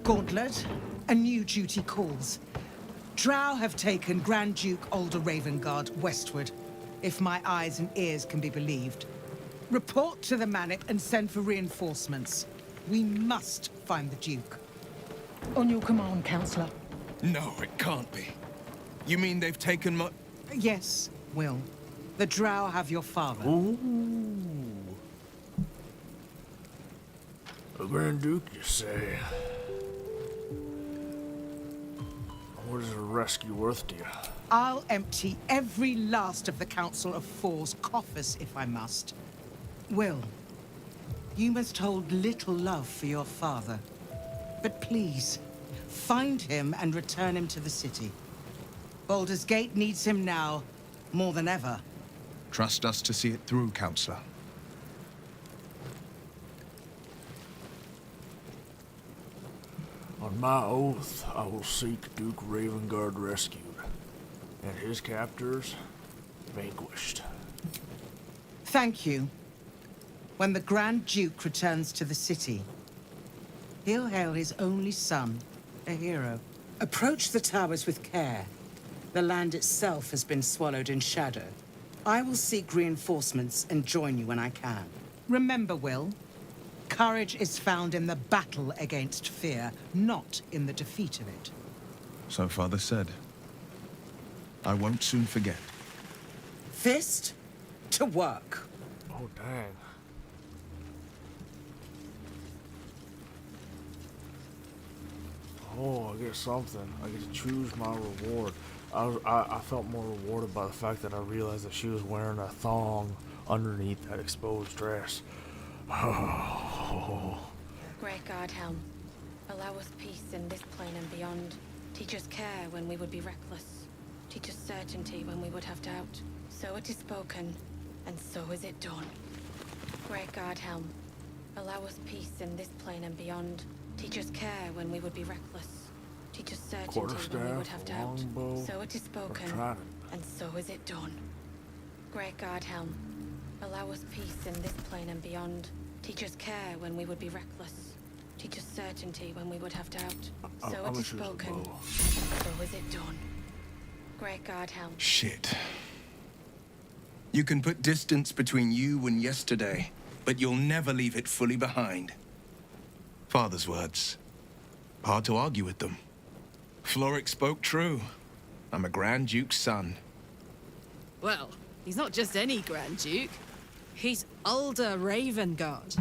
Gauntlet, a new duty calls. Drow have taken Grand Duke Alder Ravengard westward, if my eyes and ears can be believed. Report to the Manic and send for reinforcements. We must find the Duke. On your command, Councillor. No, it can't be. You mean they've taken my... Yes, Will. The Drow have your father. Ooh. A Grand Duke, you say? What is a rescue worth to you? I'll empty every last of the Council of Four's coffers if I must. Will, you must hold little love for your father. But please, find him and return him to the city. Boulder's Gate needs him now, more than ever. Trust us to see it through, Councillor. On On my oath, I will seek Duke Ravengard rescued, and his captors vanquished. Thank you. When the Grand Duke returns to the city, he'll hail his only son, a hero. Approach the towers with care. The land itself has been swallowed in shadow. I will seek reinforcements and join you when I can. Remember, Will, courage is found in the battle against fear, not in the defeat of it. So Father said. I won't soon forget. Fist to work. Oh, dang. Oh, I get something. I get to choose my reward. I felt more rewarded by the fact that I realized that she was wearing a thong underneath that exposed dress. Oh. Great Guardhelm, allow us peace in this plane and beyond. Teach us care when we would be reckless. Teach us certainty when we would have doubt. So it is spoken, and so is it done. Great Guardhelm, allow us peace in this plane and beyond. Teach us care when we would be reckless. Teach us certainty when we would have doubt. So it is spoken, and so is it done. Great Guardhelm, allow us peace in this plane and beyond. Teach us care when we would be reckless. Teach us certainty when we would have doubt. So it is spoken, and so is it done. Great Guardhelm. Shit. You can put distance between you and yesterday, but you'll never leave it fully behind. Father's words. Hard to argue with them. Floric spoke true. I'm a Grand Duke's son. Well, he's not just any Grand Duke. He's Boulder Ravengard,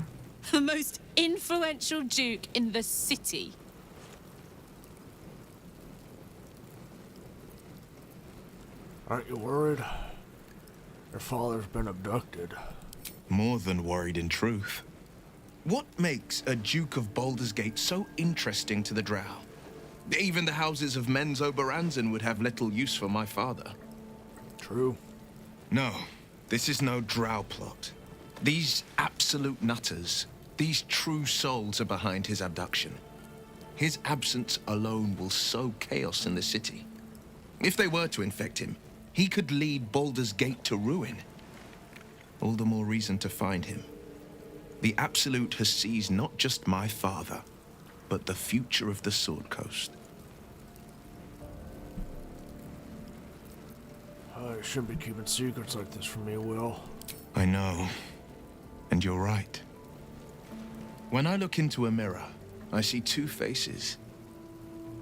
the most influential Duke in the city. Aren't you worried? Your father's been abducted. More than worried in truth. What makes a Duke of Baldur's Gate so interesting to the Drow? Even the houses of Men's Oberanzen would have little use for my father. True. No, this is no Drow plot. These absolute nutters, these true souls are behind his abduction. His absence alone will sow chaos in the city. If they were to infect him, he could lead Baldur's Gate to ruin. All the more reason to find him. The Absolute has seized not just my father, but the future of the Sword Coast. You shouldn't be keeping secrets like this from me, Will. I know. And you're right. When I look into a mirror, I see two faces.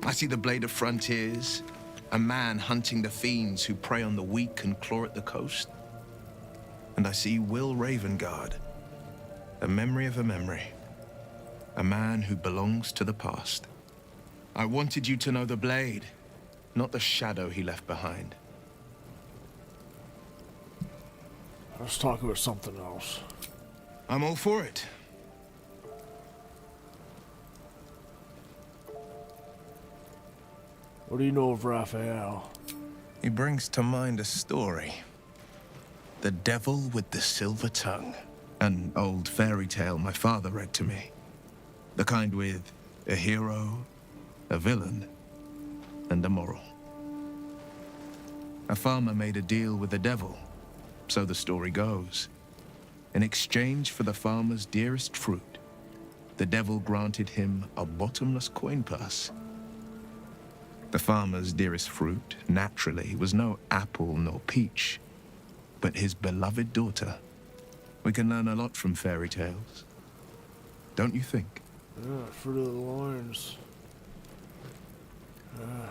I see the Blade of Frontiers, a man hunting the fiends who prey on the weak and claw at the coast. And I see Will Ravengard, a memory of a memory. A man who belongs to the past. I wanted you to know the Blade, not the shadow he left behind. Let's talk about something else. I'm all for it. What do you know of Raphael? He brings to mind a story. The Devil with the Silver Tongue. An old fairy tale my father read to me. The kind with a hero, a villain, and a moral. A farmer made a deal with the devil, so the story goes. In exchange for the farmer's dearest fruit, the devil granted him a bottomless coin purse. The farmer's dearest fruit, naturally, was no apple nor peach, but his beloved daughter. We can learn a lot from fairy tales. Don't you think? Yeah, Fruit of the Loins. Yeah.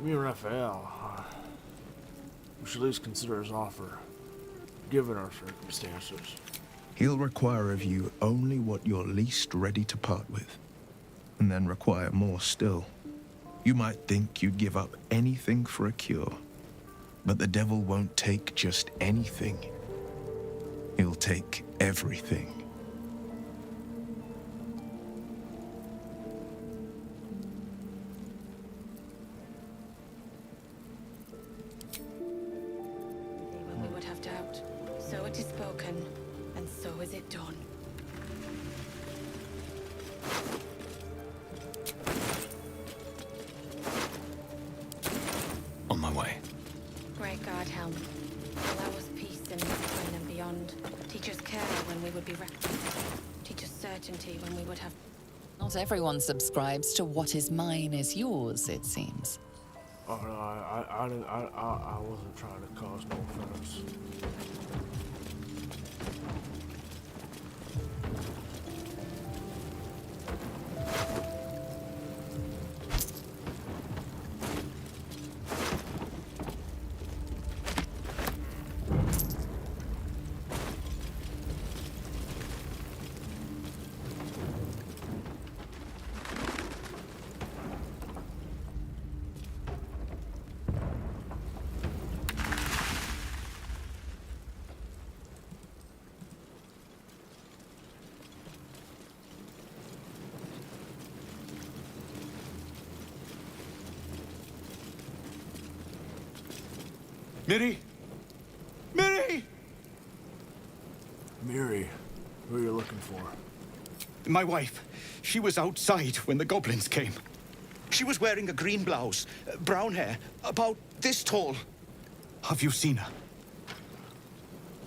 Me and Raphael, we should at least consider his offer, given our circumstances. He'll require of you only what you're least ready to part with, and then require more still. You might think you'd give up anything for a cure, but the devil won't take just anything. He'll take everything. When we would have doubt, so it is spoken, and so is it done. be reckless. Teach us certainty when we would have... Not everyone subscribes to what is mine is yours, it seems. Oh no, I wasn't trying to cause no offense. Miri! Miri! Miri, who are you looking for? My wife. She was outside when the goblins came. She was wearing a green blouse, brown hair, about this tall. Have you seen her?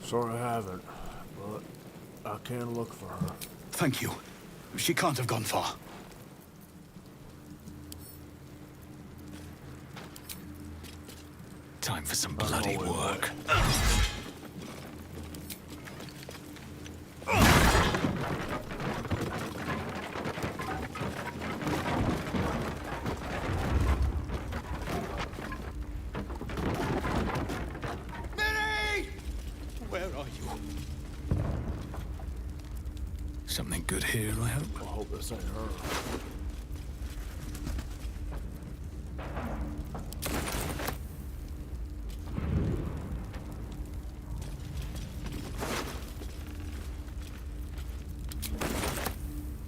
Sorry I haven't, but I can look for her. Thank you. She can't have gone far. Time for some bloody work. Where are you? Something good here, I hope. I hope this ain't her.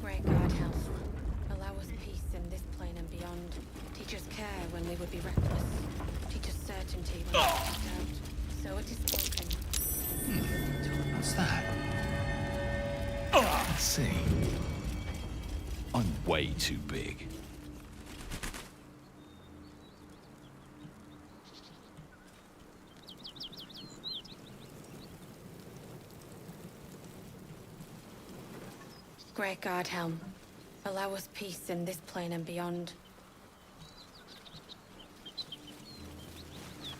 Great God, help. Allow us peace in this plane and beyond. Teach us care when we would be reckless. Teach us certainty when we would have doubt. So it is spoken. What's that? Let's see. I'm way too big. Great God, Helm. Allow us peace in this plane and beyond.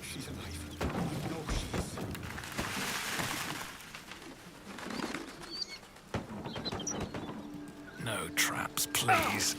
She's alive. No, No traps, please.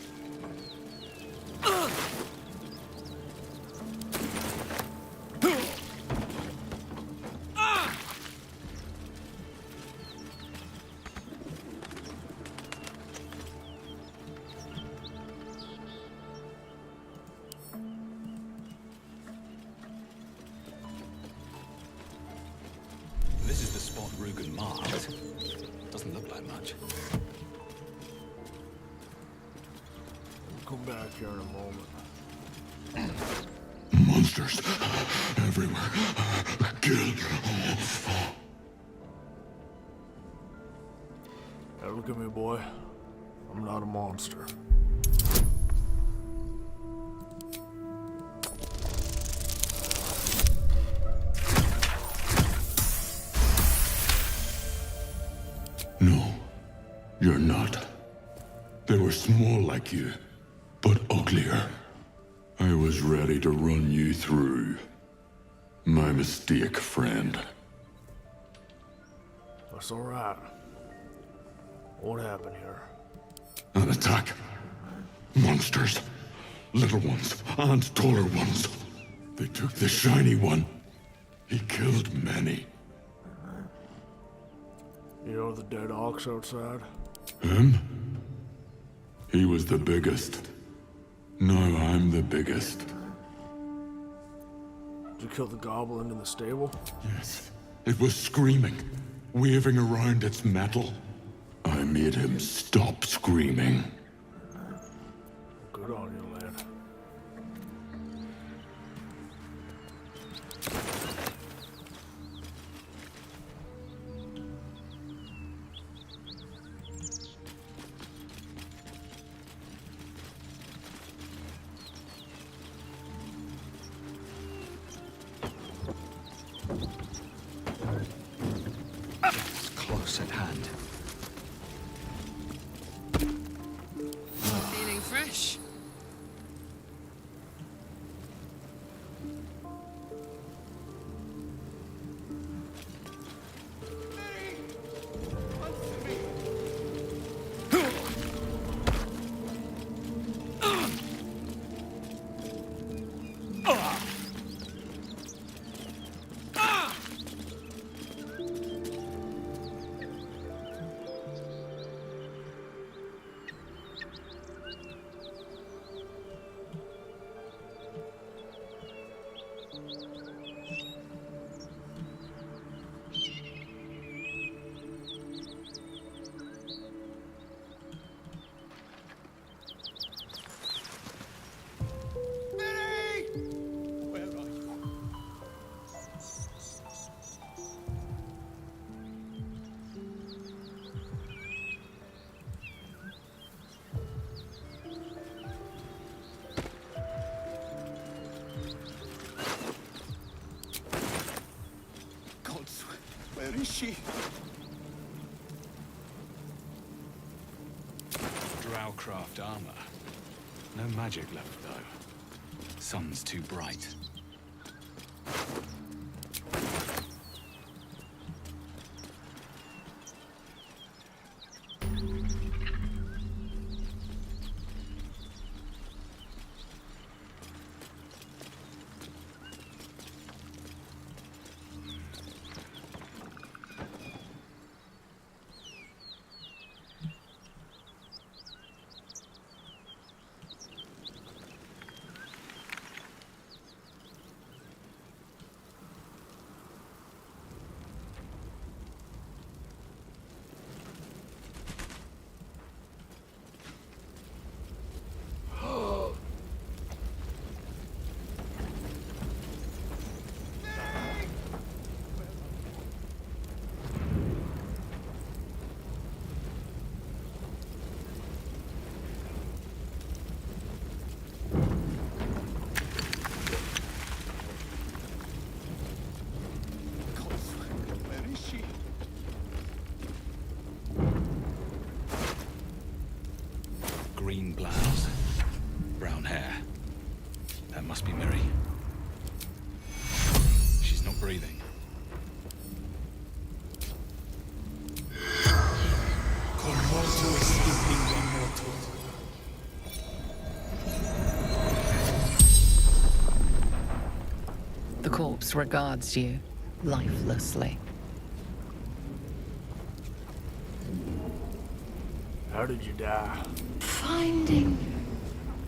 This is the spot Rugen marked. Doesn't look like much. Come back here in a moment. Monsters everywhere. Kill. Hey, look at me, boy. I'm not a monster. No, you're not. They were small like you, but uglier. I was ready to run you through. My mistake, friend. That's all right. What happened here? An attack. Monsters. Little ones and taller ones. They took the shiny one. He killed many. You know the dead ox outside? Him? He was the biggest. Now I'm the biggest. Did you kill the goblin in the stable? Yes. It was screaming, waving around its metal. I made him stop screaming. Good on you, lad. It's close at hand. fresh. Where is she? Drowcraft armor. No magic left, though. Sun's too bright. Green blouse, brown hair. That must be Miri. She's not breathing. The corpse regards you lifelessly. How did you die? Finding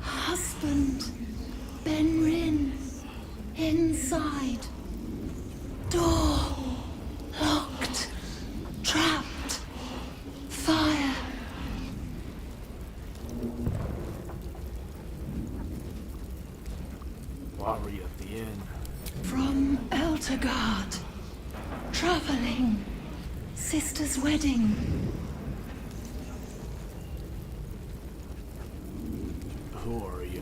husband Benrin inside. Door locked, trapped, fire. Why were you at the inn? From Eltergard. Traveling. Sister's wedding. Who are you?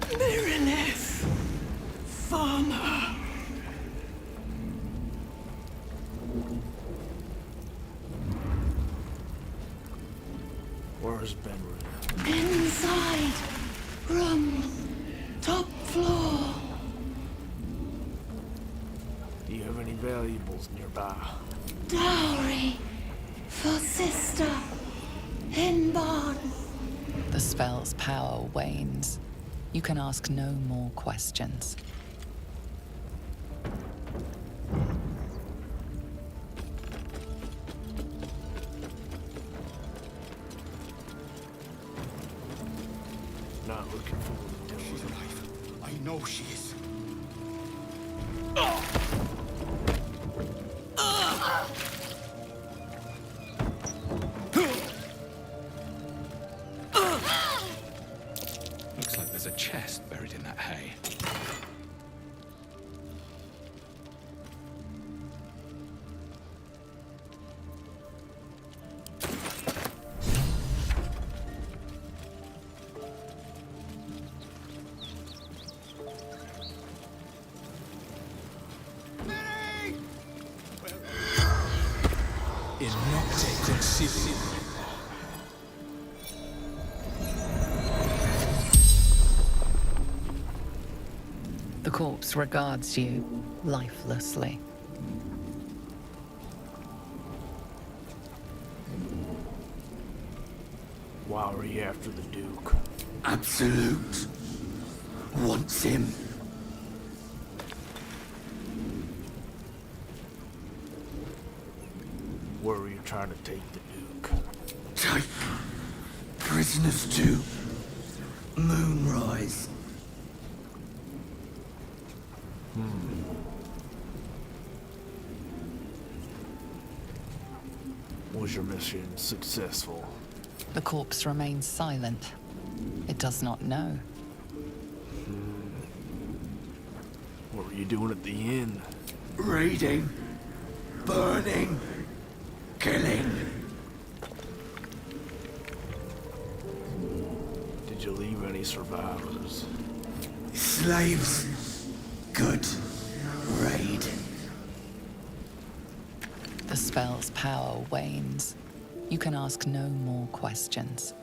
Mirilith. Farmer. Where's Benrin? Inside. Room. Top floor. Do you have any valuables nearby? Dowry. For sister. In barn. The spell's power wanes. You can ask no more questions. Not looking forward to it. She's alive. I know she is. Looks like there's a chest buried in that hay. In Nocte Conceiving. The corpse regards you lifelessly. Why were you after the Duke? Absolute wants him. Where were you trying to take the Duke? Take prisoners to Moonrise. Was your mission successful? The corpse remains silent. It does not know. What were you doing at the inn? Raiding, burning, killing. Did you leave any survivors? Slaves. Good. Raid. The spell's power wanes. You can ask no more questions.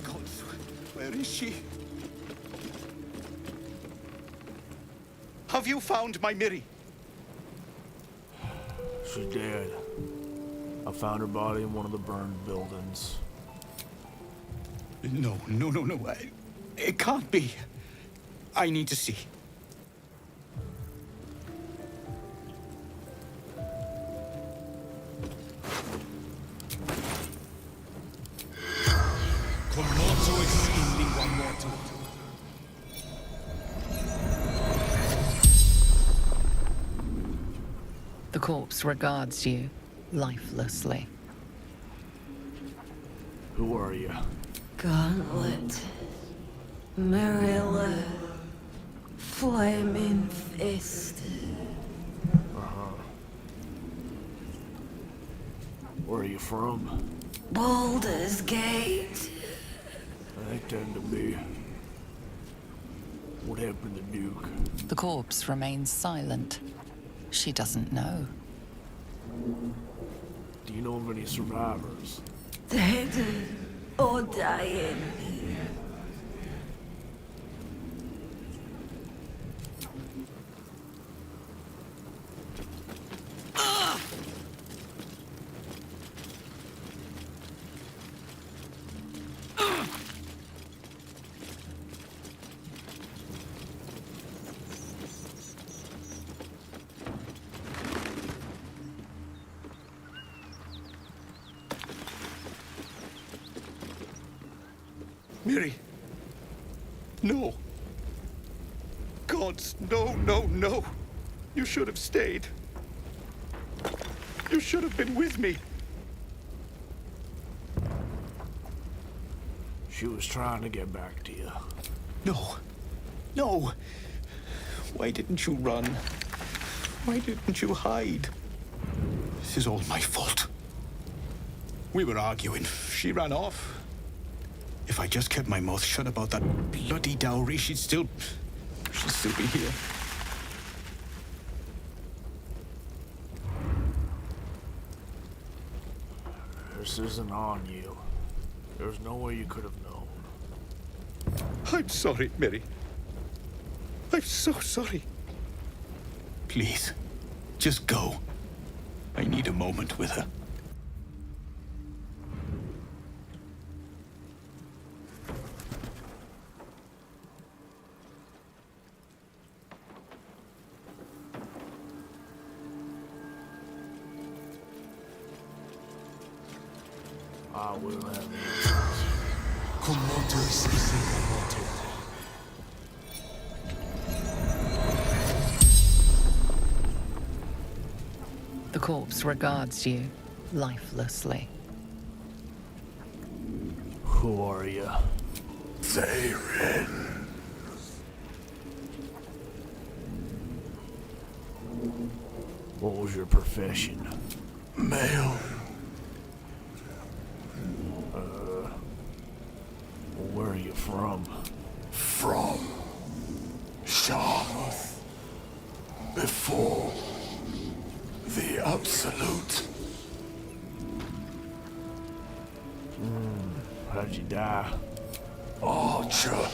Gods, where is she? Have you found my Miri? She's dead. I found her body in one of the burned buildings. No. It can't be. I need to see. The corpse regards you lifelessly. Who are you? Gauntlet. Marilla. Flaming Fist. Where are you from? Boulder's Gate. They tend to be. What happened to Duke? The corpse remains silent. She doesn't know. Do you know of any survivors? Dead or dying. Miri. No. Gods, no. You should have stayed. You should have been with me. She was trying to get back to you. No. Why didn't you run? Why didn't you hide? This is all my fault. We were arguing. She ran off. If I just kept my mouth shut about that bloody dowry, she'd still be here. This isn't on you. There's no way you could have known. I'm sorry, Miri. I'm so sorry. Please, just go. I need a moment with her. I will have The corpse regards you lifelessly. Who are you? Zarin. What was your profession? Male. Where are you from? From Sharth. Before Absolute. How'd you die? Archer.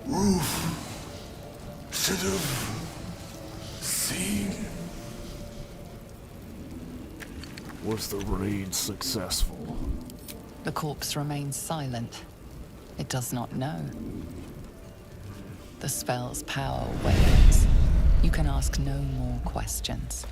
Roof. Should have seen. Was the raid successful? The corpse remains silent. It does not know. The spell's power wanes. You can ask no more questions.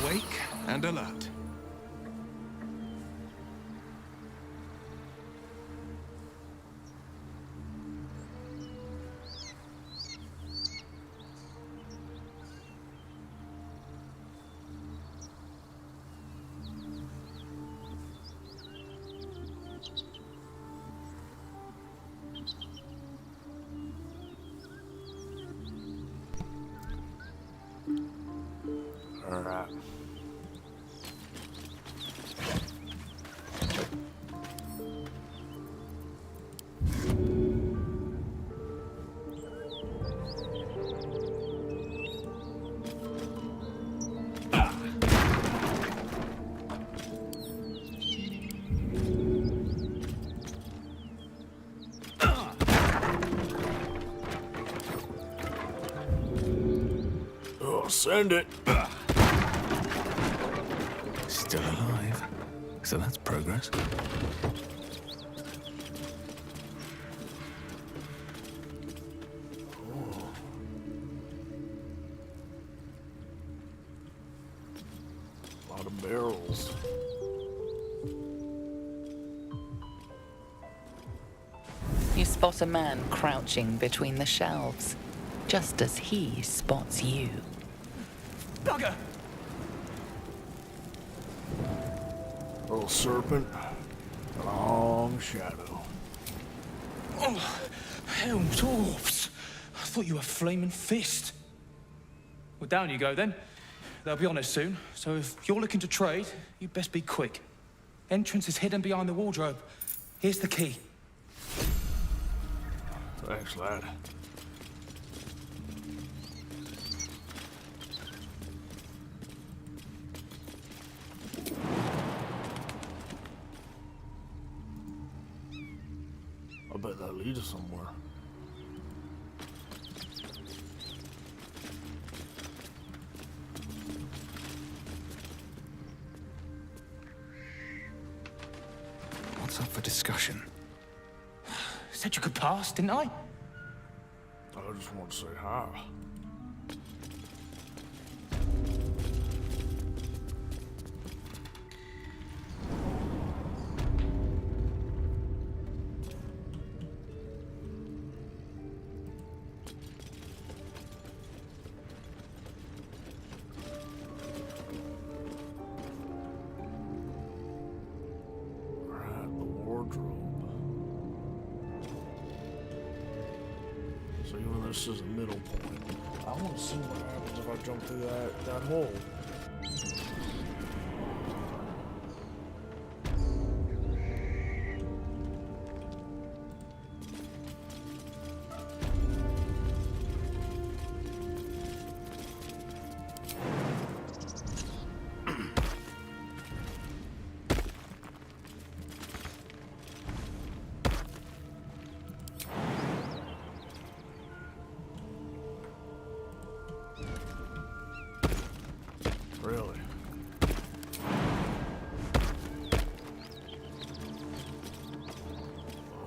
Awake and alert. All right. Oh, send it. Still alive. So that's progress. A lot of barrels. You spot a man crouching between the shelves, just as he spots you. Bugger! Little serpent. Long shadow. Oh, hell, dwarfs. I thought you were Flaming Fist. Well, down you go then. They'll be on us soon, so if you're looking to trade, you best be quick. Entrance is hidden behind the wardrobe. Here's the key. Thanks, lad. I bet that leads us somewhere. What's up for discussion? Said you could pass, didn't I? I just want to say hi. So even though this is a middle point, I want to see what happens if I jump through that hole. Really?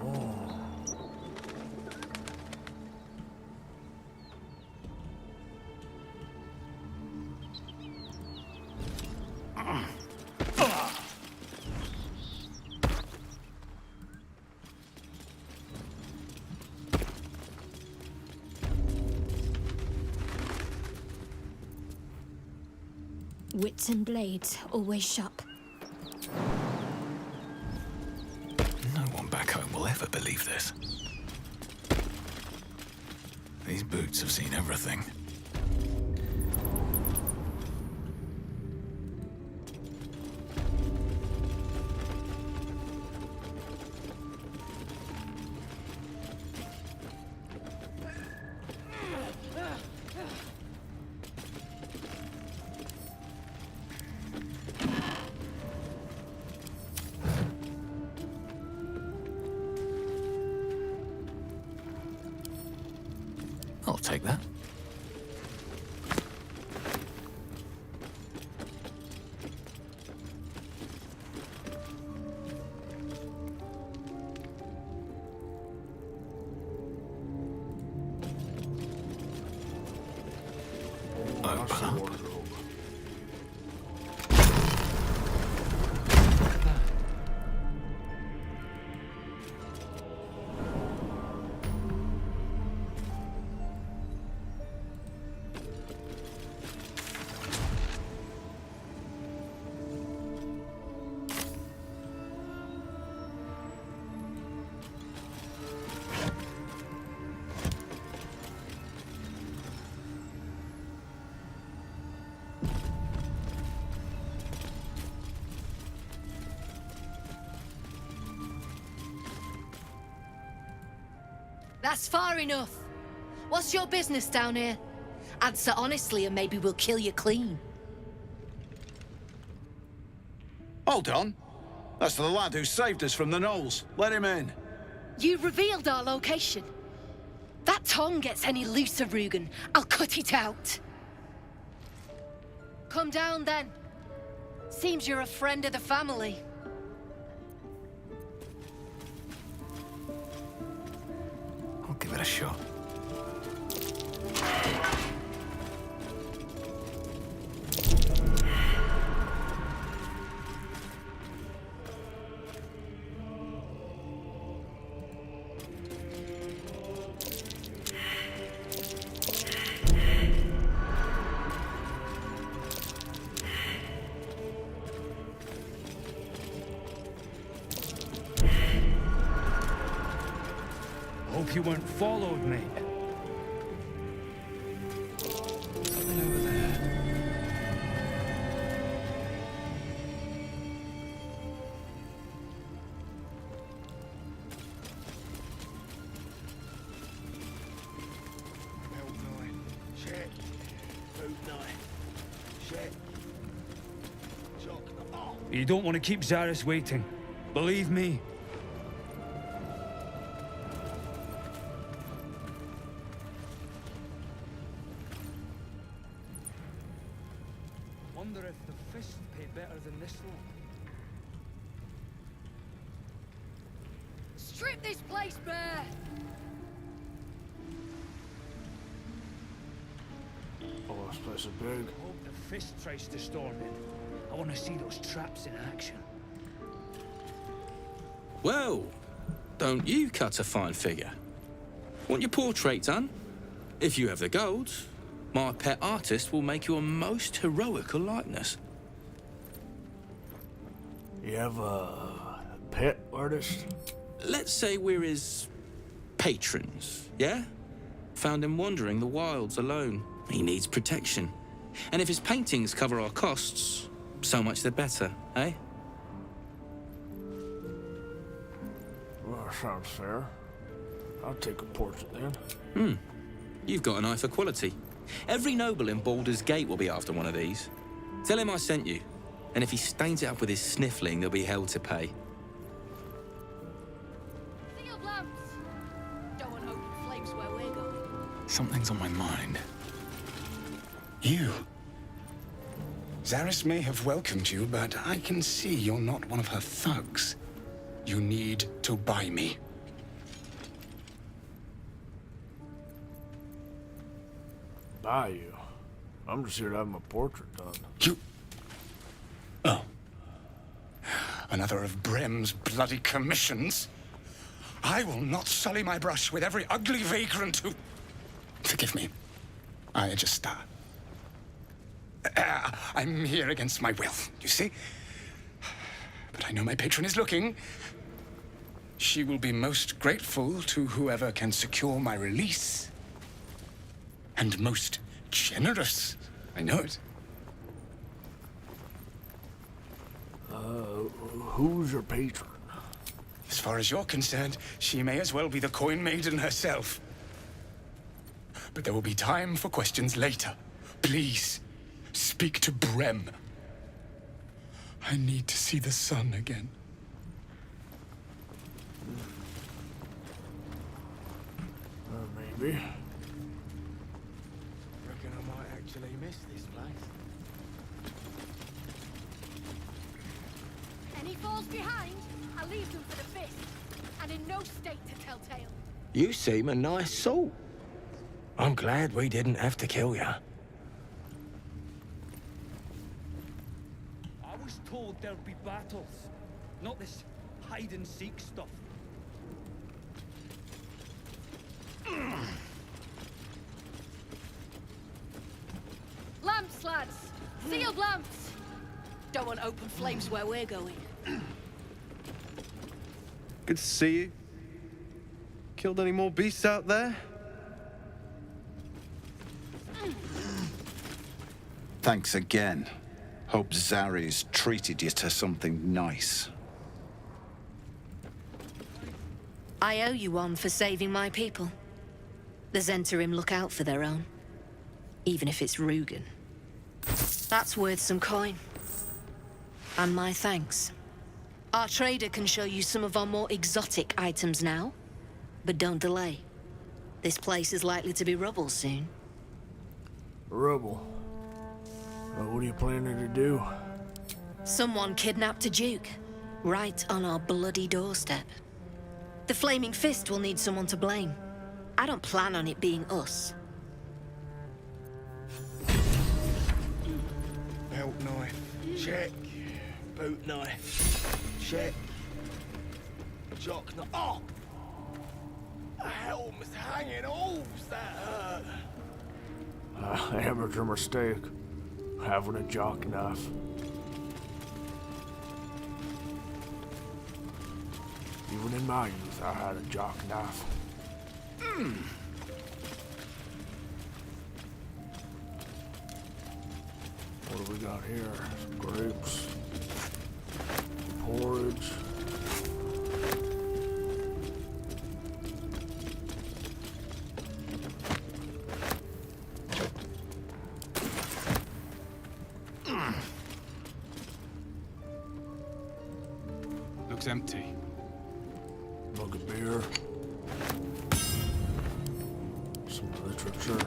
Oh. Wits and blades always sharp. No one back home will ever believe this. These boots have seen everything. I'll take that. Open up. That's far enough. What's your business down here? Answer honestly and maybe we'll kill you clean. Hold on. That's the lad who saved us from the gnolls. Let him in. You revealed our location. That tongue gets any looser, Rugen, I'll cut it out. Come down then. Seems you're a friend of the family. I'll give it a shot. Hope you weren't followed, mate. Something over there. Milk nine. Shit. Food nine. Shit. Chocolate. Oh. You don't want to keep Zaris waiting. Believe me. Wonder if the fish pay better than this one. Strip this place bare! Oh, this place is big. Hope the fish tries to storm in. I want to see those traps in action. Well, don't you cut a fine figure? Want your portrait done? If you have the gold, my pet artist will make you a most heroical likeness. You have a pet artist? Let's say we're his patrons, yeah? Found him wandering the wilds alone. He needs protection. And if his paintings cover our costs, so much the better, eh? Well, that sounds fair. I'll take a portrait then. You've got an eye for quality. Every noble in Boulder's Gate will be after one of these. Tell him I sent you. And if he stains it up with his sniffling, there'll be hell to pay. Field lamps! Don't want open flames where we're going. Something's on my mind. You. Zaris may have welcomed you, but I can see you're not one of her thugs. You need to buy me. Buy you? I'm just here to have my portrait done. You... Oh. Another of Brem's bloody commissions? I will not sully my brush with every ugly vagrant who... Forgive me. I just... I'm here against my will, you see? But I know my patron is looking. She will be most grateful to whoever can secure my release. And most generous. I know it. Who's your patron? As far as you're concerned, she may as well be the coin maiden herself. But there will be time for questions later. Please, speak to Brem. I need to see the sun again. Maybe. Reckon I might actually miss this place. Any falls behind, I leave them for the fist. And in no state to tell tale. You seem a nice soul. I'm glad we didn't have to kill you. I was told there'd be battles, not this hide-and-seek stuff. Lamps, lads! Sealed lamps! Don't want open flames where we're going. Good to see you. Killed any more beasts out there? Thanks again. Hope Zari's treated you to something nice. I owe you one for saving my people. The Zentarim look out for their own. Even if it's Rugen. That's worth some coin. And my thanks. Our trader can show you some of our more exotic items now. But don't delay. This place is likely to be rubble soon. Rubble? Well, what are you planning to do? Someone kidnapped a Duke. Right on our bloody doorstep. The Flaming Fist will need someone to blame. I don't plan on it being us. Belt knife. Check. Boot knife. Check. Jock knife. Oh! A helm's hanging hooves, that hurt. Amateur mistake. Having a jock knife. Even in my youth, I had a jock knife. What do we got here? Some grapes. Porridge. Looks empty. Mug of beer. Some literature.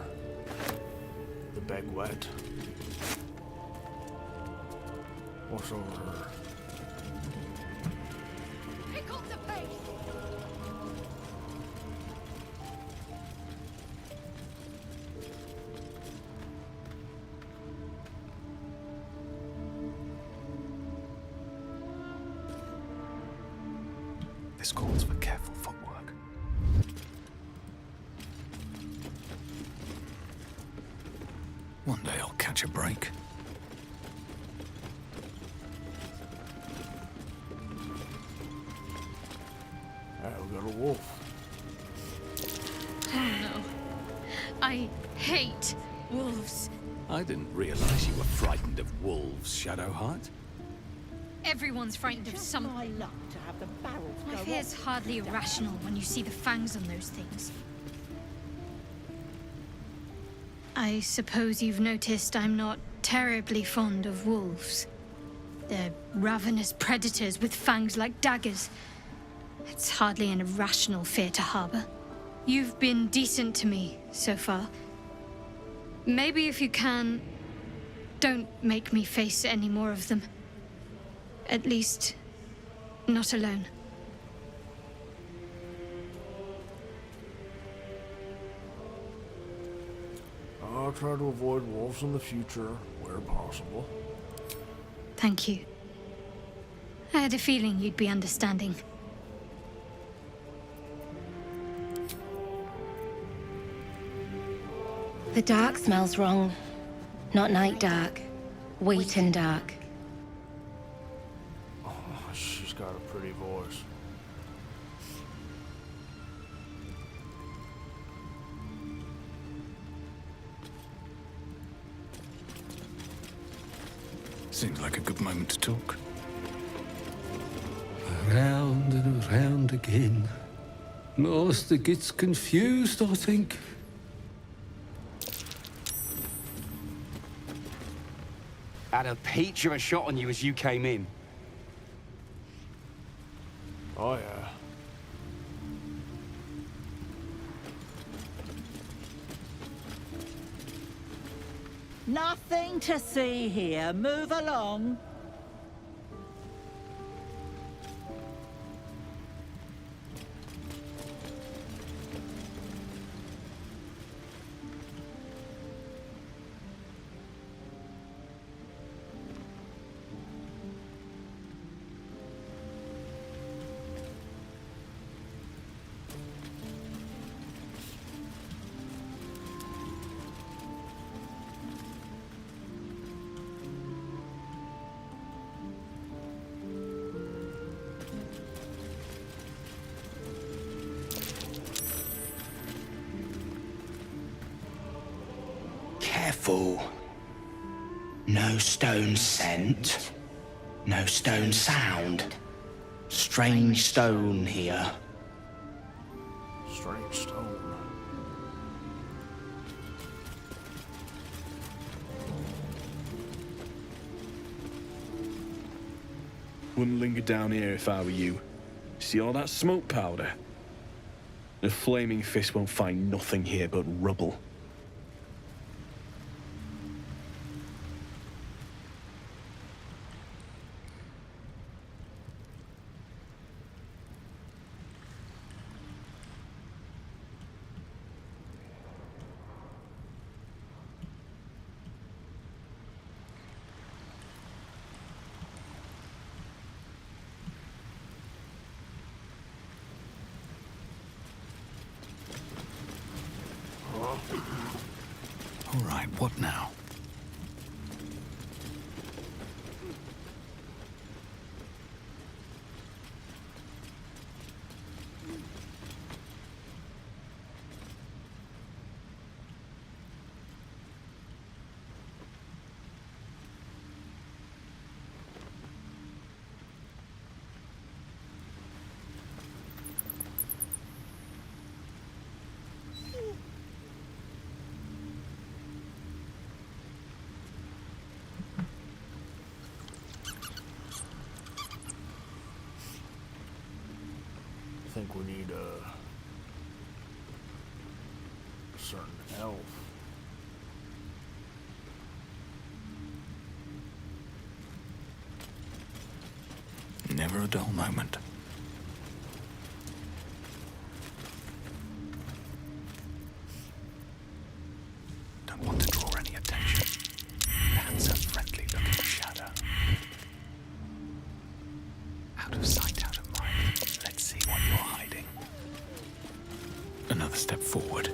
The bag wet. What's over her? Pick up the pace! This calls for careful footwork. One day I'll catch a break. We got a wolf. Oh no. I hate wolves. I didn't realize you were frightened of wolves, Shadowheart. Everyone's frightened of something. My fear's hardly irrational when you see the fangs on those things. I suppose you've noticed I'm not terribly fond of wolves. They're ravenous predators with fangs like daggers. It's hardly an irrational fear to harbor. You've been decent to me so far. Maybe if you can, don't make me face any more of them. At least, not alone. I'll try to avoid wolves in the future, where possible. Thank you. I had a feeling you'd be understanding. The dark smells wrong. Not night dark. Wheaten dark. Oh, she's got a pretty voice. Seems like a good moment to talk. Around and around again. Master gets confused, I think. Had a peach of a shot on you as you came in. Oh, yeah. Nothing to see here. Move along. Careful. No stone scent. No stone sound. Strange stone here. Strange stone. Wouldn't linger down here if I were you. See all that smoke powder? The flaming fist won't find nothing here but rubble. All right, what now? I think we need a certain elf. Never a dull moment. Don't want to draw any attention. That's a friendly looking shadow. Out of sight, out of mind. Let's see what you're hiding. Another step forward.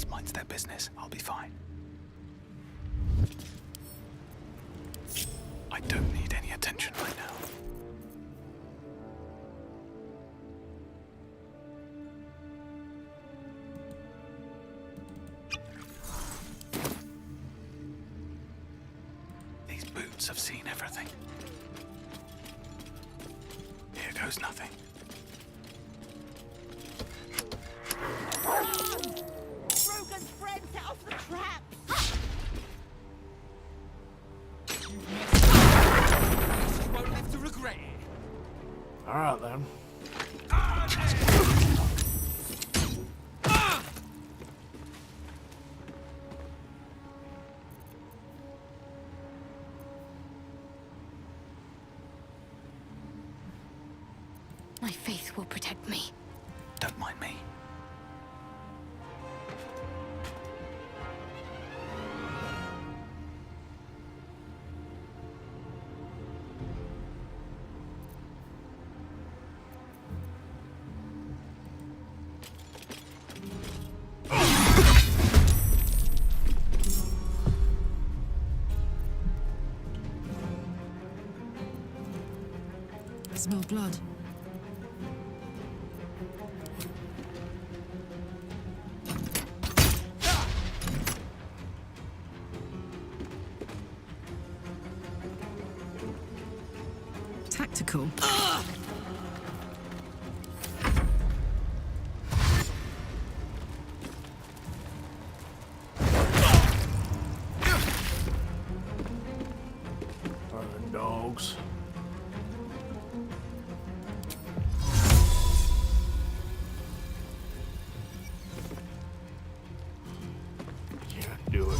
else minds their business, I'll be fine. I don't need any attention right now. These boots have seen everything. Here goes nothing. Rogan's friend set off the trap! You won't live to regret it. Alright then. My faith will protect me. Don't mind me. I smell blood. Tactical. Fucking dogs. Can't do it.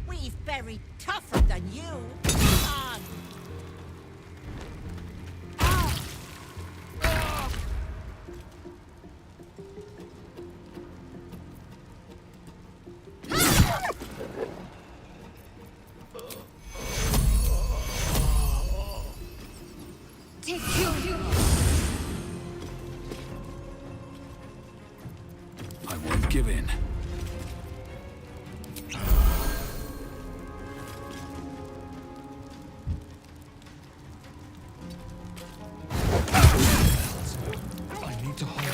We've buried tougher than you. Come on. Take you. I won't give in. I need to hold on.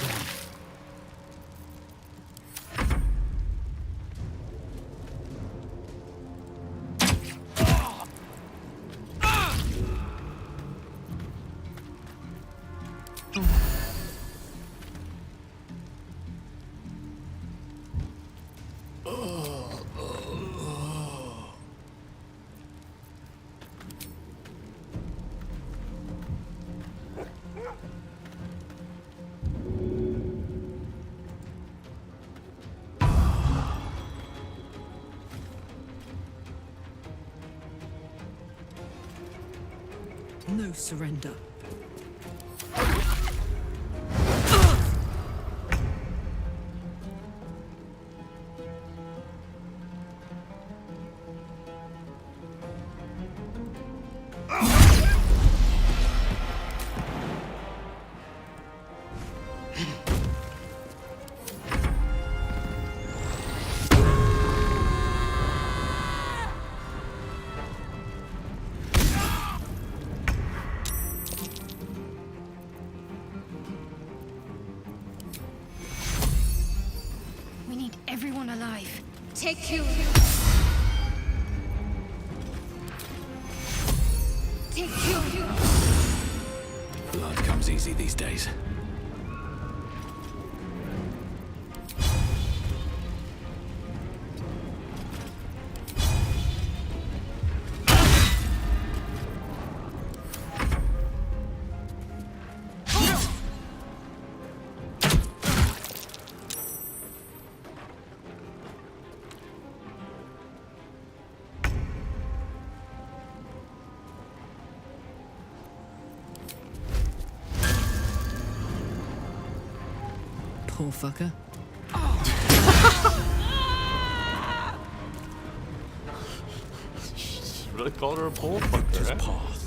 No surrender. We need everyone alive. Take you. Take you. Blood comes easy these days. Poor fucker. Really called her a pole fucker, eh? Path.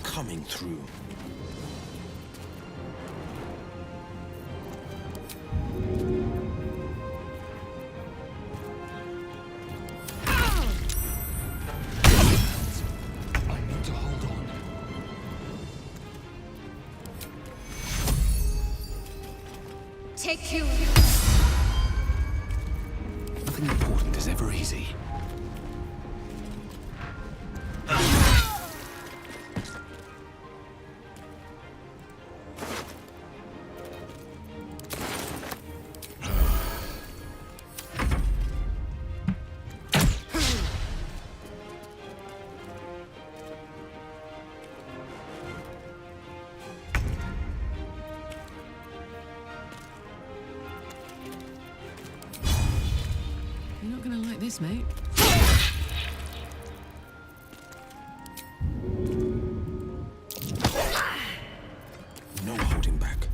Coming through. Take you. Nothing important is ever easy. You're not gonna like this, mate. No holding back.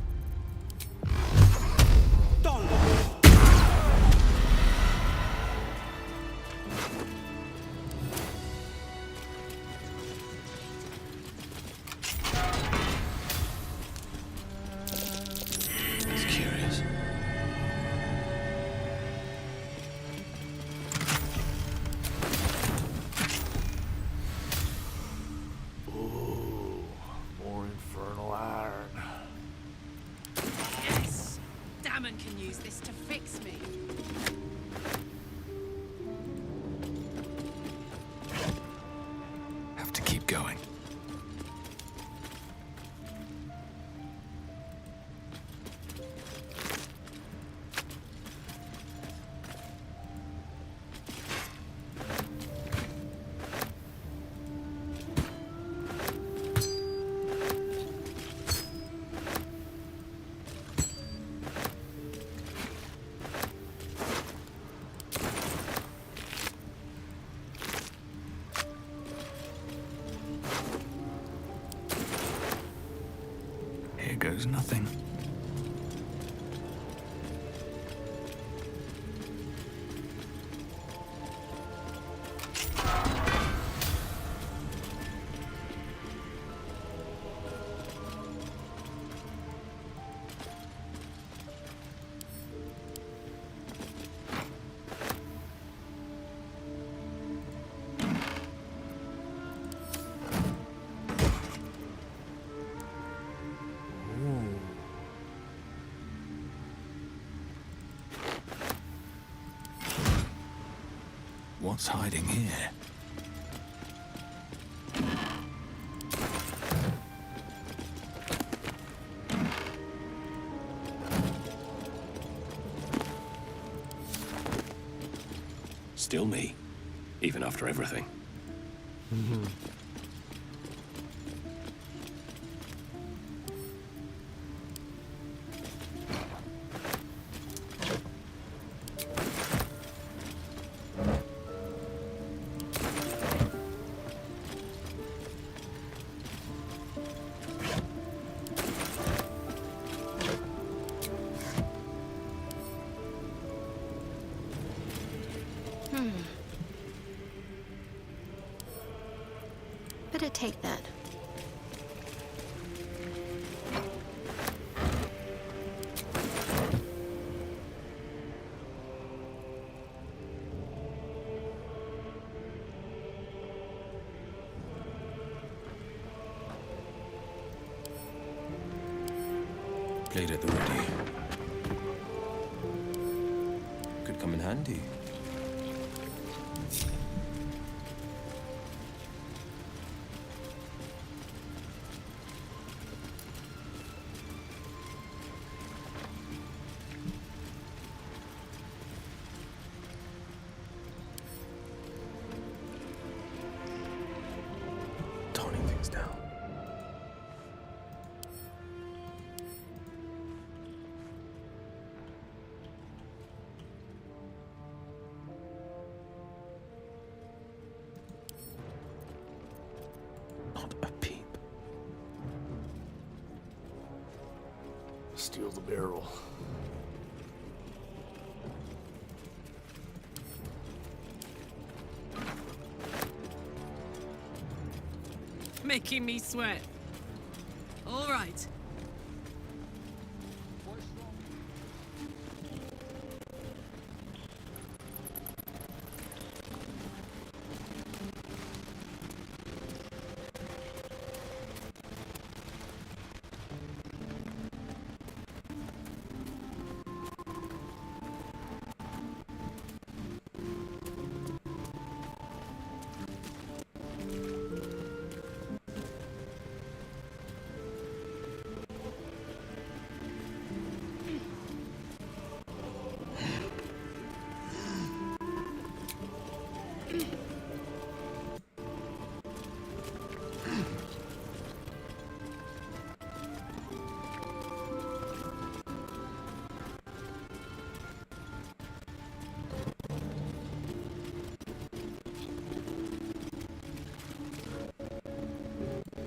It's curious. Ooh, more infernal iron. Yes! Damon can use this to fix me. Have to keep going. Here goes nothing. What's hiding here? Still me, even after everything. Better take that. Blade at the ready. Could come in handy. steal the barrel. Making me sweat. All right.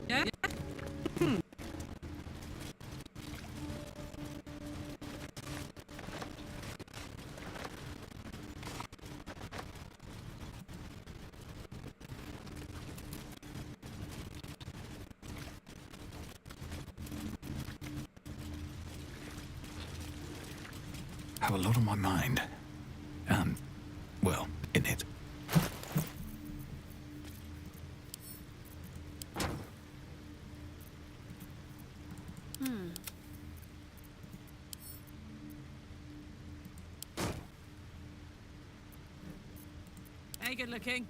Yeah? Have a lot on my mind. Well, in it. Hey, good looking.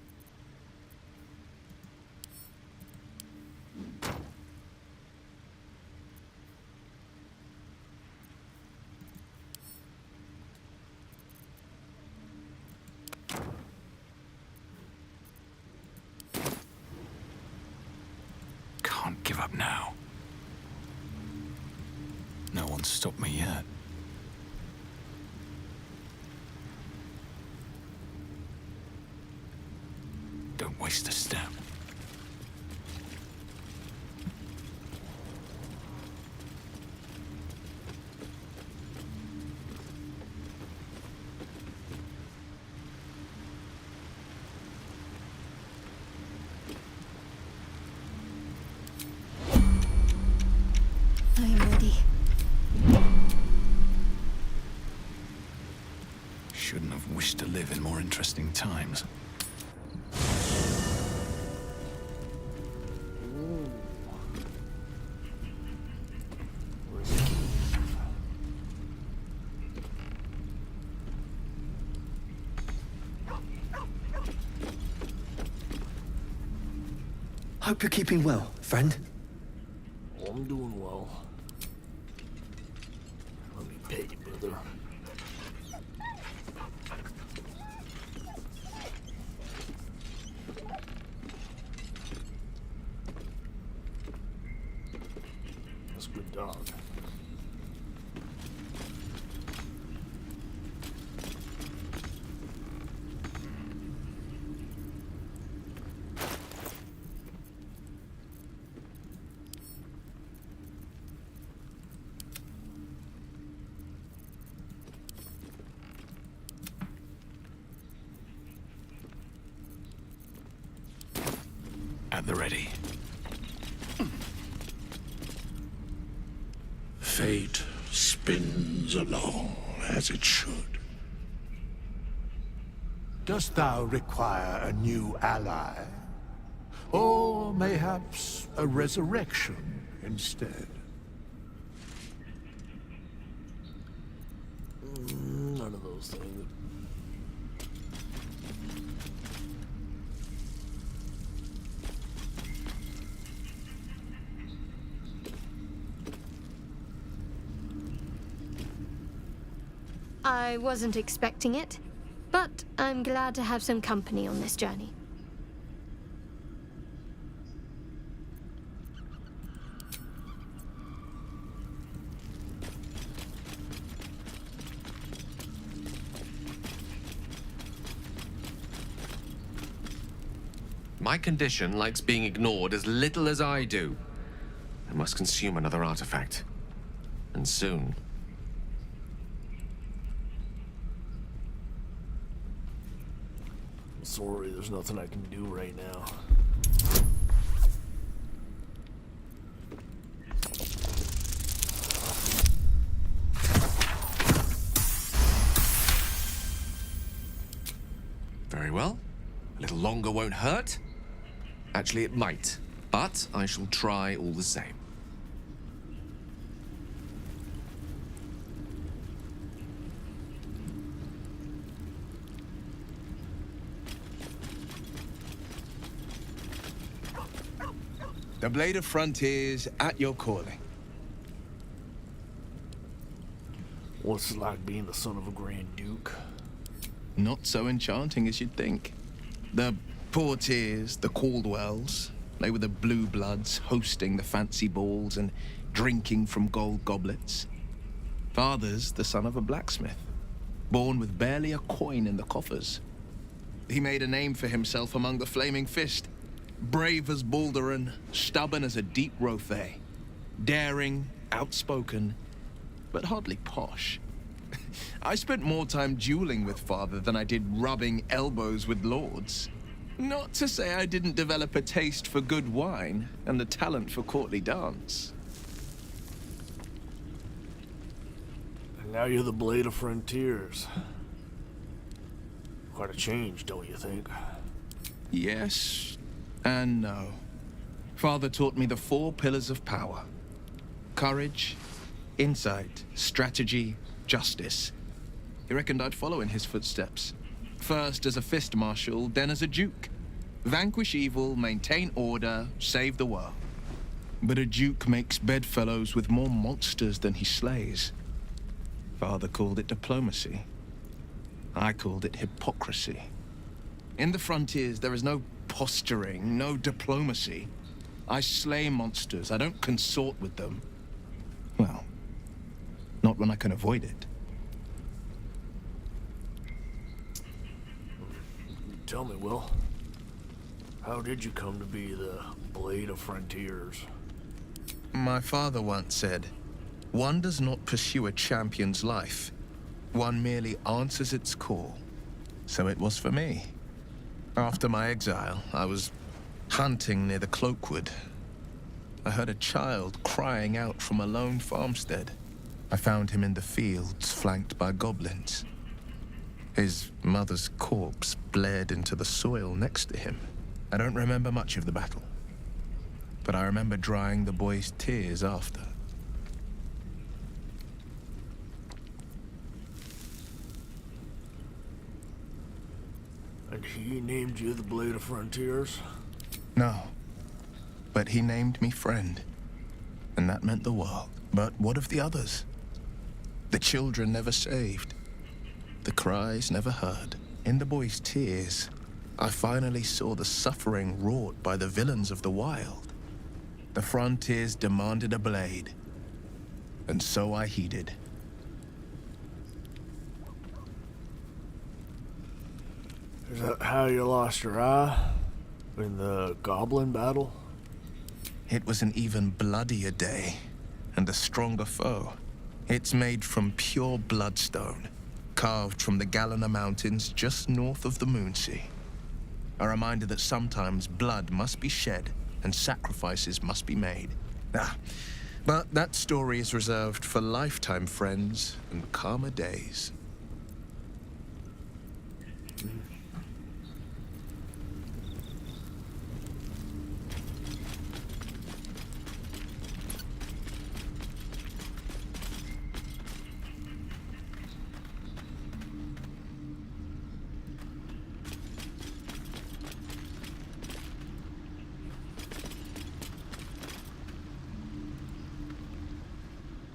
Can't give up now. No one's stopped me yet. Don't waste a step. I'm ready. Shouldn't have wished to live in more interesting times. Hope you're keeping well, friend. I'm doing well. Let me pay you, brother. That's a good dog. At the ready. Fate spins along as it should. Dost thou require a new ally? Or mayhaps a resurrection instead? None of those things. I wasn't expecting it, but I'm glad to have some company on this journey. My condition likes being ignored as little as I do. I must consume another artifact. And soon. sorry, there's nothing I can do right now. Very well. A little longer won't hurt. Actually, it might, but I shall try all the same. The Blade of Frontiers at your calling. What's it like being the son of a Grand Duke? Not so enchanting as you'd think. The Portiers, the Caldwells, they were the blue bloods hosting the fancy balls and drinking from gold goblets. Father's the son of a blacksmith, born with barely a coin in the coffers. He made a name for himself among the Flaming Fist. Brave as Boulder and stubborn as a deep Rothay. Daring, outspoken, but hardly posh. I spent more time dueling with Father than I did rubbing elbows with lords. Not to say I didn't develop a taste for good wine and a talent for courtly dance. And now you're the Blade of Frontiers. Quite a change, don't you think? Yes and no. Father taught me the 4 pillars of power. Courage, insight, strategy, justice. He reckoned I'd follow in his footsteps. First as a fist marshal, then as a duke. Vanquish evil, maintain order, save the world. But a duke makes bedfellows with more monsters than he slays. Father called it diplomacy. I called it hypocrisy. In the Frontiers, there is no posturing, no diplomacy. I slay monsters, I don't consort with them. Well, not when I can avoid it. Tell me, Will, how did you come to be the Blade of Frontiers? My father once said, one does not pursue a champion's life. One merely answers its call. So it was for me. After my exile, I was hunting near the Cloakwood. I heard a child crying out from a lone farmstead. I found him in the fields, flanked by goblins. His mother's corpse bled into the soil next to him. I don't remember much of the battle, but I remember drying the boy's tears after. And he named you the Blade of Frontiers? No, but he named me friend, and that meant the world. But what of the others? The children never saved, the cries never heard. In the boy's tears, I finally saw the suffering wrought by the villains of the wild. The Frontiers demanded a blade, and so I heeded. Is that how you lost your eye? In the goblin battle? It was an even bloodier day, and a stronger foe. It's made from pure bloodstone, carved from the Galena Mountains just north of the Moonsea. A reminder that sometimes blood must be shed and sacrifices must be made. But that story is reserved for lifetime friends and calmer days.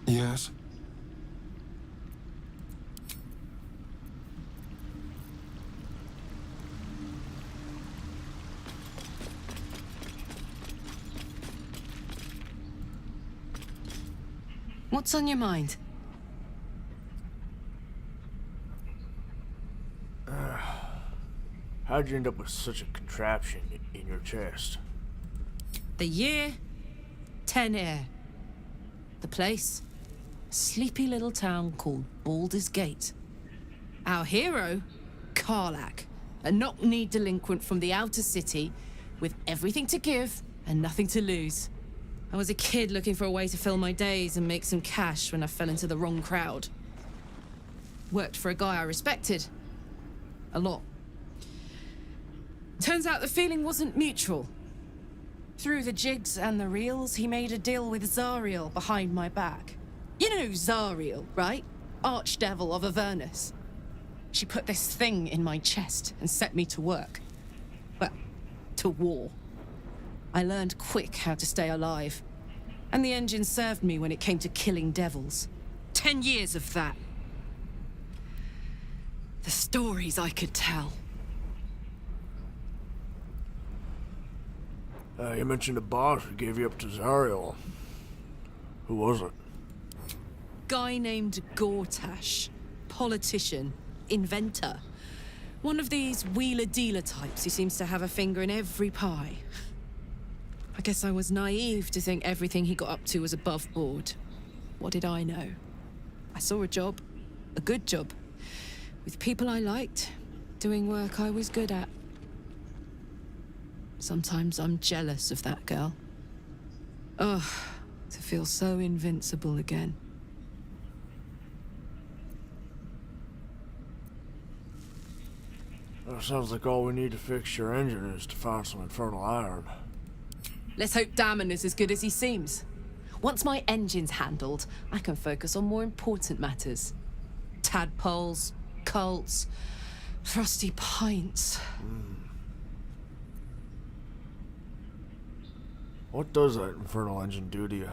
Yes? What's on your mind? How'd you end up with such a contraption in your chest? The year, 10 air. The place, a sleepy little town called Boulder's Gate. Our hero, Karlach, A knock-kneed delinquent from the outer city with everything to give and nothing to lose. I was a kid looking for a way to fill my days and make some cash when I fell into the wrong crowd. Worked for a guy I respected. A lot. Turns out the feeling wasn't mutual. Through the jigs and the reels, he made a deal with Zariel behind my back. You know Zariel, right? Archdevil of Avernus. She put this thing in my chest and set me to work. Well, to war. I learned quick how to stay alive. And the engine served me when it came to killing devils. 10 years of that. The stories I could tell. You mentioned a boss who gave you up to Zariel. Who was it? Guy named Gortash. Politician. Inventor. One of these wheeler-dealer types who seems to have a finger in every pie. I guess I was naive to think everything he got up to was above board. What did I know? I saw a job. A good job. With people I liked. Doing work I was good at. Sometimes I'm jealous of that girl. Ugh, to feel so invincible again. Well, sounds like all we need to fix your engine is to find some infernal iron. Let's hope Damon is as good as he seems. Once my engine's handled, I can focus on more important matters. Tadpoles, cults, frosty pints. What does that infernal engine do to you?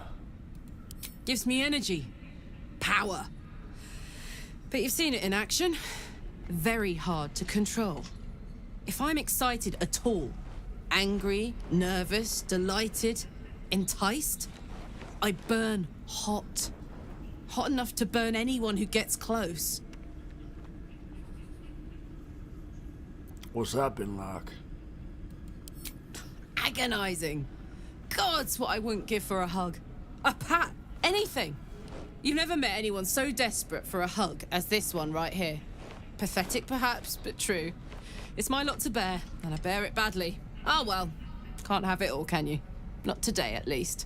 Gives me energy. Power. But you've seen it in action. Very hard to control. If I'm excited at all, angry, nervous, delighted, enticed, I burn hot. Hot enough to burn anyone who gets close. What's that been like? Agonizing. God's what I wouldn't give for a hug. A pat. Anything. You've never met anyone so desperate for a hug as this one right here. Pathetic perhaps, but true. It's my lot to bear, and I bear it badly. Oh well. Can't have it all, can you? Not today, at least.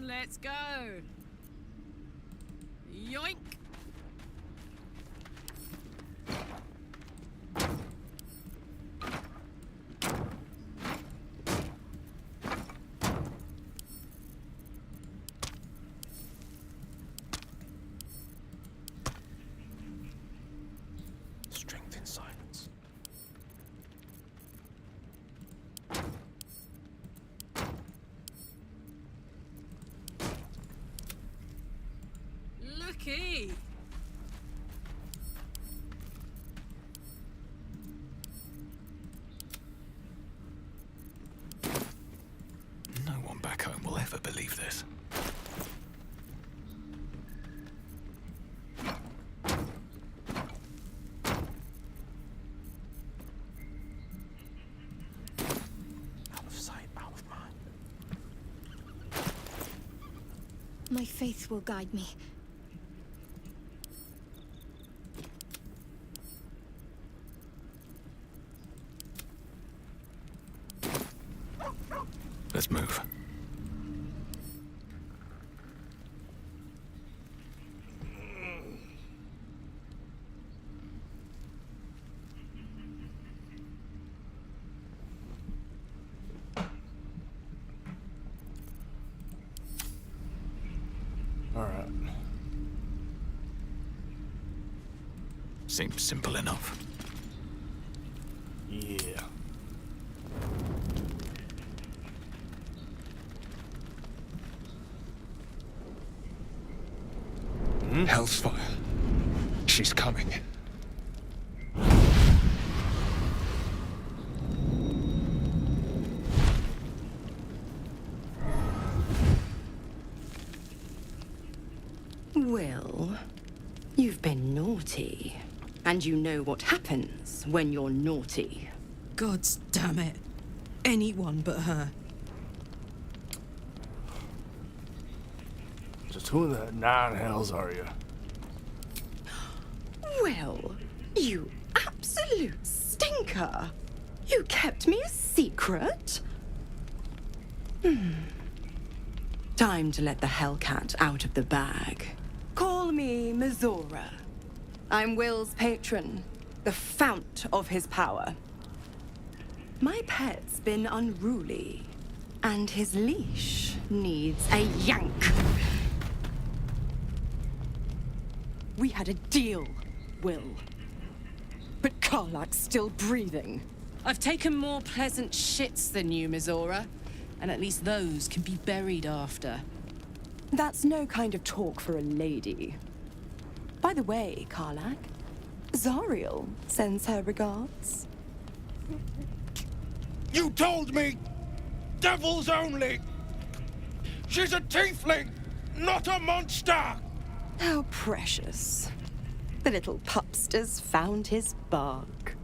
on, let's go. Yoink. Strength in silence. Looky. No one back home will ever believe this. Out of sight, out of mind. My faith will guide me. Let's move. All right. Seems simple enough. Yeah. Hellsfire. She's coming. Well, you've been naughty. And you know what happens when you're naughty. Gods damn it. Anyone but her. Just who in the nine hells are you? Well, you absolute stinker. You kept me a secret? Time to let the Hellcat out of the bag. Call me Mizora. I'm Will's patron, the fount of his power. My pet's been unruly, and his leash needs a yank. We had a deal, Will. But Karlak's still breathing. I've taken more pleasant shits than you, Mizora. And at least those can be buried after. That's no kind of talk for a lady. By the way, Karlak, Zariel sends her regards. You told me! Devils only! She's a tiefling, not a monster! How precious. The little pupster's found his bark.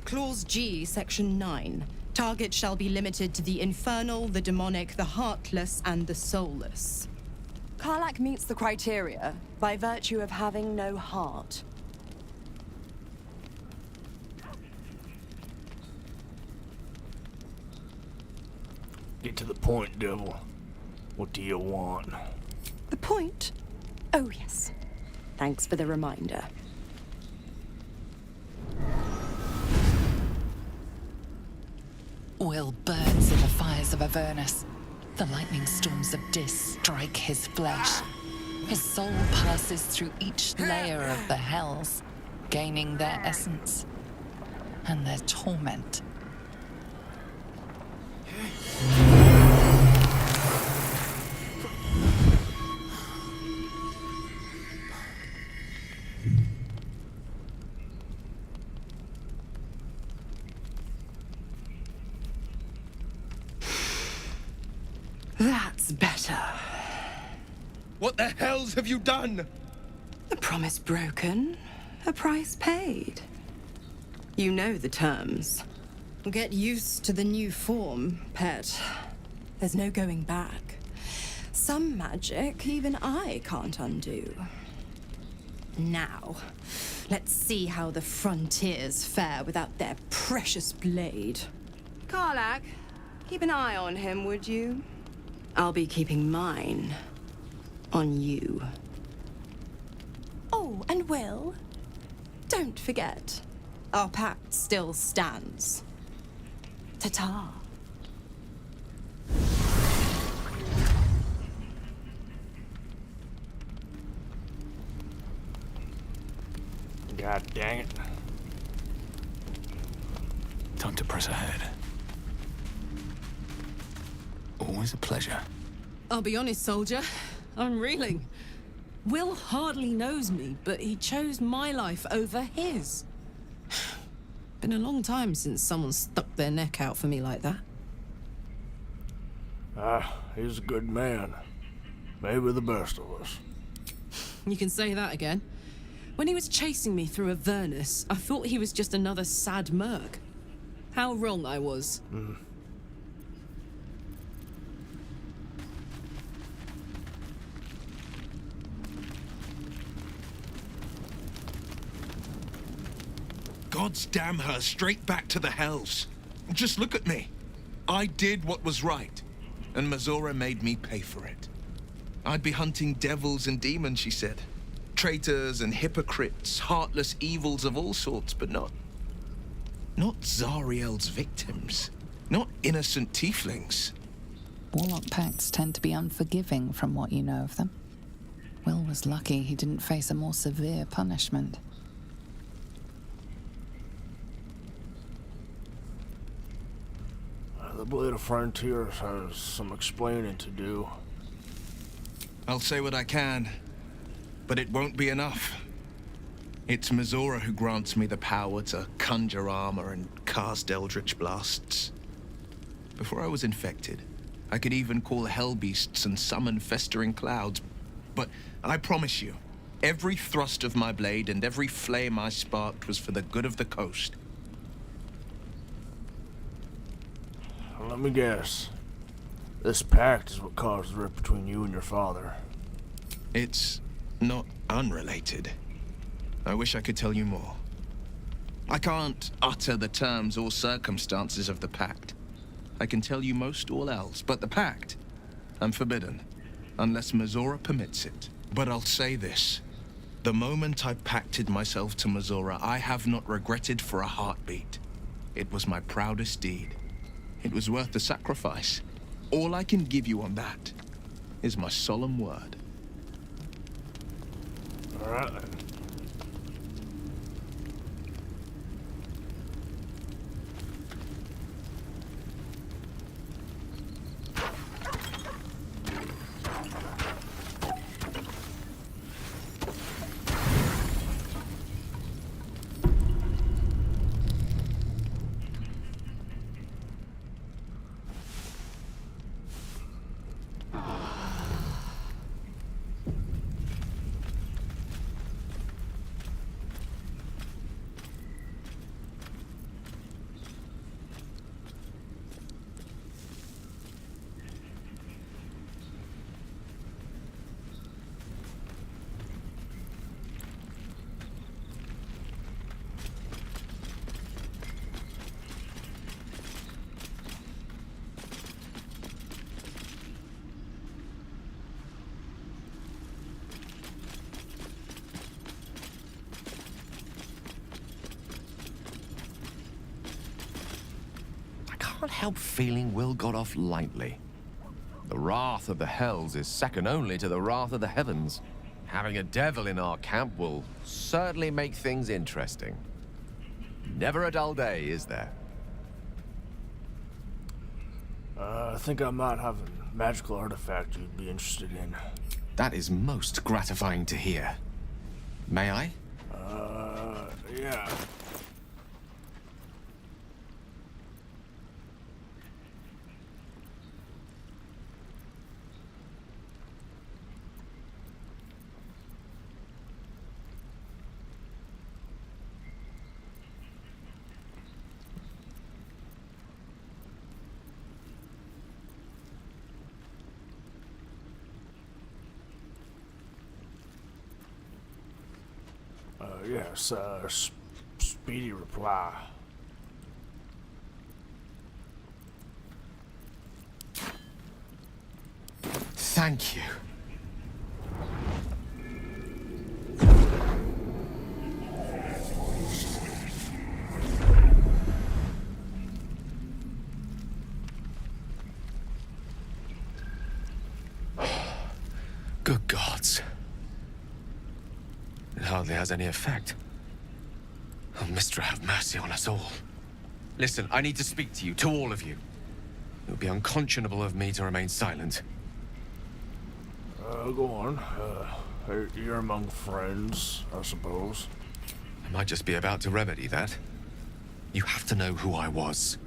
Clause G, Section 9. Target shall be limited to the infernal, the demonic, the heartless, and the soulless. Karlak meets the criteria by virtue of having no heart. Get to the point, devil. What do you want? The point? Oh, yes. Thanks for the reminder. Will burns in the fires of Avernus. The lightning storms of Dis strike his flesh. His soul passes through each layer of the hells, gaining their essence and their torment. That's better. What the hells have you done? A promise broken, a price paid. You know the terms. Get used to the new form, pet. There's no going back. Some magic even I can't undo. Now, let's see how the frontiers fare without their precious blade. Karlak, keep an eye on him, would you? I'll be keeping mine on you. Oh, and Will, don't forget, our pact still stands. Ta-ta. God dang it. Time to press ahead. Always a pleasure. I'll be honest, soldier. I'm reeling. Will hardly knows me, but he chose my life over his. Been a long time since someone stuck their neck out for me like that. He's a good man. Maybe the best of us. You can say that again. When he was chasing me through Avernus, I thought he was just another sad merc. How wrong I was. God's damn her, straight back to the hells. Just look at me. I did what was right, and Mazora made me pay for it. I'd be hunting devils and demons, she said. Traitors and hypocrites, heartless evils of all sorts, but not Zariel's victims. Not innocent tieflings. Warlock pacts tend to be unforgiving from what you know of them. Will was lucky he didn't face a more severe punishment. The Blade of Frontiers has some explaining to do. I'll say what I can, but it won't be enough. It's Mazora who grants me the power to conjure armor and cast eldritch blasts. Before I was infected, I could even call hell beasts and summon festering clouds. But I promise you, every thrust of my blade and every flame I sparked was for the good of the coast. Let me guess. This pact is what caused the rift between you and your father. It's not unrelated. I wish I could tell you more. I can't utter the terms or circumstances of the pact. I can tell you most all else, but the pact, I'm forbidden, unless Mazora permits it. But I'll say this. The moment I pacted myself to Mazora, I have not regretted for a heartbeat. It was my proudest deed. It was worth the sacrifice. All I can give you on that is my solemn word. All right, then. I can't help feeling Will got off lightly. The wrath of the hells is second only to the wrath of the heavens. Having a devil in our camp will certainly make things interesting. Never a dull day, is there? I think I might have a magical artifact you'd be interested in. That is most gratifying to hear. May I? Yeah. Yes, speedy reply. Thank you. Good gods. It hardly has any effect. Oh, Mystra, have mercy on us all. Listen, I need to speak to you, to all of you. It would be unconscionable of me to remain silent. Go on. You're among friends, I suppose. I might just be about to remedy that. You have to know who I was.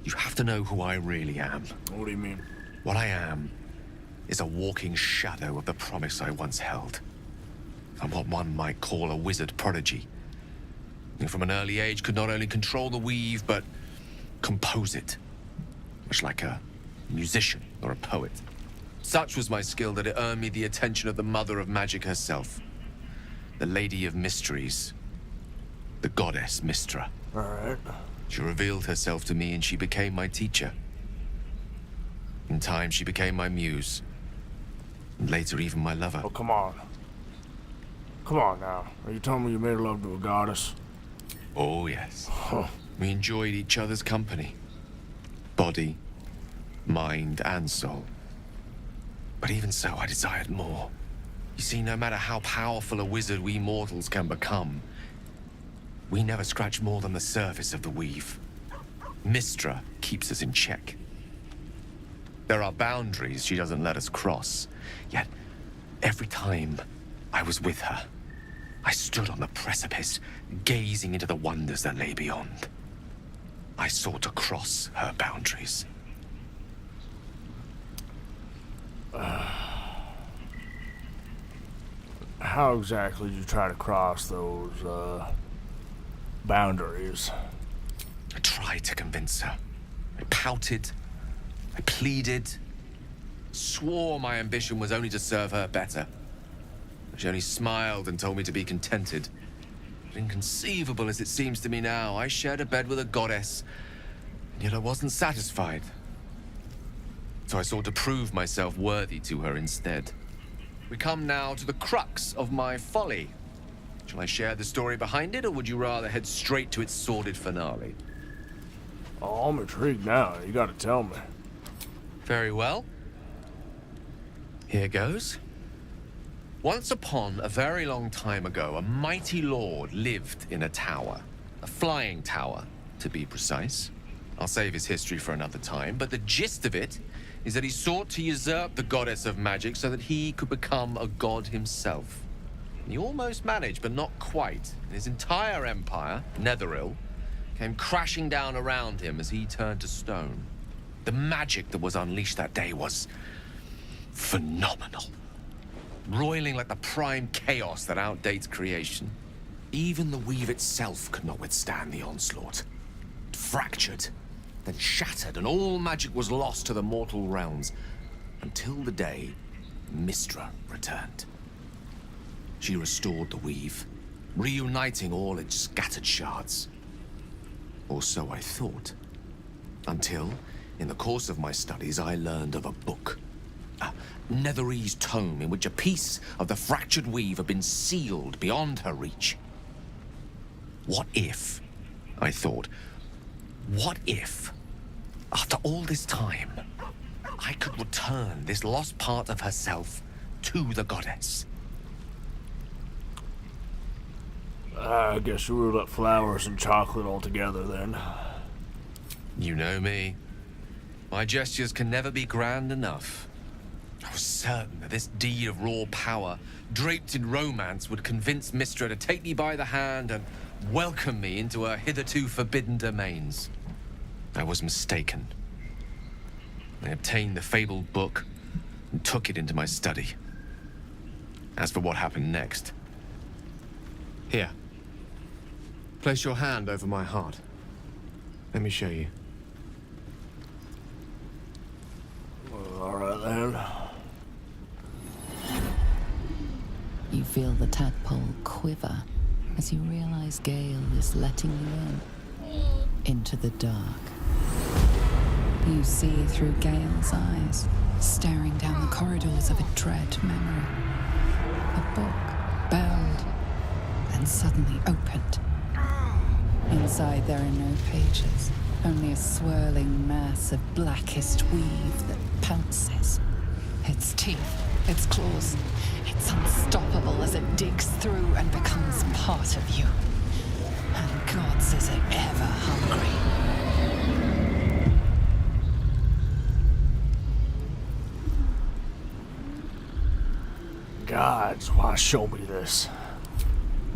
You have to know who I really am. What do you mean? What I am is a walking shadow of the promise I once held. I'm what one might call a wizard prodigy. And from an early age could not only control the weave, but compose it. Much like a musician or a poet. Such was my skill that it earned me the attention of the mother of magic herself. The Lady of Mysteries. The goddess Mystra. All right. She revealed herself to me and she became my teacher. In time, she became my muse. And later, even my lover. Oh, come on. Come on now. Are you telling me you made love to a goddess? Oh, yes. Huh. We enjoyed each other's company. Body, mind, and soul. But even so, I desired more. You see, no matter how powerful a wizard we mortals can become, we never scratch more than the surface of the weave. Mystra keeps us in check. There are boundaries she doesn't let us cross. Yet, every time I was with her, I stood on the precipice, gazing into the wonders that lay beyond. I sought to cross her boundaries. How exactly did you try to cross those, boundaries? I tried to convince her. I pouted. I pleaded. Swore my ambition was only to serve her better. She only smiled and told me to be contented. Inconceivable as it seems to me now, I shared a bed with a goddess, and yet I wasn't satisfied. So I sought to prove myself worthy to her instead. We come now to the crux of my folly. Shall I share the story behind it, or would you rather head straight to its sordid finale? Oh, I'm intrigued now. You gotta tell me. Very well. Here goes. Once upon a very long time ago, a mighty lord lived in a tower. A flying tower, to be precise. I'll save his history for another time, but the gist of it is that he sought to usurp the goddess of magic so that he could become a god himself. He almost managed, but not quite. And his entire empire, Netheril, came crashing down around him as he turned to stone. The magic that was unleashed that day was phenomenal. Roiling like the prime chaos that outdates creation. Even the weave itself could not withstand the onslaught. It fractured, then shattered, and all magic was lost to the mortal realms. Until the day Mystra returned. She restored the weave, reuniting all its scattered shards. Or so I thought. Until, in the course of my studies, I learned of a book. A Netherese tome in which a piece of the fractured weave had been sealed beyond her reach. What if, I thought, what if, after all this time, I could return this lost part of herself to the goddess? I guess you ruled up flowers and chocolate altogether then. You know me. My gestures can never be grand enough. I was certain that this deed of raw power, draped in romance, would convince Mystra to take me by the hand and welcome me into her hitherto forbidden domains. I was mistaken. I obtained the fabled book and took it into my study. As for what happened next... Here. Place your hand over my heart. Let me show you. All right then. You feel the tadpole quiver as you realize Gale is letting you into the dark. You see through Gale's eyes, staring down the corridors of a dread memory. A book, bound, and suddenly opened. Inside there are no pages, only a swirling mass of blackest weave that pounces. Its teeth, its claws, it's unstoppable as it digs through and becomes part of you. And gods, is it ever hungry. Gods, why show me this?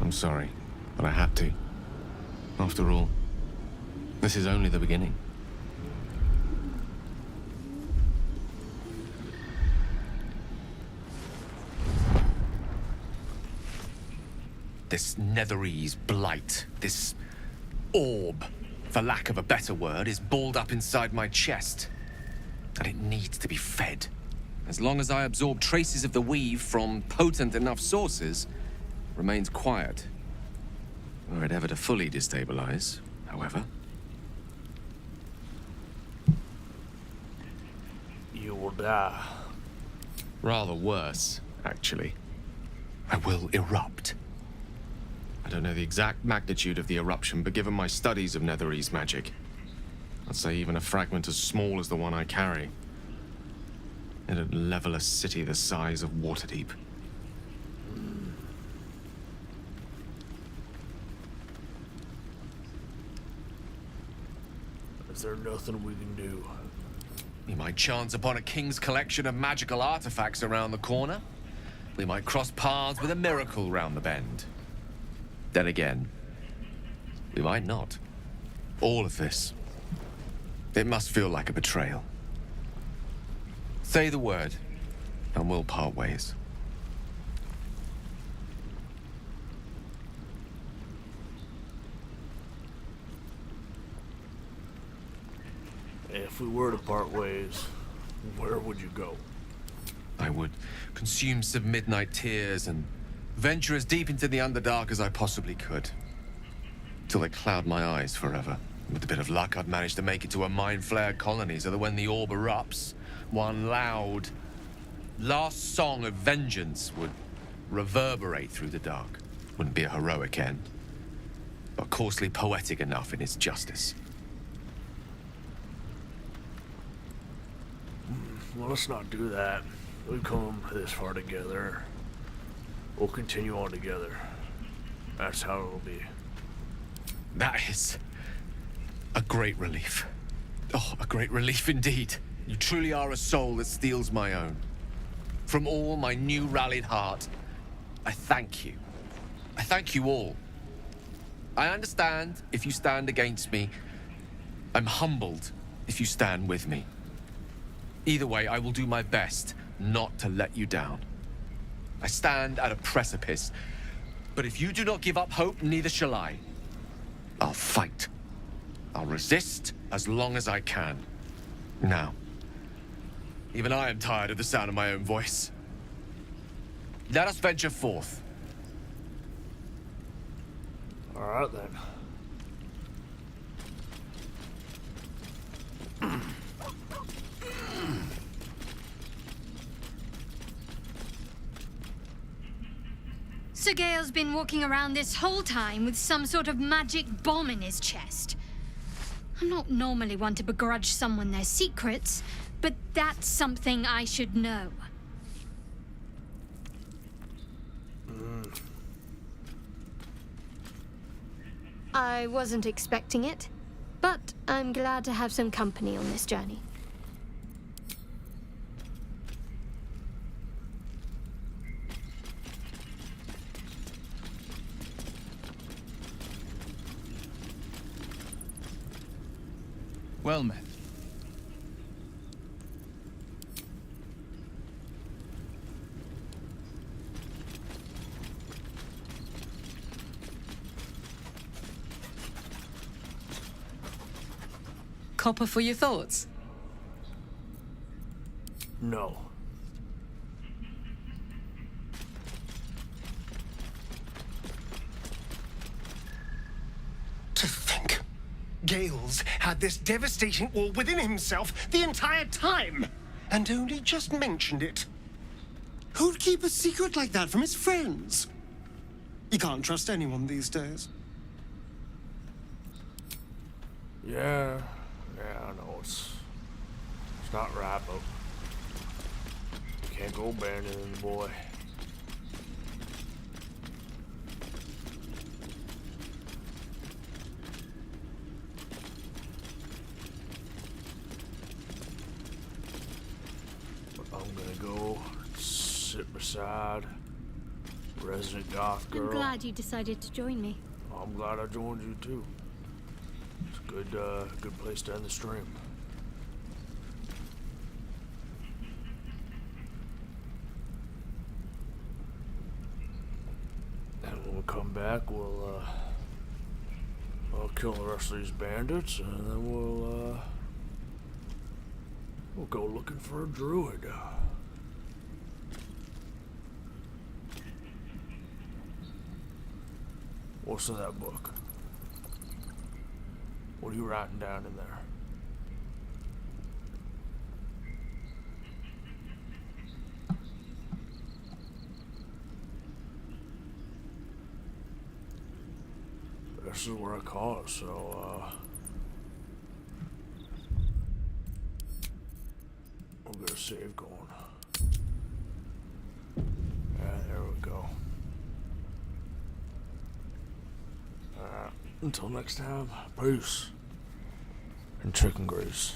I'm sorry, but I had to. After all, this is only the beginning. This Netherese blight, this orb, for lack of a better word, is balled up inside my chest. And it needs to be fed. As long as I absorb traces of the weave from potent enough sources, it remains quiet. Were it ever to fully destabilize, however. You will die. Rather worse, actually. I will erupt. I don't know the exact magnitude of the eruption, but given my studies of Netherese magic, I'd say even a fragment as small as the one I carry, it'd level a city the size of Waterdeep. Is there nothing we can do? We might chance upon a king's collection of magical artifacts around the corner. We might cross paths with a miracle round the bend. Then again, we might not. All of this, it must feel like a betrayal. Say the word, and we'll part ways. If we were to part ways, where would you go? I would consume some midnight tears and venture as deep into the Underdark as I possibly could. Till they cloud my eyes forever. With a bit of luck, I'd manage to make it to a mind-flared colony so that when the orb erupts, one loud, last song of vengeance would reverberate through the dark. Wouldn't be a heroic end, but coarsely poetic enough in its justice. Well, let's not do that. We've come this far together. We'll continue on together. That's how it'll be. That is a great relief. Oh, a great relief indeed. You truly are a soul that steals my own. From all my new rallied heart, I thank you. I thank you all. I understand if you stand against me. I'm humbled if you stand with me. Either way, I will do my best not to let you down. I stand at a precipice, but if you do not give up hope, neither shall I. I'll fight. I'll resist as long as I can. Now, even I am tired of the sound of my own voice. Let us venture forth. All right, then. Sir Gale's been walking around this whole time with some sort of magic bomb in his chest. I'm not normally one to begrudge someone their secrets, but that's something I should know. I wasn't expecting it, but I'm glad to have some company on this journey. Well met. Copper for your thoughts? No. To think, Gales had this devastating orb within himself the entire time. And only just mentioned it. Who'd keep a secret like that from his friends? You can't trust anyone these days. Yeah, I know it's not right, but you can't go abandoning the boy. But I'm gonna go sit beside resident goth girl. I'm glad you decided to join me. I'm glad I joined you too. It's a good place to end the stream. And when we come back, I'll kill the rest of these bandits, and then we'll go looking for a druid. What's in that book? What are you writing down in there? This is where I caught it, so we'll get a save going. Yeah, there we go. Until next time, peace and chicken grease.